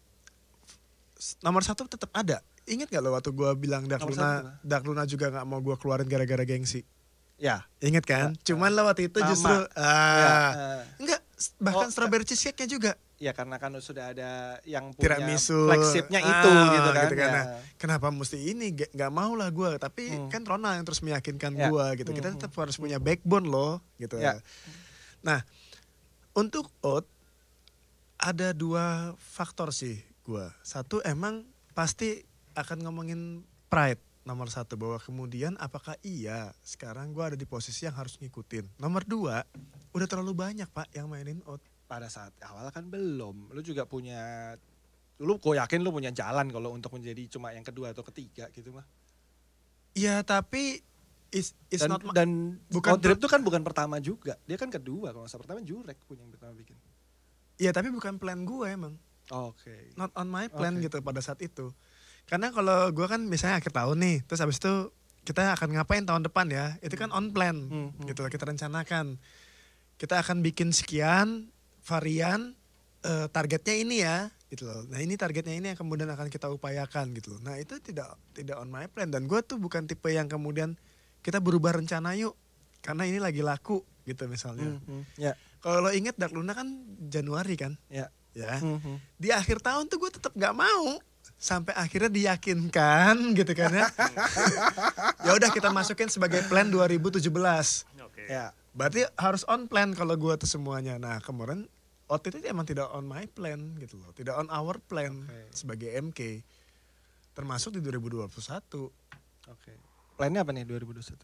nomor satu tetap ada. Ingat gak lo waktu gue bilang Nomor satu apa? Dark Luna juga gak mau gue keluarin gara-gara gengsi? Ya. Ingat kan? Cuman lo waktu itu Sama. justru Ya, enggak, bahkan Oh, strawberry cheesecake-nya juga. ya karena kan sudah ada yang punya Tiramisu. flagshipnya itu gitu kan. Gitu kan. Ya. Nah, kenapa mesti ini? Gak mau lah gue. Tapi kan Ronald yang terus meyakinkan Ya. gue gitu. Kita tetap harus punya backbone loh gitu. Ya. Nah, untuk oat ada dua faktor sih gue. Satu emang pasti akan ngomongin pride nomor satu, bahwa kemudian apakah iya sekarang gue ada di posisi yang harus ngikutin. Nomor dua, udah terlalu banyak pak yang mainin oat. Pada saat awal kan belum. Lu juga punya, gue yakin lu punya jalan kalau untuk menjadi cuma yang kedua atau ketiga gitu mah. Iya tapi it's Dan, not dan bukan Oat Drip itu kan bukan pertama juga. Dia kan kedua, kalau nggak salah pertama Jurek punya yang pertama bikin. Iya tapi bukan plan gue emang. Oke. Not on my plan Oke. gitu pada saat itu. Karena kalau gue kan misalnya akhir tahun nih, terus habis itu kita akan ngapain tahun depan ya, itu kan on plan gitu, kita rencanakan. Kita akan bikin sekian varian, targetnya ini ya gitu loh. Nah ini targetnya ini yang kemudian akan kita upayakan gitu loh. Nah itu tidak on my plan, dan gue tuh bukan tipe yang kemudian kita berubah rencana yuk karena ini lagi laku gitu misalnya. Ya. Kalau lo inget Dark Luna kan Januari kan, Ya. ya. Di akhir tahun tuh gue tetap nggak mau, sampai akhirnya diyakinkan gitu kan ya. Ya udah kita masukin sebagai plan 2017. Oke. Ya. Berarti harus on plan kalau gue tuh semuanya. Nah kemarin OT itu emang tidak on my plan gitu loh, tidak on our plan sebagai MK, termasuk di 2021. Oke. Plannya apa nih 2021?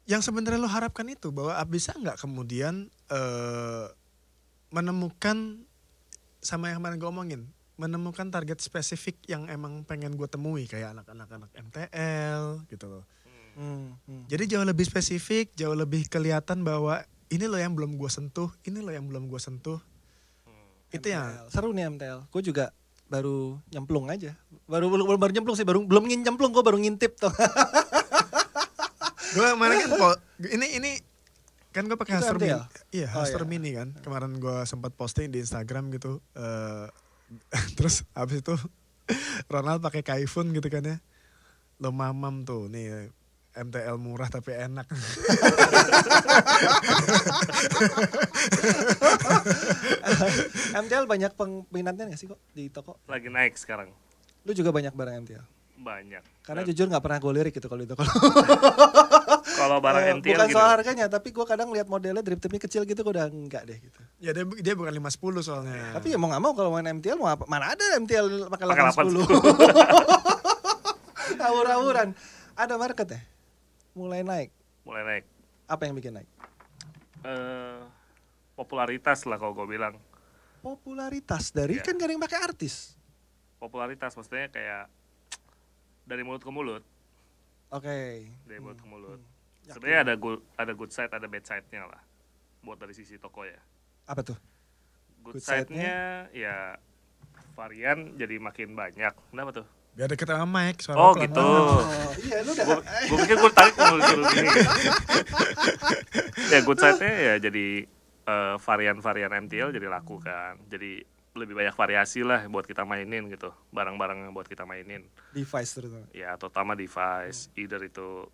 Yang sebenarnya lo harapkan itu bahwa bisa nggak kemudian menemukan sama yang kemarin gue omongin, menemukan target spesifik yang emang pengen gue temui kayak anak-anak MTL gitu loh. Jadi jauh lebih spesifik, jauh lebih kelihatan bahwa ini loh yang belum gue sentuh, ini loh yang belum gue sentuh. Itu MTL. yang Seru nih MTL. Gue juga baru nyemplung aja. Baru nyemplung sih, belum nyemplung, gue baru ngintip tuh. gue kemarin kan ini kan gue pakai Itu Haster Mini. MTL? Iya, Oh, Haster iya. Mini kan. Kemarin gue sempat posting di Instagram gitu. Terus habis itu Ronald pakai Kaifun gitu kan ya. Lo mamam tuh nih MTL murah tapi enak. MTL banyak peminatnya nggak sih kok di toko? Lagi naik sekarang. Lu juga banyak barang MTL? Banyak. Karena jujur nggak pernah gue lirik gitu kalau di toko. Kalau barang MTL bukan gitu. soal harganya, tapi gue kadang lihat modelnya drip tipnya kecil gitu, gue udah enggak deh gitu. Ya dia bukan 510 soalnya. Tapi ya mau nggak mau kalau main MTL mau apa? Mana ada MTL pakai 810. Awur-awuran. Ada market ya? Mulai naik. Mulai naik. Apa yang bikin naik? Popularitas lah kalau gue bilang. Popularitas dari Iya. kan gak ada yang pakai artis. Popularitas maksudnya kayak dari mulut ke mulut. Oke. Dari mulut ke mulut. Yakin. Sebenarnya ada good side, ada bad side-nya lah. Buat dari sisi toko ya. Apa tuh? Good Good side-nya ya varian jadi makin banyak. Kenapa tuh? Biar deket sama mic suara Oh pelan. gitu. Iya lu udah. Gue pikir gue tarik mau suruh gini. Ya good side-nya ya jadi varian-varian MTL jadi laku kan. Jadi lebih banyak variasi lah buat kita mainin gitu. Barang-barang yang buat kita mainin. Device terutama. Ya terutama device. Either itu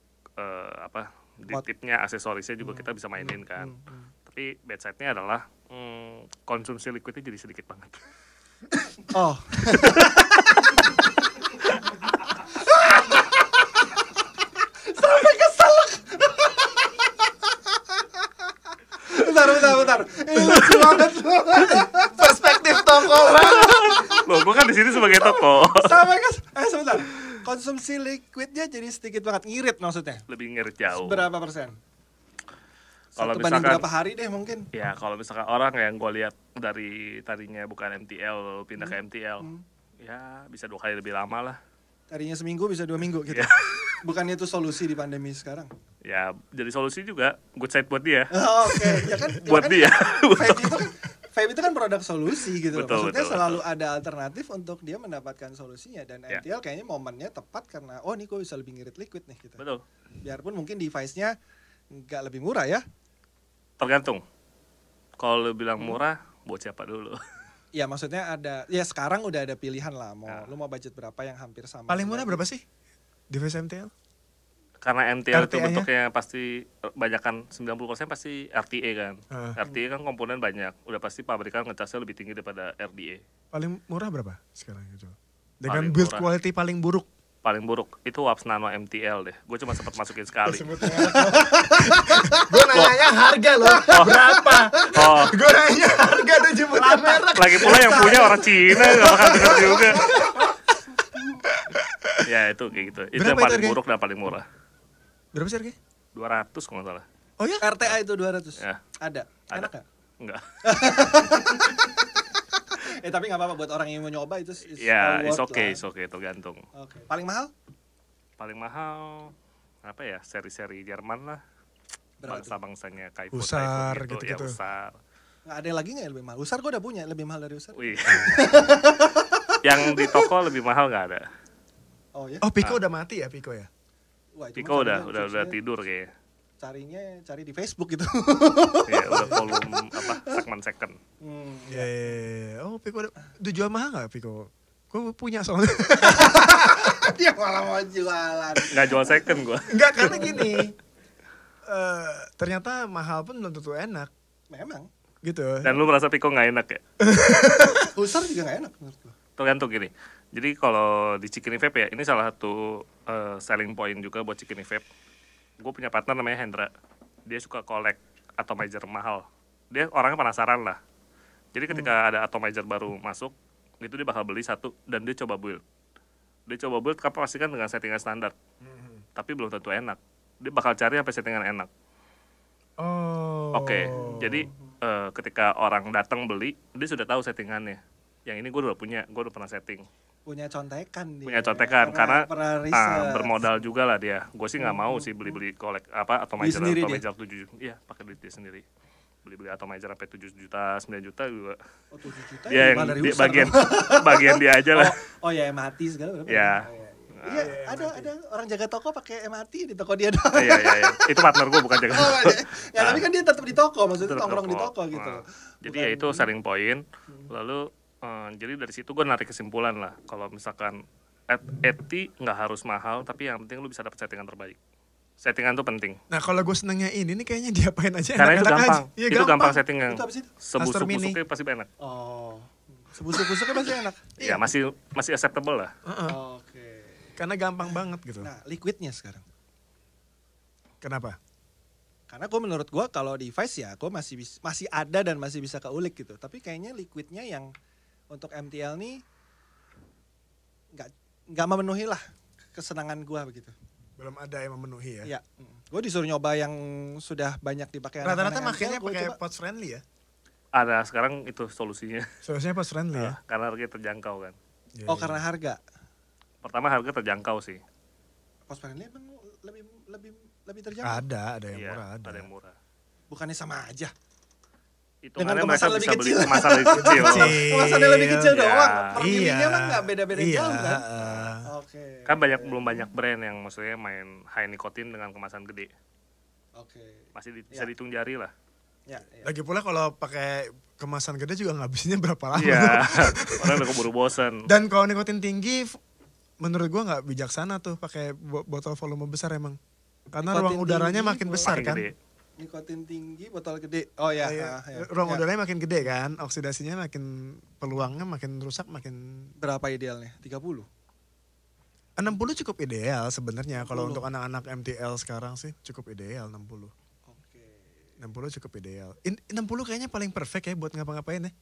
di tipnya, aksesorisnya juga kita bisa mainin kan. Tapi bad side-nya adalah konsumsi liquidnya jadi sedikit banget. Oh. Sampai keselak. Bentar. Ini lucu banget lu. Perspektif toko banget. Loh, gue kan di sini sebagai toko. Sebentar. Konsumsi liquidnya jadi sedikit banget, ngirit maksudnya. Lebih ngirit jauh. Berapa persen? Kalau Satu banding misalkan- berapa hari deh mungkin. Ya kalau misalkan orang yang gue lihat dari tadinya bukan MTL lalu pindah ke MTL, ya bisa 2 kali lebih lama lah. Tadinya seminggu bisa 2 minggu gitu. Ya. Bukannya itu solusi di pandemi sekarang? Ya jadi solusi juga good side buat dia. Oh, oke, ya kan. Buat dia. Vape itu kan produk solusi gitu loh. Betul, Maksudnya betul, selalu ada alternatif untuk dia mendapatkan solusinya. Dan Ya. MTL kayaknya momennya tepat karena nih gue bisa lebih ngirit liquid nih gitu. Betul. Biarpun mungkin device-nya nggak lebih murah ya. Tergantung. Kalau lu bilang murah, buat siapa dulu? Ya maksudnya ada, ya sekarang udah ada pilihan lah. Ya. Lu mau budget berapa yang hampir sama. Paling murah berapa sih? Device MTL? Karena MTL itu RTA-nya? bentuknya pasti banyakan 90% pasti RTA kan. RTA kan komponen banyak. Udah pasti pabrikan ngecasnya lebih tinggi daripada RDA. Paling murah berapa sekarang gitu? Dengan Paling build murah. quality paling buruk. Paling buruk itu Waps Nano MTL deh. Gue cuma sempat masukin sekali. Gue nanya harga loh, berapa? Oh, Gue nanya harga dan jemputnya merek. lagi pula yang punya orang Cina gak bakal denger juga. Ya itu kayak gitu. Itu Berapa yang itu paling harganya? buruk dan paling murah. Berapa sih harganya? 200 kalau nggak salah. Oh ya? RTA itu 200. Ya. Ada. Ada. Enak gak? Enggak. Tapi nggak apa-apa buat orang yang mau nyoba itu. Ya, all it's worth okay, lah. it's okay, tergantung. Oke. Paling mahal? Paling mahal apa ya? Seri-seri Jerman lah. Berapa tuh? Bangsa-bangsanya Kaifu, Usar, Typhoon gitu-gitu. Ya, Usar. Nggak ada lagi nggak yang lebih mahal? Usar gue udah punya, lebih mahal dari Usar. Wih. Yang di toko lebih mahal nggak ada. Oh ya? Oh Pico udah mati ya Pico ya? Wah, itu Pico mah udah carinya tidur kayaknya. cari di Facebook gitu. Iya, udah volume segmen second. Iya. Oh Pico udah jual mahal nggak Pico? Gue punya soalnya. Dia malah mau jualan. Nggak jual second gua. Enggak karena gini. Ternyata mahal pun belum tentu enak Memang. gitu. Dan lu merasa Pico nggak enak ya? Usar juga nggak enak menurut gue. Tergantung gini. Jadi kalau di Cikini Vape ya, ini salah satu selling point juga buat Cikini Vape. Gue punya partner namanya Hendra. Dia suka collect atomizer mahal. Dia orangnya penasaran lah. Jadi ketika ada atomizer baru masuk, itu dia bakal beli satu dan dia coba build. Dia coba build kan pastikan dengan settingan standar. Tapi belum tentu enak. Dia bakal cari sampai settingan enak. Oh. Oke, jadi ketika orang datang beli, dia sudah tahu settingannya. Yang ini gue udah pernah setting. Punya contekan dia. Punya contekan karena pernah riset. bermodal juga lah dia. Gue sih nggak mau sih beli kolek atomizer sendiri 7. Iya, pakai duit dia sendiri. Beli atomizer sampai 7 juta, 9 juta juga. Oh, 7 juta Dia mahal yang dari dia, Usar dong. bagian dia aja lah. Oh ya MAT segala berapa? Ya. Iya, ada orang jaga toko pakai MAT di toko dia doang. Iya. Itu partner gue bukan jaga. Ya, tapi kan dia tetap di toko, maksudnya Tetap nongkrong di toko. toko gitu. Jadi ya itu selling point. Lalu jadi dari situ gue narik kesimpulan lah. Kalau misalkan ETI nggak harus mahal, tapi yang penting lu bisa dapat settingan terbaik. Settingan tuh penting. Nah kalau gue senengnya ini nih kayaknya diapain aja Karena itu enak-enak gampang. aja. Iya, Itu gampang settingan. Itu apa sih? Master Mini. Sebusuk-busuknya pasti enak. Oh, sebusuk-busuknya pasti enak. Ya masih acceptable lah. Oke. Karena gampang banget gitu. Nah, liquidnya sekarang. Kenapa? Karena menurut gue kalau device ya gue masih ada dan masih bisa keulik gitu. Tapi kayaknya liquidnya yang untuk MTL nih nggak memenuhi lah kesenangan gue begitu. Belum ada yang memenuhi ya? Iya. Gue disuruh nyoba yang sudah banyak dipakai Rata-rata anak-anak makanya MTL, gua pakai coba. pods friendly ya? Ada sekarang itu solusinya. Solusinya pods friendly ya? Karena harganya terjangkau kan. Oh karena harga. Pertama harga terjangkau sih. Post friendly emang lebih terjangkau. Ada yang Iya, murah ada yang murah. Bukannya sama aja. Hitungannya kemasan mereka lebih bisa beli kecil. kemasan lebih kecil. Kemasannya lebih kecil Iya. doang. Per Iya. milinya mah nggak beda-beda Iya, jauh kan. Oke. Kan belum banyak brand yang maksudnya main high nikotin dengan kemasan gede. Oke. Masih bisa Ya. dihitung jari lah. Ya. Lagi pula kalau pakai kemasan gede juga ngabisinnya berapa lama? Iya. Orang udah keburu bosan. Dan kalau nikotin tinggi, menurut gua nggak bijaksana tuh pakai botol volume besar emang. Karena Nikotin ruang udaranya tinggi, makin besar Makin kan. gede. Nikotin tinggi, botol gede. Oh ya. Iya. ya. Ruang Ya. udaranya makin gede kan, oksidasinya makin, peluangnya makin rusak, makin Berapa idealnya? 30? 60 cukup ideal sebenarnya kalau 60. untuk anak-anak MTL sekarang sih cukup ideal 60. Oke. 60 cukup ideal. 60 kayaknya paling perfect ya buat ngapa-ngapain ya.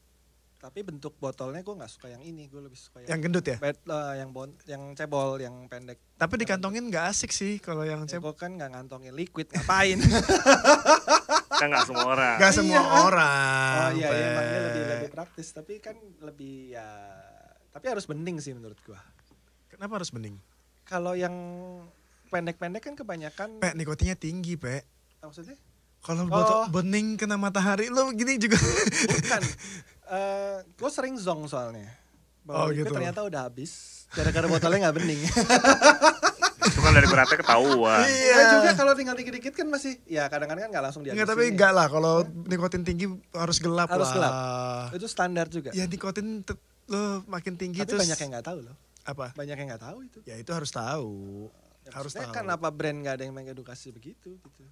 Tapi bentuk botolnya gue nggak suka yang ini, gue lebih suka Yang gendut ya? yang cebol, yang pendek. Tapi dikantongin nggak asik sih kalau yang Ya, cebol. gue kan nggak ngantongin liquid, ngapain? Kan nggak semua orang. Gak semua Iya. orang. Oh iya, Pe. iya emang dia lebih praktis, tapi kan lebih ya. Tapi harus bening sih menurut gue. Kenapa harus bening? Kalau yang pendek-pendek kan kebanyakan. Pe, nikotinnya tinggi, Pe. Maksudnya? Kalau Oh. botol bening kena matahari lo gini juga. Bukan. Gue sering zong soalnya. Bahwa Oh, liquid gitu. ternyata udah habis. Gara-gara botolnya nggak bening. Itu kan dari beratnya ketahuan. Ya juga kalau tinggal dikit-dikit kan masih. Ya kadang-kadang kan nggak langsung dihabisin. Enggak, tapi enggak lah kalau nikotin tinggi harus gelap Harus lah. gelap. Itu standar juga. Ya nikotin lo makin tinggi Tapi terus banyak yang nggak tahu loh. apa? Banyak yang nggak tahu itu. Ya itu harus tahu. Ya, Harus maksudnya tahu. kenapa brand nggak ada yang mengedukasi begitu gitu.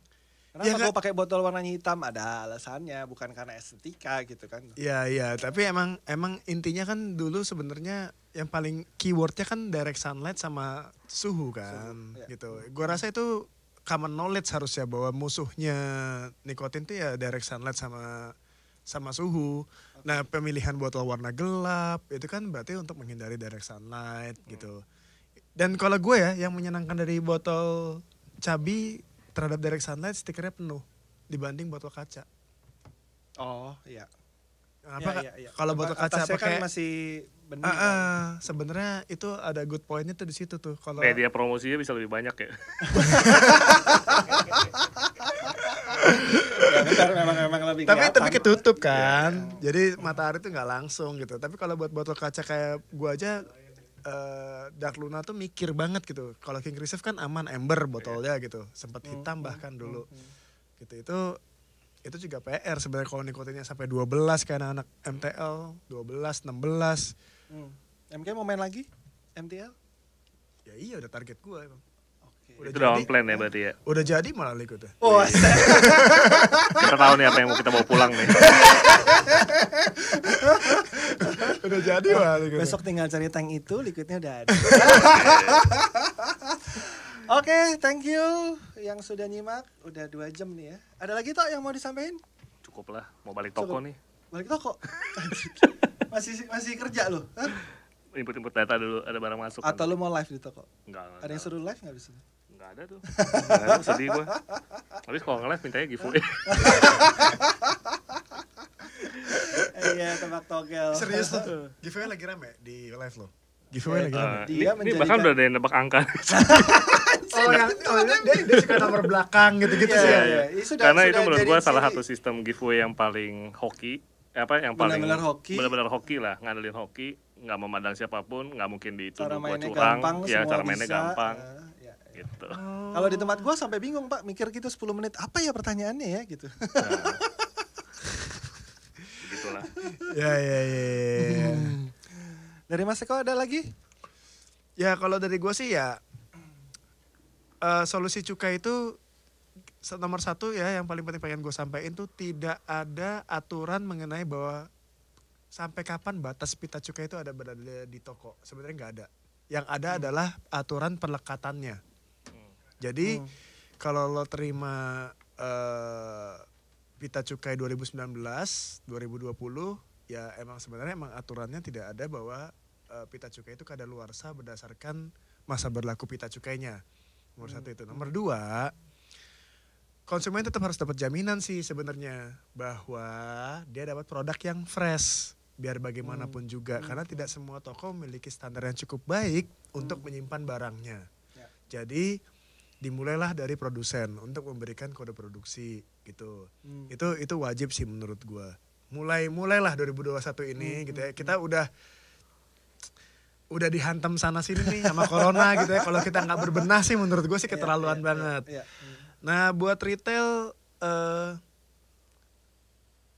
Ya, Kenapa nggak- gue pakai botol warnanya hitam, ada alasannya, bukan karena estetika gitu kan. Iya, tapi emang intinya kan dulu sebenarnya yang paling keywordnya kan direct sunlight sama suhu kan, Suhu, ya. gitu. Gua rasa itu common knowledge harusnya bahwa musuhnya nikotin tuh ya direct sunlight sama suhu. Nah pemilihan botol warna gelap itu kan berarti untuk menghindari direct sunlight gitu. Dan kalau gue ya yang menyenangkan dari botol Cabi terhadap direct sunlight stikernya penuh dibanding botol kaca. Oh iya. Kenapa? Iya. Kalau botol kaca Atasnya pakai kan masih bening. kan. sebenarnya itu ada good pointnya tuh di situ tuh. Kalau Media promosinya bisa lebih banyak ya. Ya, benar, memang lebih tapi kelihatan. ketutup kan, jadi matahari tuh nggak langsung gitu. Tapi kalau buat botol kaca kayak gua aja, Dark Luna tuh mikir banget gitu. Kalau King Reserve kan aman, ember botolnya gitu, sempat hitam bahkan dulu, gitu. Itu juga PR sebenarnya kalau nikotinnya sampai 12 kayak anak MTL, 12, 16. MK mau main lagi? MTL? Ya iya udah target gua emang. Oke. Itu udah on plan ya berarti ya. Udah jadi malah ikutnya. Oh, Kita tahu nih apa yang mau kita bawa pulang nih. Udah jadi malah ikutnya. besok tinggal cari tank itu, liquidnya udah ada. Oke, thank you yang sudah nyimak. Udah 2 jam nih ya. Ada lagi toh yang mau disampaikan? Cukup lah, mau balik toko Cukup. nih. Balik toko. masih kerja lu? Hah? Input data dulu, ada barang masuk. Atau lu mau live di toko? Enggak. Ada yang suruh live nggak bisa? Enggak ada tuh. Enggak ada, sedih gua. Habis kalau nge-live mintanya giveaway. Iya, tebak togel. Serius tuh? Giveaway lagi rame di live lo? Giveaway lagi rame? Dia Ini bahkan udah ada yang nebak angka. Dia suka nomor belakang gitu-gitu Iya, sih. iya, ya. iya. Karena itu menurut jadi gua salah ciri. satu sistem giveaway yang paling hoki. Yang paling Benar-benar hoki. benar-benar hoki lah, ngandelin hoki, nggak memandang siapapun, nggak mungkin dituduh Cara gua mainnya curang. gampang, Ya, semua cara mainnya bisa. gampang. Ya. Gitu. Kalau di tempat gua sampai bingung Pak, mikir gitu 10 menit. Apa ya pertanyaannya ya gitu. Nah, begitulah. Ya. Dari Mas Eko ada lagi? Ya kalau dari gue sih ya, solusi cukai itu nomor satu ya, yang paling penting pengen gue sampaikan tuh tidak ada aturan mengenai bahwa sampai kapan batas pita cukai itu ada berada di toko. Sebenarnya nggak ada. Yang ada adalah aturan pelekatannya. Jadi kalau lo terima pita cukai 2019, 2020, ya emang sebenarnya aturannya tidak ada bahwa pita cukai itu kadaluarsa berdasarkan masa berlaku pita cukainya. Nomor satu itu. Nomor dua, konsumen tetap harus dapat jaminan sih sebenarnya bahwa dia dapat produk yang fresh. Biar bagaimanapun juga, karena tidak semua toko memiliki standar yang cukup baik untuk menyimpan barangnya. Ya. Jadi dimulailah dari produsen untuk memberikan kode produksi gitu. Itu wajib sih menurut gua. Mulailah 2021 ini gitu ya. Kita udah dihantam sana sini nih sama corona gitu ya. Kalau kita nggak berbenah sih menurut gua sih keterlaluan banget. Nah, buat retail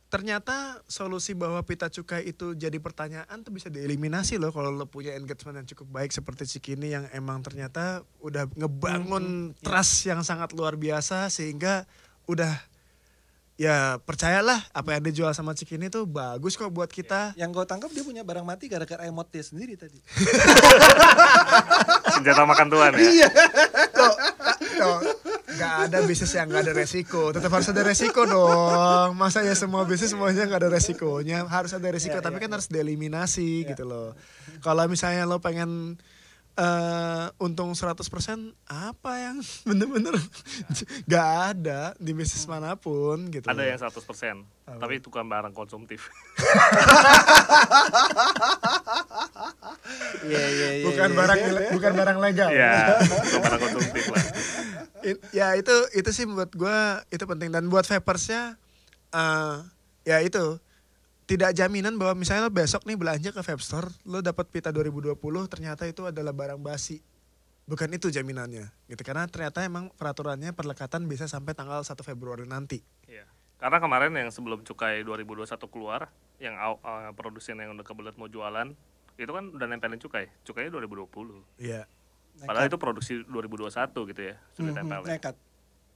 ternyata solusi bahwa pita cukai itu jadi pertanyaan tuh bisa dieliminasi loh kalau lo punya engagement yang cukup baik seperti Cikini yang emang ternyata udah ngebangun trust yang sangat luar biasa sehingga udah ya percayalah apa yang dijual sama Cikini tuh bagus kok buat kita. Yang gue tangkap dia punya barang mati gara-gara emot dia sendiri tadi. Senjata makan tuan ya. Iya. Tuh, gak ada bisnis yang gak ada resiko. Tetap harus ada resiko dong. Masa ya semua bisnis semuanya gak ada resikonya. Harus ada resiko, tapi kan harus dieliminasi gitu loh. Kalau misalnya lo pengen untung 100%, apa yang bener-bener gak ada di bisnis manapun gitu. Ada yang 100%, tapi itu kan barang konsumtif. Bukan barang legal. Iya, bukan barang konsumtif lah. Ya itu sih buat gue itu penting. Dan buat vapersnya ya itu tidak jaminan bahwa misalnya lo besok nih belanja ke vape store, lo dapat pita 2020 ternyata itu adalah barang basi. Bukan itu jaminannya gitu, karena ternyata emang peraturannya perlekatan bisa sampai tanggal 1 Februari nanti. Iya. Karena kemarin yang sebelum cukai 2021 keluar, yang produsen yang udah kebelet mau jualan, itu kan udah nempelin cukainya 2020. Iya. Padahal itu produksi 2021 gitu ya, sudah tempelin. Nekat.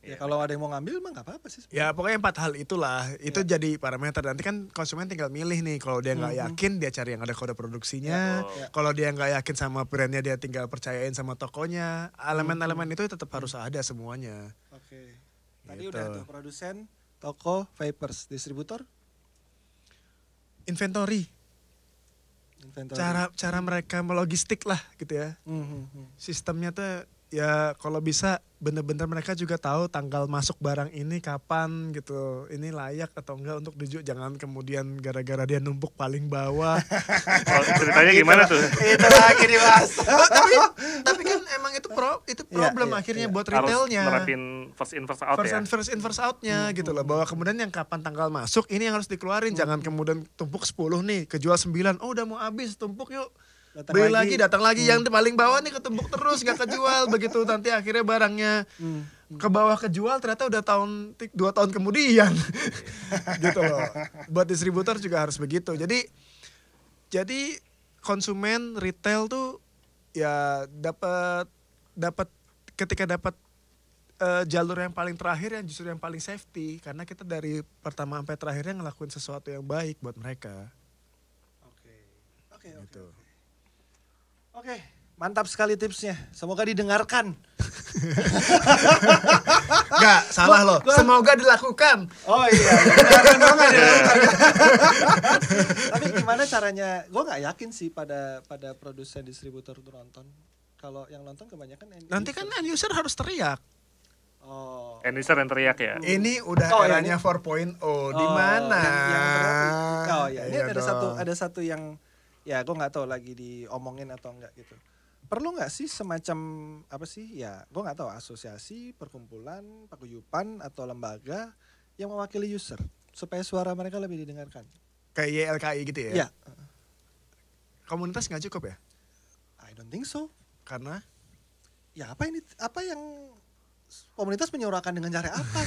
Ya kalau ada yang mau ngambil mah nggak apa-apa sih. Ya pokoknya 4 hal itulah, itu jadi parameter. Nanti kan konsumen tinggal milih nih, kalau dia nggak yakin dia cari yang ada kode produksinya. Kalau dia nggak yakin sama brandnya dia tinggal percayain sama tokonya. Elemen-elemen itu tetap harus ada semuanya. Oke. Tadi Gitu. udah tuh produsen, toko, vapers, distributor, Inventory. Cara mereka melogistik lah gitu ya. Sistemnya tuh ya kalau bisa bener-bener mereka juga tahu tanggal masuk barang ini kapan gitu. Ini layak atau enggak untuk dijual. Jangan kemudian gara-gara dia numpuk paling bawah. Oh, ceritanya gimana tuh? Itu lagi dibahas. tapi kan emang itu problem akhirnya buat retailnya. Harus nerapin first in first out ya. First in first out-nya gitu loh. Bahwa kemudian yang kapan tanggal masuk ini yang harus dikeluarin. Jangan kemudian tumpuk 10 nih, kejual 9. Oh udah mau habis, tumpuk yuk. Beli lagi, datang lagi. Yang paling bawah nih ketumbuk terus gak kejual. Begitu nanti akhirnya barangnya ke bawah kejual ternyata udah 2 tahun kemudian. Gitu loh. Buat distributor juga harus begitu. Jadi konsumen retail tuh ya dapat ketika dapat jalur yang paling terakhir yang justru yang paling safety, karena kita dari pertama sampai terakhirnya ngelakuin sesuatu yang baik buat mereka. Oke, mantap sekali tipsnya. Semoga didengarkan. Gak, salah loh. Semoga dilakukan. Oh iya, didengarkan banget ya. Tapi gimana caranya? Gue nggak yakin sih pada produsen distributor itu nonton. Kalau yang nonton kebanyakan Nanti kan end user harus teriak. Oh. End user yang teriak ya. Ini udah eranya 4.0 di mana? Ini ada satu yang ya gue nggak tahu lagi diomongin atau enggak gitu. Perlu nggak sih semacam apa sih ya? Gue nggak tahu, asosiasi, perkumpulan, paguyuban atau lembaga yang mewakili user supaya suara mereka lebih didengarkan. Kayak YLKI gitu ya? Iya. Komunitas nggak cukup ya? I don't think so. Karena? Ya apa yang komunitas menyuarakan dengan cara apa?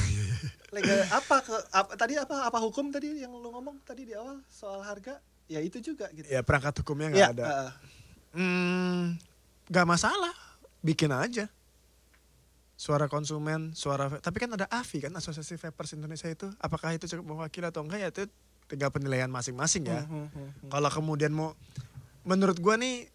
Apa hukum tadi yang lu ngomong tadi di awal soal harga? Ya itu juga gitu. Ya perangkat hukumnya nggak ada. Nggak masalah, bikin aja. suara konsumen, tapi kan ada AVI kan, Asosiasi Vapers Indonesia itu, apakah itu cukup mewakili atau enggak ya itu tinggal penilaian masing-masing ya. Kalau kemudian menurut gua nih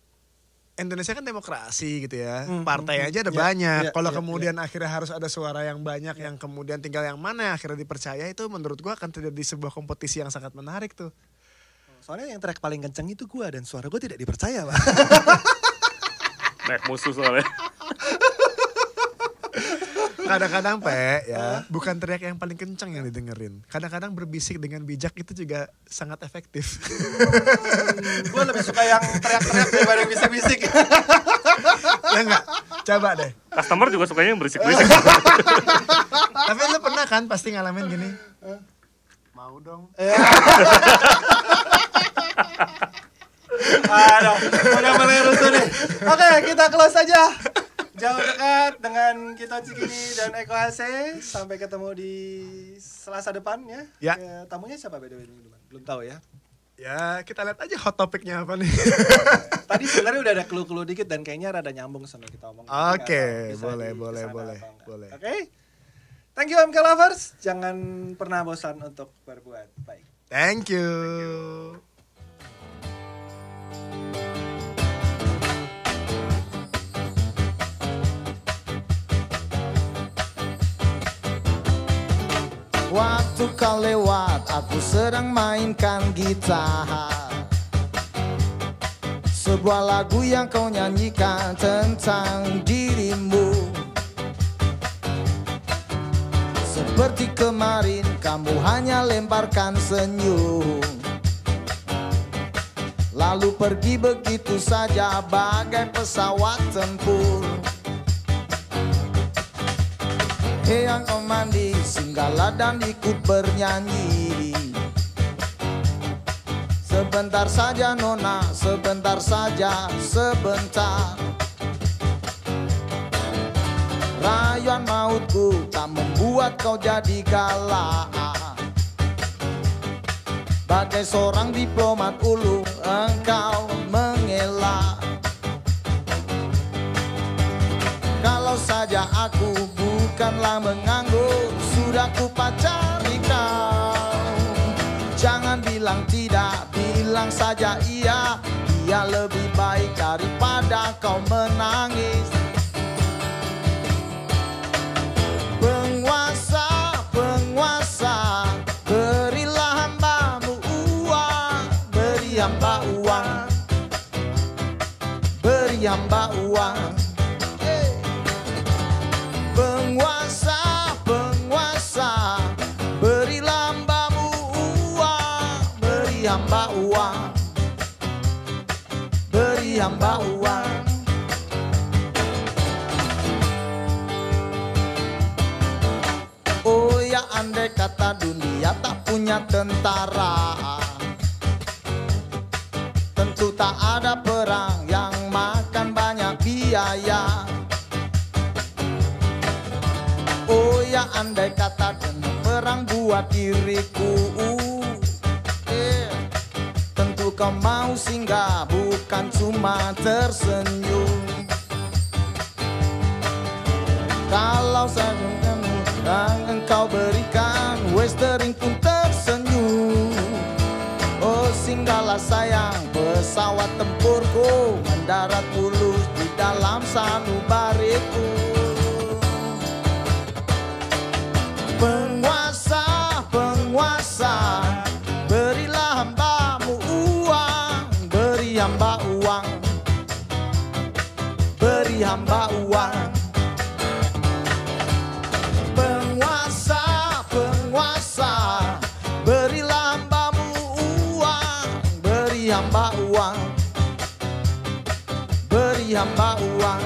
Indonesia kan demokrasi gitu ya, partai aja ada banyak. Kalau kemudian akhirnya harus ada suara yang banyak yang kemudian tinggal yang mana yang akhirnya dipercaya, itu menurut gua akan terjadi sebuah kompetisi yang sangat menarik tuh. Soalnya yang track paling kenceng itu gua dan suara gua tidak dipercaya, Pak. Naik musuh soalnya. Kadang-kadang ya, bukan teriak yang paling kencang yang didengerin. Kadang-kadang berbisik dengan bijak itu juga sangat efektif. Gue lebih suka yang teriak-teriak daripada yang bisik-bisik. Ya enggak? Coba deh. Customer juga sukanya yang berisik-berisik. Tapi lu pernah kan pasti ngalamin gini? Mau dong. Aduh, udah mulai rusuh nih. Oke, kita close aja. Jauh dekat dengan Kita Cikini dan Eko HC. Sampai ketemu di Selasa depan ya. Ya. Tamunya siapa beda belum tahu ya. Ya kita lihat aja hot topiknya apa nih. Tadi sebenarnya udah ada clue-clue dikit dan kayaknya rada nyambung sama kita omong. Oke, boleh. Oke. Thank you MK Lovers. Jangan pernah bosan untuk berbuat baik. Thank you. Waktu kau lewat, aku sedang mainkan gitar. Sebuah lagu yang kau nyanyikan tentang dirimu. Seperti kemarin, kamu hanya lemparkan senyum, lalu pergi begitu saja bagai pesawat tempur. Yang kau mandi, singgahlah dan ikut bernyanyi. Sebentar saja nona, sebentar saja, sebentar. Rayuan mautku tak membuat kau jadi galak. Bagai seorang diplomat ulung, engkau mengelak. Kalau saja aku bukanlah menganggur, sudah ku pacari kau. Jangan bilang tidak, bilang saja iya. Ia lebih baik daripada kau menangis. Penguasa, penguasa, berilah hambamu uang. Beri hamba uang, beri hamba uang. Penguasa, penguasa, berilah hambamu uang. Beri hamba uang, beri hamba uang. Oh ya andai kata dunia tak punya tentara, tentu tak ada perang yang makan banyak biaya. Oh ya andai kata dengan perang buat diriku, tentu kau mau singgah bukan cuma tersenyum. Kalau saja kamu yang engkau berikan, Westering pun tersenyum. Oh singgahlah sayang, pesawat tempurku mendarat mulus di dalam sanubariku. Penguasa, penguasa, berilah hambamu uang. Beri hamba uang, beri hamba uang. Penguasa, penguasa, berilah hambamu uang. Beri hamba uang, beri hamba uang.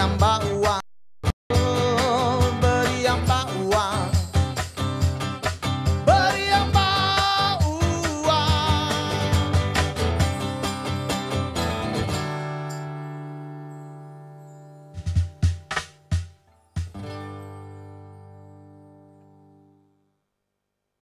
Hamba